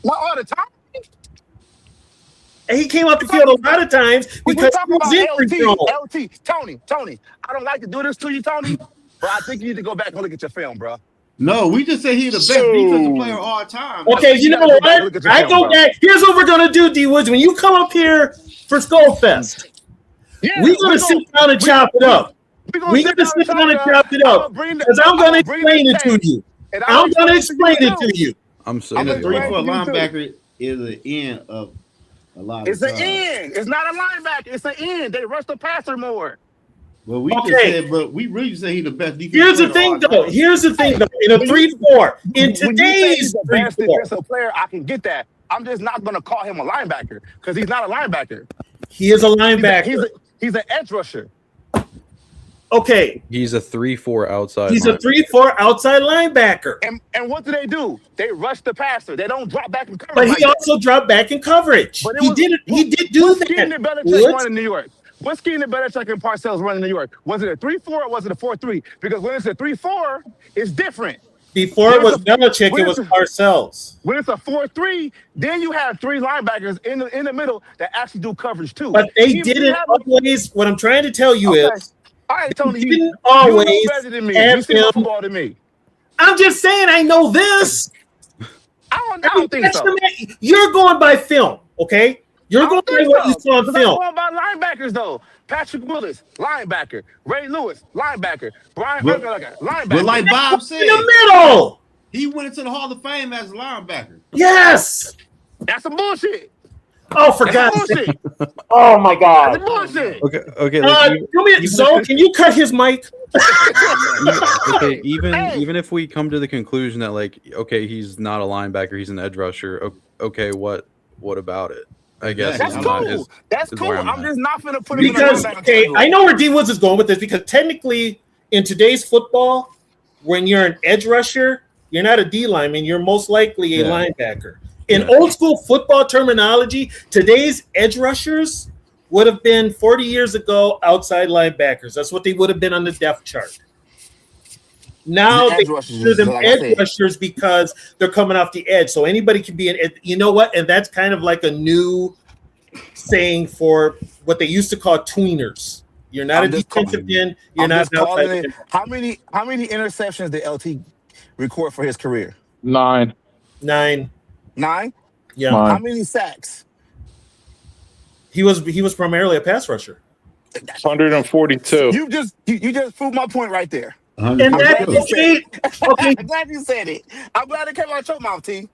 Not all the time. And he came off the field a lot of times because he was injury prone. LT, Tony, I don't like to do this to you, Tony, but I think you need to go back and look at your film, bro. No, we just said he's the best defensive player of all time. Okay, you know what? I go back. Here's what we're gonna do, D Woods. When you come up here for Skull Fest, we're gonna sit down and chop it up. We're gonna sit down and chop it up because I'm gonna explain it to you. I'm gonna explain it to you. I'm sorry. The 3-4 linebacker is the end of a lot. It's an end. It's not a linebacker. It's an end. They rush the passer more. Well, we just said, but we really say he's the best defensive. Here's the thing, though. In a 3-4, in today's the best defensive player, I can get that. I'm just not going to call him a linebacker because he's not a linebacker. He is a linebacker. He's an edge rusher. Okay. He's a 3-4 outside. He's a 3-4 outside linebacker. And what do? They rush the passer. They don't drop back in coverage. But he also dropped back in coverage. He did do what that. Scheme did Belichick run in New York? What scheme did Belichick and Parcells run in New York? Was it a 3-4 or was it a 4-3? Because when it's a 3-4, it's different. Before it was Belichick, it was Parcells. When it's a 4-3, then you have 3 linebackers in the middle that actually do coverage too. But they didn't always. What I'm trying to tell you is, all right, Tony, you you didn't always know better than me. have You see more him. football than me. I'm just saying, I know this. I don't think so. You're going by film, okay? You're going by what you saw on film. I'm going by linebackers though. Patrick Willis, linebacker. Ray Lewis, linebacker. Brian Urlacher, linebacker. But like Bob said, in the middle, he went into the Hall of Fame as a linebacker. Yes. That's some bullshit. Oh, for God's sake. Oh, my God. That's bullshit. Okay. Zoe, can you cut his mic? Okay, even if we come to the conclusion that, like, okay, he's not a linebacker, he's an edge rusher. Okay, what about it? I guess that's cool. That's cool. I'm just not gonna put him because, in the linebacker. Okay, I know where D Woods is going with this because technically in today's football, when you're an edge rusher, you're not a D lineman, you're most likely a linebacker. In old school football terminology, today's edge rushers would have been 40 years ago outside linebackers. That's what they would have been on the depth chart. Now they consider them edge rushers because they're coming off the edge. So anybody can be an edge. You know what? And that's kind of like a new saying for what they used to call tweeners. You're not a defensive end. You're not an outside end. How many interceptions did LT record for his career? 9. 9? Yeah. 9. How many sacks? He was primarily a pass rusher. 142. You just proved my point right there. And that's okay. I'm glad you said it. I'm glad it came out your mouth, T.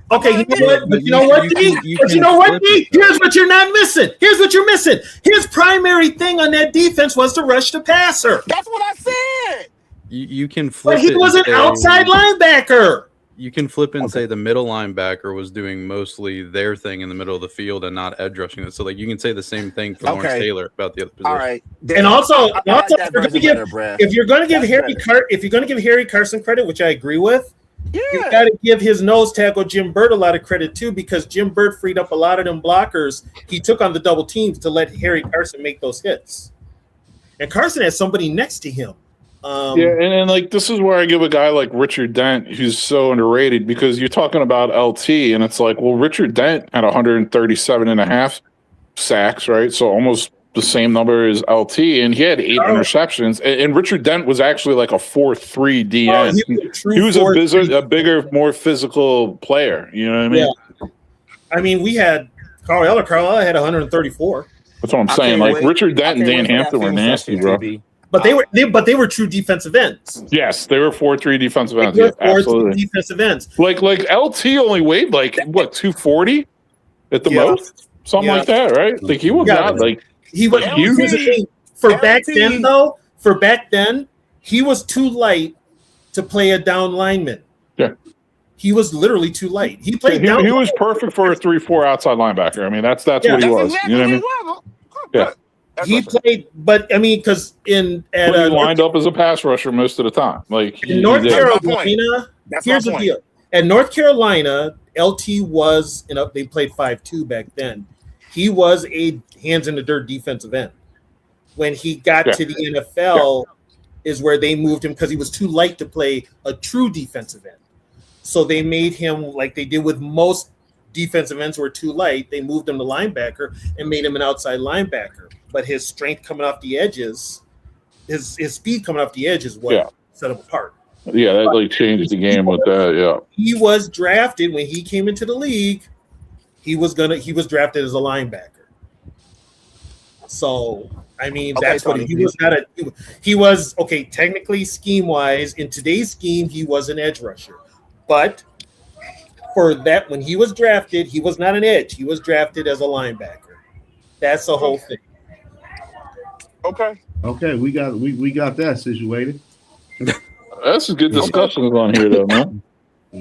Okay, you know what? But you know what, D? But you know what, D? Here's what you're not missing. Here's what you're missing. His primary thing on that defense was to rush the passer. That's what I said. You can flip. But he was an outside linebacker. You can flip and say the middle linebacker was doing mostly their thing in the middle of the field and not edge rushing it. So, like, you can say the same thing for Lawrence Taylor about the other position. All right. And also, if you're going to give Harry Carson credit, which I agree with, you got to give his nose tackle Jim Burt a lot of credit too, because Jim Burt freed up a lot of them blockers. He took on the double teams to let Harry Carson make those hits, and Carson had somebody next to him. And like this is where I give a guy like Richard Dent, who's so underrated, because you're talking about LT, and it's like, well, Richard Dent had 137.5 sacks, right? So almost the same number as LT, and he had 8 interceptions. And Richard Dent was actually like a 4-3 DN. He was a bigger, more physical player. You know what I mean? Yeah. I mean, we had Carl Eller had 134. That's what I'm saying. Like Richard Dent and Dan Hampton were nasty, bro. But they were true defensive ends. Yes, they were 4-3 defensive ends. They were Absolutely. defensive ends. Like LT only weighed like what 240 at the most, something like that, right? Like he was not like he was huge. For back then, he was too light to play a down lineman. Yeah, he was literally too light. He played down. He was perfect for a 3-4 outside linebacker. I mean, that's what he was. Exactly You know what I mean? Yeah. He played, but I mean, because he lined up as a pass rusher most of the time. Like in North Carolina, here's the deal: at North Carolina, LT was, they played 5-2 back then. He was a hands in the dirt defensive end. When he got to the NFL, is where they moved him because he was too light to play a true defensive end. So they made him, like they did with most defensive ends who were too light. They moved him to linebacker and made him an outside linebacker. But his strength coming off the edges, his speed coming off the edge is what set him apart. Yeah, that like changed the game with that. Yeah, he was drafted when he came into the league. He was drafted as a linebacker. So I mean, that's what he was. He was technically scheme wise in today's scheme, he was an edge rusher, but for that when he was drafted, he was not an edge. He was drafted as a linebacker. That's the whole thing. Okay, we got that situated. That's a good discussion on here, though, man.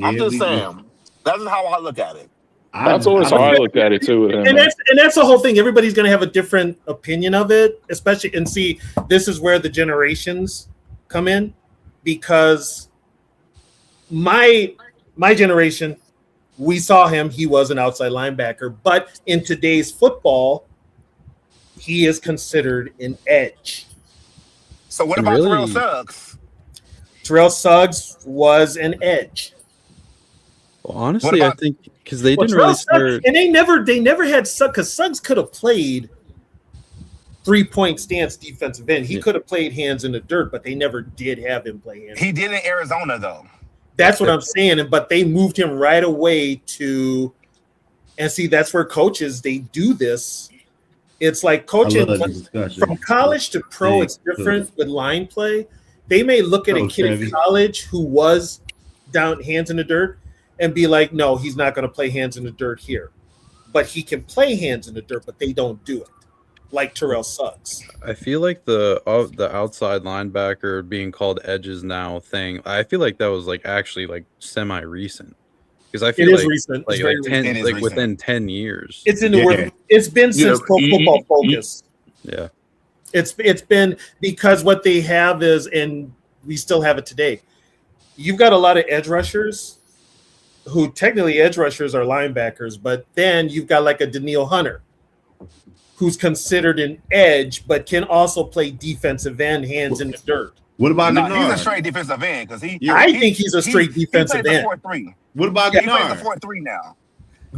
I'm just saying. That's how I look at it. That's always how I looked at it too. With him, and that's the whole thing. Everybody's going to have a different opinion of it, especially and see. This is where the generations come in, because my generation, we saw him. He was an outside linebacker, but in today's football, he is considered an edge. So what about Terrell Suggs? Terrell Suggs was an edge. Well, honestly, I think because they didn't really start, and they never had Suggs, because Suggs could have played 3-point stance defensive end. He could have played hands in the dirt, but they never did have him play hands. He did in Arizona though. That's what I'm saying. But they moved him right away to, and see, that's where coaches, they do this. It's like coaching from college to pro. It's different with line play. They may look at a kid in college who was down hands in the dirt and be like, no, he's not going to play hands in the dirt here. But he can play hands in the dirt, but they don't do it. Like Terrell Suggs. I feel like the outside linebacker being called edges now thing, I feel like that was like actually like semi recent. Because I feel like recent. Like 10, like within 10 years. It's in the work. It's been since Pro Football Focus. Yeah. It's been, because what they have is, and we still have it today, you've got a lot of edge rushers who technically edge rushers are linebackers, but then you've got like a Daniil Hunter who's considered an edge but can also play defensive end, hands in the dirt. What about He's a straight defensive end because I think he's a straight defensive end. 4-3. What about He plays Gennard? the 4-3 now.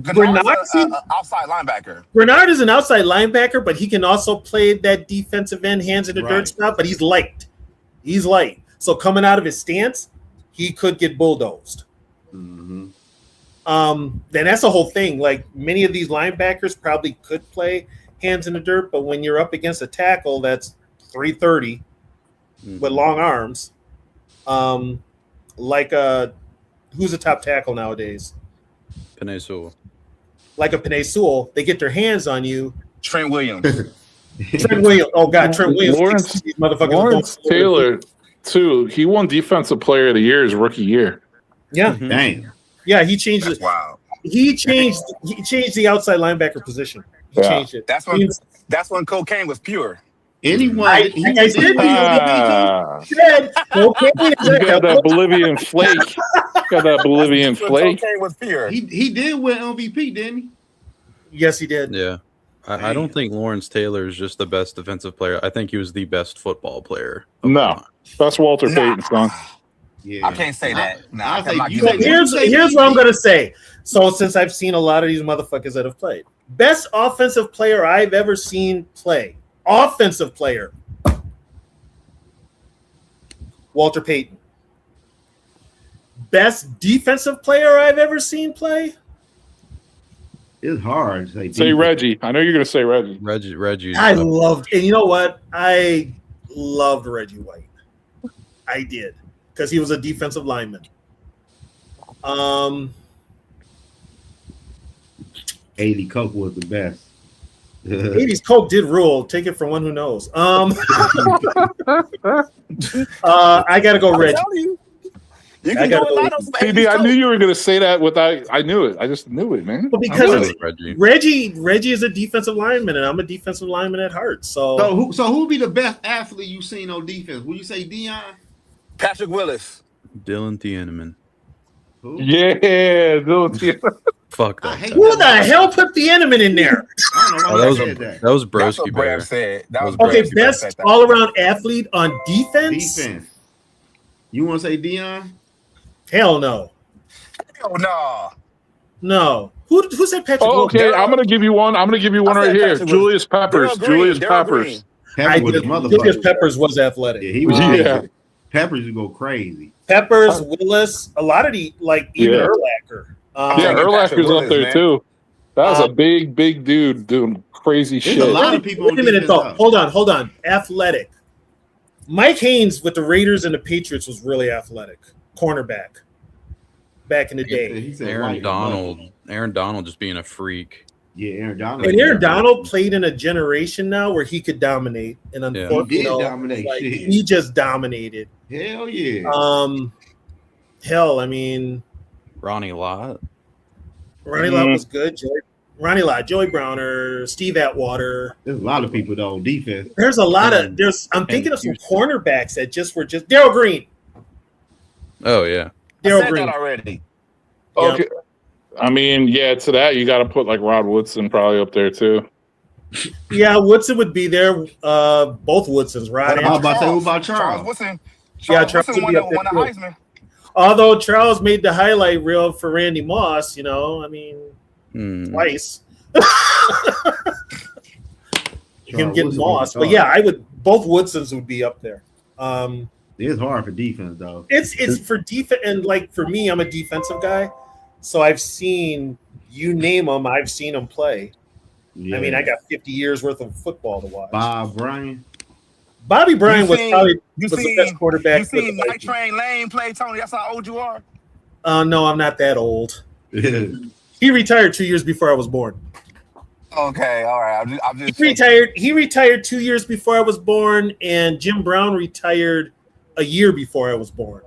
Gennard's an outside linebacker. Gennard is an outside linebacker, but he can also play that defensive end, hands in the dirt spot, but he's light. He's light. So coming out of his stance, he could get bulldozed. Mm-hmm. Then that's the whole thing. Like, many of these linebackers probably could play hands in the dirt, but when you're up against a tackle that's 330 with long arms, like who's a top tackle nowadays? Penei Sewell. Like a Penei Sewell, they get their hands on you. Trent Williams. Trent Williams. Oh God, Trent Williams. Lawrence Taylor too. He won Defensive Player of the Year his rookie year. Yeah. Damn. Yeah, he changed it. Wow. He changed the outside linebacker position. He changed it. That's when cocaine was pure. Anyone? I said cocaine. You got that Bolivian flake. Got that Bolivian flake. Cocaine was pure. He did win MVP, didn't he? Yes, he did. Yeah. I don't think Lawrence Taylor is just the best defensive player. I think he was the best football player. No, that's Walter Payton's son. Yeah. I can't say that. Here's what I'm gonna say. So, since I've seen a lot of these motherfuckers that have played, best offensive player I've ever seen play, offensive player, Walter Payton. Best defensive player I've ever seen play. It's hard to say Reggie. I know you're gonna say Reggie. Reggie. I loved, and you know what? I loved Reggie White. I did, because he was a defensive lineman. 80 Coke was the best. 80s Coke did rule. Take it from one who knows. I gotta go Reggie. I knew you were going to say that without. I knew it. I just knew it, man. Well, because Reggie is a defensive lineman, and I'm a defensive lineman at heart. So who would be the best athlete you've seen on defense? Would you say Dion? Patrick Willis. Dylan Thieneman. Yeah, Dylan Thieneman. Fuck that. Who the hell put the Eneman in there? That was Broski Bear. Okay, best all-around athlete on defense. You want to say Dion? Hell no. Hell no. No. Who said Patrick? Oh, okay, I'm gonna give you one. I'm gonna give you one right here. Julius Peppers. Julius Peppers. Julius Peppers was athletic. Yeah, he was. Yeah. Peppers would go crazy. Peppers, Willis, a lot of the even Urlacher. Urlacher's up there too. That was a big dude doing crazy shit. A lot of people. Wait a minute though. Hold on. Athletic. Mike Haynes with the Raiders and the Patriots was really athletic. Cornerback. Back in the day. Aaron Donald just being a freak. Yeah, Aaron Donald. And Aaron Donald played in a generation now where he could dominate. And unfortunately, he just dominated. Hell yeah. I mean, Ronnie Lott. Ronnie Lott was good. Ronnie Lott, Joey Browner, Steve Atwater. There's a lot of people though on defense. There's a lot of I'm thinking of some cornerbacks that were just Darryl Green. Oh yeah. Darryl Green already. Okay. I mean, to that you got to put like Rod Woodson probably up there too. Yeah, Woodson would be there. Both Woodsons, right? How about Charles? Woodson. Charles Woodson would be up won there the too. Heisman. Although Charles made the highlight reel for Randy Moss, I mean, twice. Him getting Moss, but yeah, both Woodsons would be up there. It's hard for defense though. It's for defense, and like for me, I'm a defensive guy, so I've seen you name them. I've seen them play. Yeah. I mean, I got 50 years worth of football to watch. Bobby Bryant was probably the best quarterback. You seen Night Train Lane play, Tony? That's how old you are. No, I'm not that old. He retired 2 years before I was born. Okay, all right. I'm just He retired 2 years before I was born, and Jim Brown retired a year before I was born.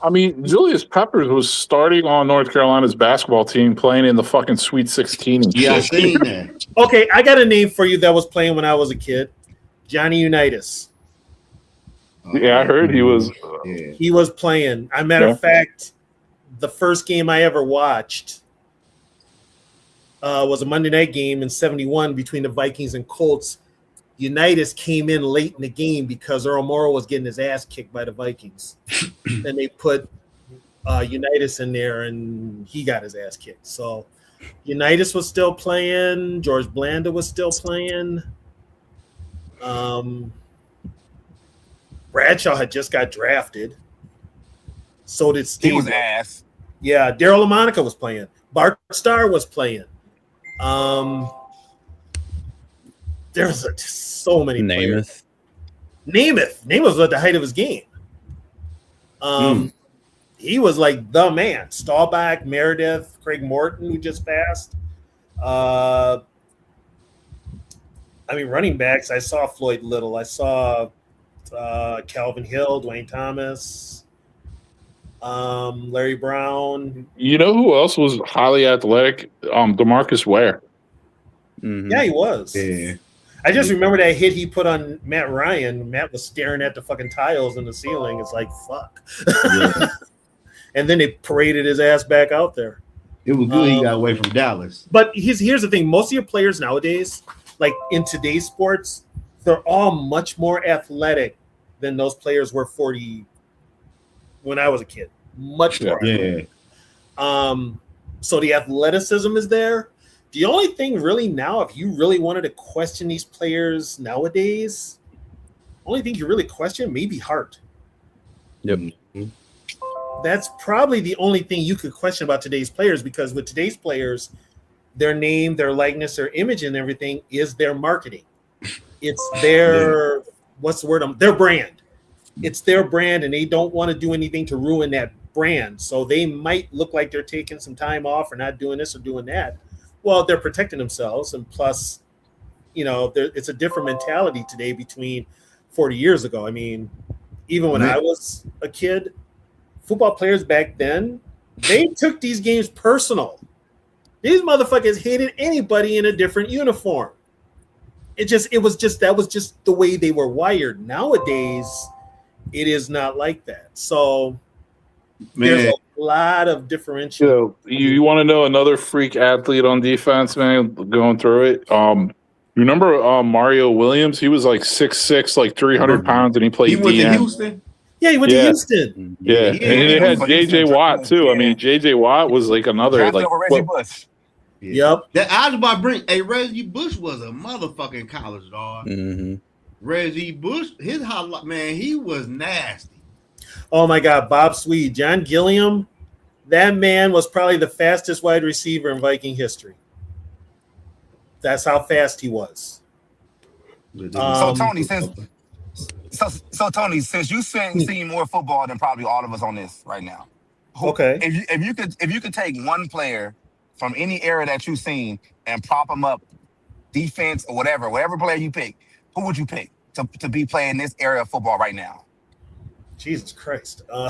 I mean, Julius Peppers was starting on North Carolina's basketball team, playing in the fucking Sweet 16 and Yeah, I shit. seen that. Okay, I got a name for you that was playing when I was a kid. Johnny Unitas. Yeah, I heard he was. He was playing. As a matter of fact, the first game I ever watched was a Monday night game in '71 between the Vikings and Colts. Unitas came in late in the game because Earl Morrow was getting his ass kicked by the Vikings. And they put Unitas in there, and he got his ass kicked. So Unitas was still playing. George Blanda was still playing. Bradshaw had just got drafted. So did Steve. He was ass. Yeah, Daryl LaMonica was playing. Bart Starr was playing. There's so many players. Namath was at the height of his game. He was like the man. Staubach, Meredith, Craig Morton, who just passed. I mean, running backs, I saw Floyd Little. I saw Calvin Hill, Dwayne Thomas, Larry Brown. You know who else was highly athletic? DeMarcus Ware. Yeah, he was. Yeah. I just remember that hit he put on Matt Ryan. Matt was staring at the fucking tiles in the ceiling. It's like, fuck. Yeah. And then they paraded his ass back out there. It was good he got away from Dallas. But here's the thing. Most of your players nowadays, like in today's sports, they're all much more athletic than those players were 40 when I was a kid. Much more. Yeah. So the athleticism is there. The only thing really now, if you really wanted to question these players nowadays, only thing you really question maybe heart. Yep. That's probably the only thing you could question about today's players, because with today's players, their name, their likeness, their image, and everything is their marketing. It's their what's the word? Their brand. It's their brand, and they don't want to do anything to ruin that brand. So they might look like they're taking some time off or not doing this or doing that. Well, they're protecting themselves, and plus, it's a different mentality today between 40 years ago. I mean, even when I was a kid, football players back then, they took these games personal. These motherfuckers hated anybody in a different uniform. That was just the way they were wired. Nowadays, it is not like that. So there's a lot of differential. You want to know another freak athlete on defense, man? Going through it. You remember Mario Williams? He was like 6'6", like 300 pounds, and he played He went DN. to Houston. Yeah, he went to Houston. Yeah, and they had J.J. Watt too. I mean, J.J. Watt was like another like. Reggie Bush. Yep. I was about to bring. Hey, Reggie Bush was a motherfucking college dog. Reggie Bush, his highlight, man, he was nasty. Oh my God, Bob Swede, John Gilliam, that man was probably the fastest wide receiver in Viking history. That's how fast he was. So Tony, since you've seen more football than probably all of us on this right now, okay. If you could take one player from any era that you've seen and prop him up, defense or whatever player you pick, who would you pick to be playing this era of football right now? Jesus Christ! One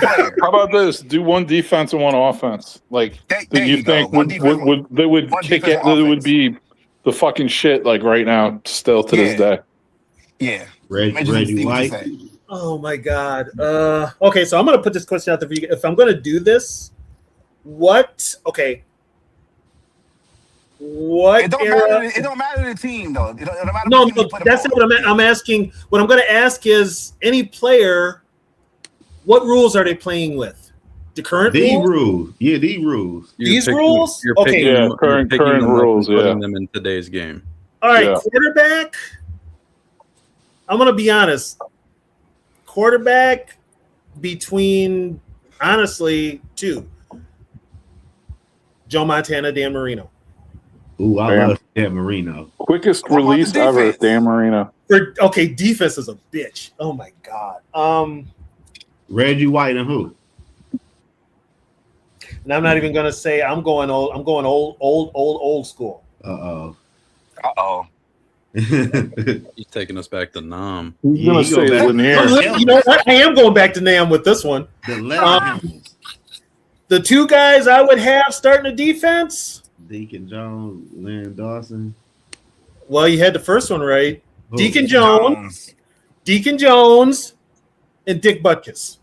player. How about this? Do one defense and one offense. Like, do you think would kick it? It would be the fucking shit like right now, still to this day. Yeah. Reggie White. Oh my God. Okay, so I'm gonna put this question out there for you. If I'm gonna do this, what? Okay. What? It don't matter the team though. It don't matter. No, that's not what I'm asking. What I'm gonna ask is any player What rules are they playing with? The current rules? Yeah, the rules. These rules? You're Okay. picking, Yeah, you're picking current them up rules, and putting yeah. them in today's game. All right, Yeah. quarterback. I'm going to be honest. Quarterback between, honestly, two. Joe Montana, Dan Marino. Ooh, I love Dan Marino. Quickest release ever, Dan Marino. Okay, defense is a bitch. Oh my god. Reggie White and who? And I'm not even gonna say I'm going old. I'm going old school. Uh oh. He's taking us back to Nam. He's gonna say Lanier. You know what? I am going back to Nam with this one. The two guys I would have starting the defense. Deacon Jones, Lynn Dawson. Well, you had the first one right. Who? Deacon Jones, and Dick Butkus.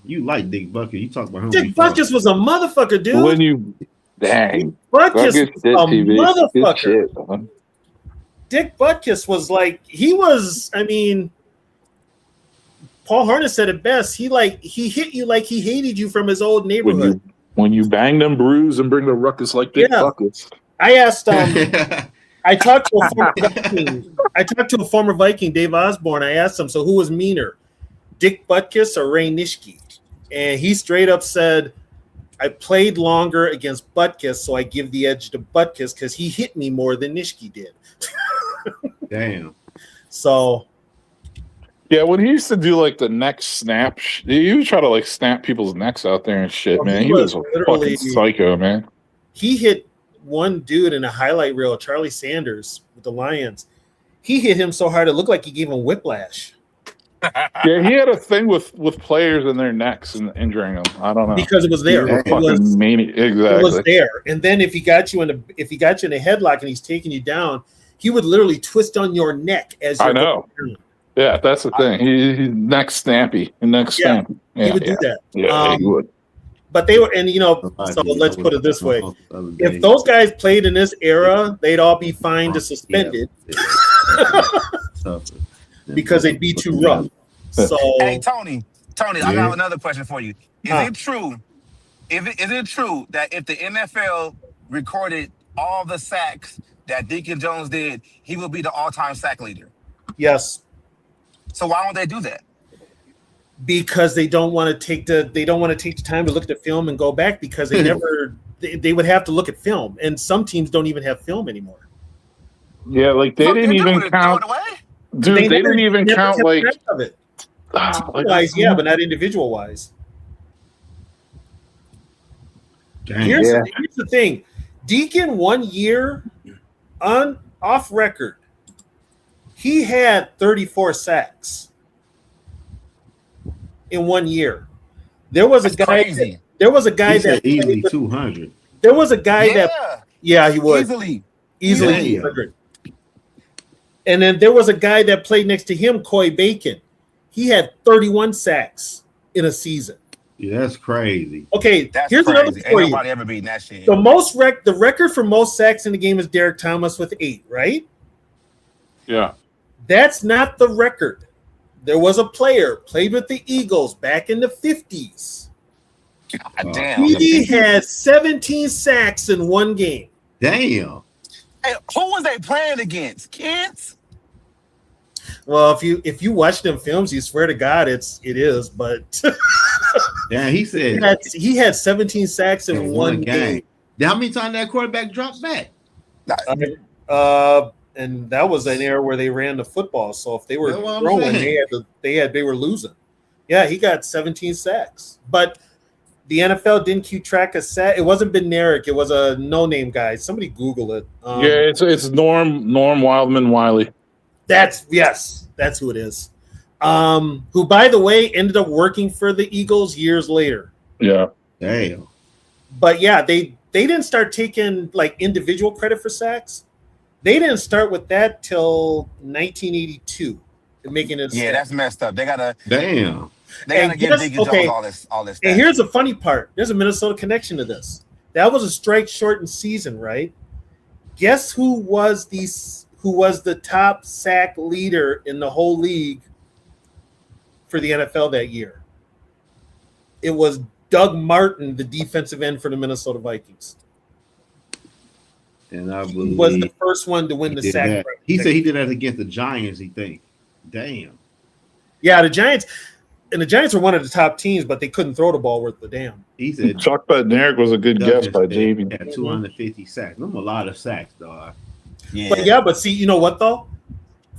You like Dick Butkus. You talk about him. Dick Butkus was a motherfucker, dude. When you dang, Butkus was a motherfucker. Shit, man. Dick Butkus was like, he was, I mean, Paul Harness said it best. He hit you like he hated you from his old neighborhood. When you bang them brews and bring the ruckus like Dick Butkus. I asked I talked to a former Viking, Dave Osborne. I asked him, so who was meaner, Dick Butkus or Ray Nitschke? And he straight up said, I played longer against Butkus, so I give the edge to Butkus because he hit me more than Nitschke did. Damn. So yeah, when he used to do like the neck snap, he would try to like snap people's necks out there and shit, man. He was a fucking psycho, man. He hit one dude in a highlight reel, Charlie Sanders with the Lions. He hit him so hard it looked like he gave him whiplash. Yeah, he had a thing with players in their necks and injuring them. I don't know, because it was there. It was there. And then if he got you in a headlock and he's taking you down, he would literally twist on your neck as you're I know. Yeah, that's the thing. He's neck snappy and neck snappy. Yeah, he would do that. Yeah, he would. But they were, and so let's put it this way: if those guys played in this era, they'd all be fined or suspended because they'd be too rough. So, hey, Tony, I got another question for you. Is it true? Is it true that if the NFL recorded all the sacks that Deacon Jones did, he would be the all-time sack leader? Yes. So why don't they do that? Because they don't want to take the time to look at the film and go back because they never they would have to look at film, and some teams don't even have film anymore. Yeah, like they didn't even count. Dude, they didn't even count like of it. Wise, yeah, but not individual wise. Here's the thing. Deacon 1 year off record, he had 34 sacks in 1 year. There was a guy that easily 200. There was a guy that he would easily 200. And then there was a guy that played next to him, Coy Bacon. He had 31 sacks in a season. Yeah, that's crazy. Okay, here's another for you. Ain't nobody ever beating that shit. The record for most sacks in the game is Derek Thomas with 8, right? Yeah. That's not the record. There was a player played with the Eagles back in the 50s. God damn. He had 17 sacks in one game. Damn. Hey, who was they playing against? Kids? Well, if you watch them films, you swear to God it is. But yeah, he said he had 17 sacks in one game. How many times that quarterback dropped back? And that was an era where they ran the football. So if they were throwing, they were losing. Yeah, he got 17 sacks. But the NFL didn't keep track of sacks. It wasn't Benerick. It was a no-name guy. Somebody Google it. It's Norm Wildman Wiley. That's who it is. Who, by the way, ended up working for the Eagles years later. Yeah. Damn. But yeah, they didn't start taking like individual credit for sacks. They didn't start with that till 1982. Making it. Yeah, that's messed up. They gotta. Damn. They gotta give Deacon Jones all this. And here's the funny part. There's a Minnesota connection to this. That was a strike-shortened season, right? Guess who was the top sack leader in the whole league for the NFL that year? It was Doug Martin, the defensive end for the Minnesota Vikings. And I He believe was the first one to win the did sack. that. He said he did that against the Giants, he think. Damn. Yeah, the Giants are one of the top teams, but they couldn't throw the ball worth the damn. He said Chuck Bednarik was a good guess by JV. Yeah, 250 sacks. Them a lot of sacks, dog. But see, you know what though?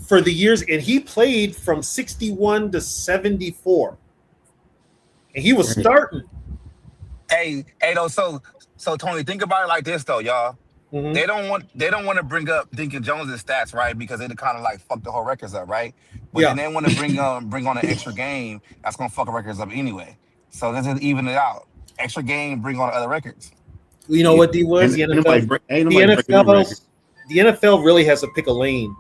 For the years, and he played from 61 to 74. And he was starting. Hey, though, so Tony, think about it like this though, y'all. Mm-hmm. They don't want to bring up Deacon Jones's stats, right? Because they kind of like fuck the whole records up, right? But then they want to bring on an extra game that's gonna fuck the records up anyway. So this is even it out. Extra game, bring on other records. You know what, D was? The NFL really has to pick a lane.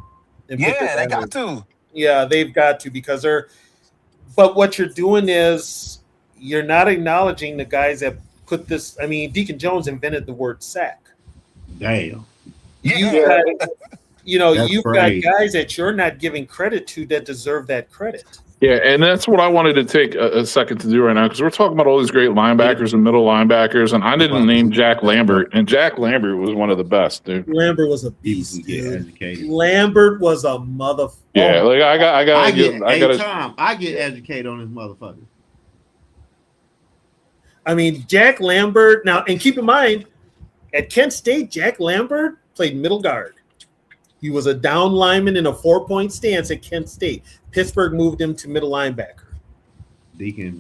Yeah, they got to. Yeah, they've got to because they're. But what you're doing is you're not acknowledging the guys that put this. I mean, Deacon Jones invented the word sack. Damn. You've got guys that you're not giving credit to that deserve that credit. Yeah, and that's what I wanted to take a second to do right now because we're talking about all these great linebackers and middle linebackers, and I didn't name Jack Lambert, and Jack Lambert was one of the best, dude. Lambert was a beast, dude. Lambert was a motherfucker. Yeah, like I get educated on this motherfucker. I mean, Jack Lambert. Now, and keep in mind, at Kent State, Jack Lambert played middle guard. He was a down lineman in a 4-point stance at Kent State. Pittsburgh moved him to middle linebacker. Deacon and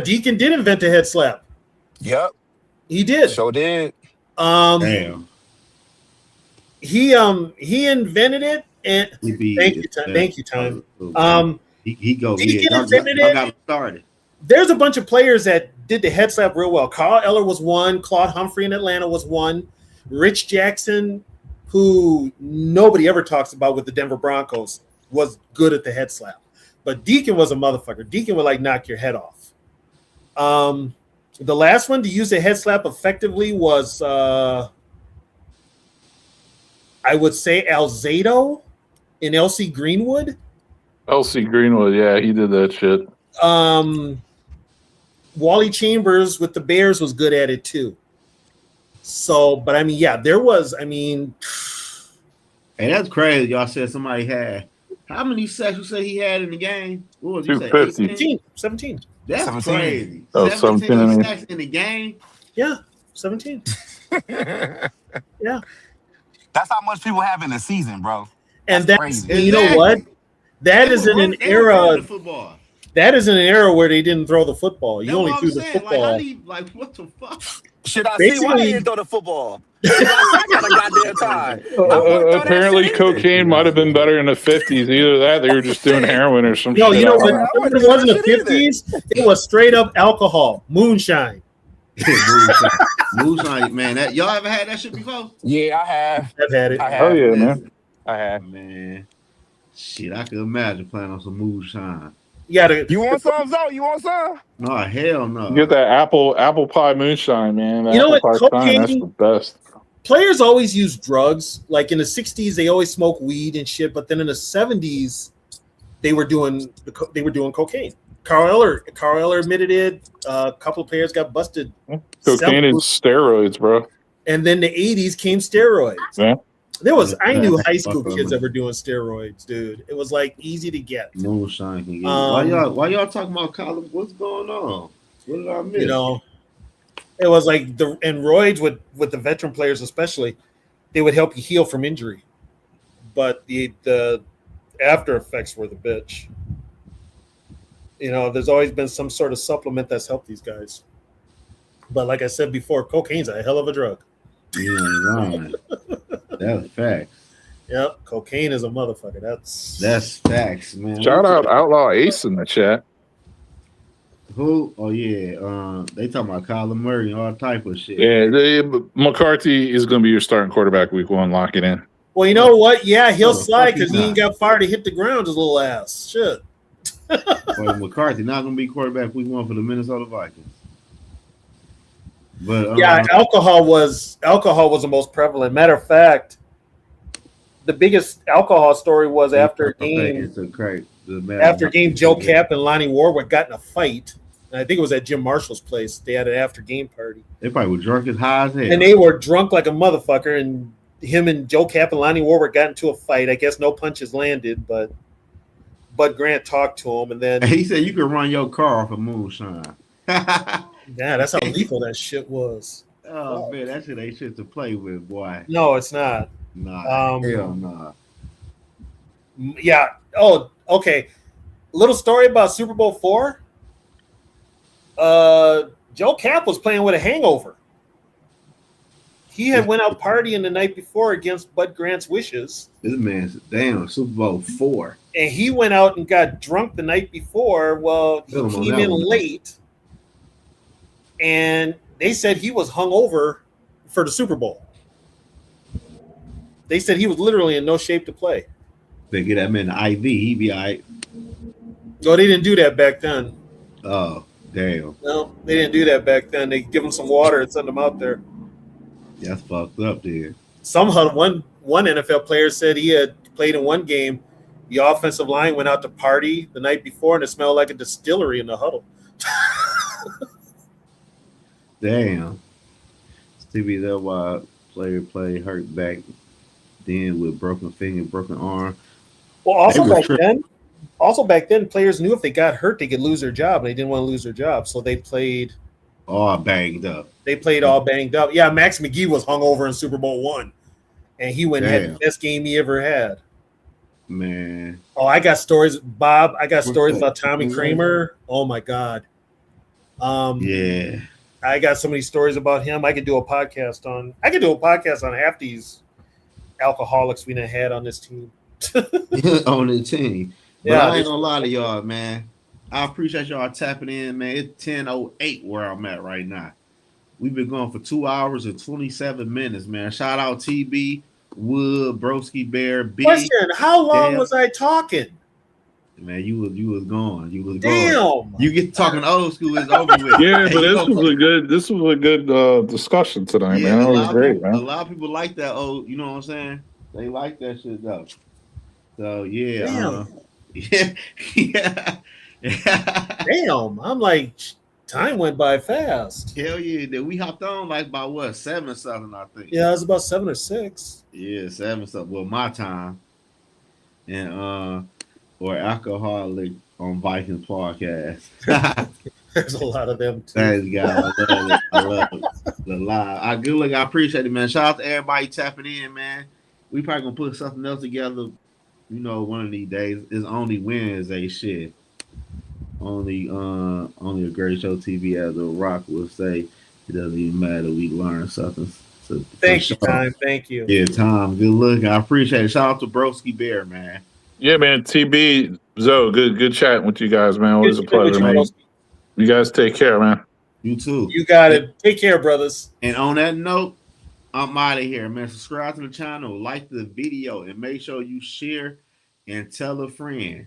Deacon did invent a head slap. Yep, he did. Sure did. Damn. He invented it, and thank you, Time. Deacon invented it. Got started. There's a bunch of players that did the head slap real well. Carl Eller was one. Claude Humphrey in Atlanta was one. Rich Jackson, who nobody ever talks about with the Denver Broncos, was good at the head slap. But Deacon was a motherfucker. Deacon would like knock your head off. The last one to use a head slap effectively was, I would say, Alzado in LC Greenwood. LC Greenwood, yeah, he did that shit. Wally Chambers with the Bears was good at it too. So, but I mean, yeah, there was, I mean. Hey, that's crazy. Y'all said somebody had. How many sacks you say he had in the game? What was 250. 17. That's 17. crazy. Oh, 17 sacks in the game? Yeah, 17. Yeah. That's how much people have in a season, bro. And that's you know what? That is in an era. That is in an era where they didn't throw the football. You only threw the football. Like, what the fuck? Should I see why they didn't throw the football? I got a goddamn time. Apparently, cocaine might have been better in the 50s. Either that, they were just doing heroin or some shit. No, you know what? It wasn't the 50s. It was straight up alcohol, moonshine. Moonshine, man. Y'all ever had that shit before? Yeah, I have. I've had it. Oh yeah, man. I have. Man, shit, I could imagine playing on some moonshine. You want some, Zoe? You want some? No, hell no. Get that apple pie moonshine, man. You know what? Cocaine, that's the best. Players always use drugs. Like in the 60s, they always smoked weed and shit. But then in the 70s, they were doing cocaine. Carl Eller admitted it. A couple of players got busted. Cocaine and steroids, bro. And then the 80s came steroids. Yeah. I knew high school kids that were doing steroids, dude. It was like easy to get. Moonshine can get. Why y'all talking about college? What's going on? What did I miss? You know, it was like and roids with the veteran players especially, they would help you heal from injury, but the after effects were the bitch. You know, there's always been some sort of supplement that's helped these guys. But like I said before, cocaine's a hell of a drug. Yeah, right. That's facts. Yep, cocaine is a motherfucker. That's facts, man. Shout out Outlaw Ace in the chat. Who? Oh yeah, they talking about Kyler Murray and all type of shit. Yeah, McCarthy is going to be your starting quarterback week 1. Lock it in. Well, you know what? Yeah, he'll slide because he ain't got far to hit the ground. His little ass. Shit. Well, McCarthy not going to be quarterback week 1 for the Minnesota Vikings. But yeah, alcohol was the most prevalent. Matter of fact, the biggest alcohol story was after a game. After a game, Joe Cap and Lonnie Warwick got in a fight. And I think it was at Jim Marshall's place. They had an after-game party. They probably were drunk as high as hell. And they were drunk like a motherfucker. And him and Joe Cap and Lonnie Warwick got into a fight. I guess no punches landed, but Bud Grant talked to him. And then he said you could run your car off of moonshine. Yeah, that's how lethal that shit was. Oh, man, that shit ain't shit to play with, boy. No, it's not. Nah, hell nah. Yeah. Oh, okay. Little story about Super Bowl 4. Joe Cap was playing with a hangover. He had went out partying the night before against Bud Grant's wishes. This man's damn Super Bowl 4. And he went out and got drunk the night before. Well, he came in late. And they said he was hungover for the Super Bowl. They said he was literally in no shape to play. They get that man the IV, he'd be all right. No, they didn't do that back then. Oh, damn. No, they didn't do that back then. They give him some water and send him out there. That's fucked up, dude. Somehow, one NFL player said he had played in one game. The offensive line went out to party the night before, and it smelled like a distillery in the huddle. Damn. Stevie, that why player play hurt back then with broken finger, broken arm. Well, also back then, players knew if they got hurt, they could lose their job, and they didn't want to lose their job, so they played all banged up. They played all banged up. Yeah, Max McGee was hungover in Super Bowl I, and he went and had the best game he ever had. Man. Oh, I got stories, Bob. I got stories about Tommy Kramer. Oh my God. Yeah. I got so many stories about him. I could do a podcast on half these alcoholics we done had on this team. On the team. But Yeah, I ain't gonna lie to y'all, man. I appreciate y'all tapping in, man. It's 10:08 where I'm at right now. We've been going for 2 hours and 27 minutes, man. Shout out TB, Wood, Broski Bear, B. Question: how long was I talking? Man, you was gone. You was Damn. gone. You get talking old school, it's over with. Yeah, but this was a good discussion tonight, man. That was great, man. A lot of people like that old, you know what I'm saying? They like that shit though. So yeah. Yeah. Damn, I'm like, time went by fast. Hell yeah. We hopped on like by what, 7 or something, I think. Yeah, it was about 7 or 6. Yeah, 7 something. Well, my time. And or Alcoholic on Vikings podcast. There's a lot of them too. Thanks, guys. I love it. The live. I appreciate it, man. Shout out to everybody tapping in, man. We probably gonna put something else together, you know, one of these days. It's only Wednesday shit. Only a great show TV as The Rock will say. It doesn't even matter. We learn something. Thank you, Time. Thank you. Yeah, Tom. Good look. I appreciate it. Shout out to Broski Bear, man. Yeah, man. TB, Zoe, good chatting with you guys, man. Always a pleasure, man. You guys take care, man. You too. You got it. Take care, brothers. And on that note, I'm out of here, man. Subscribe to the channel, like the video, and make sure you share and tell a friend.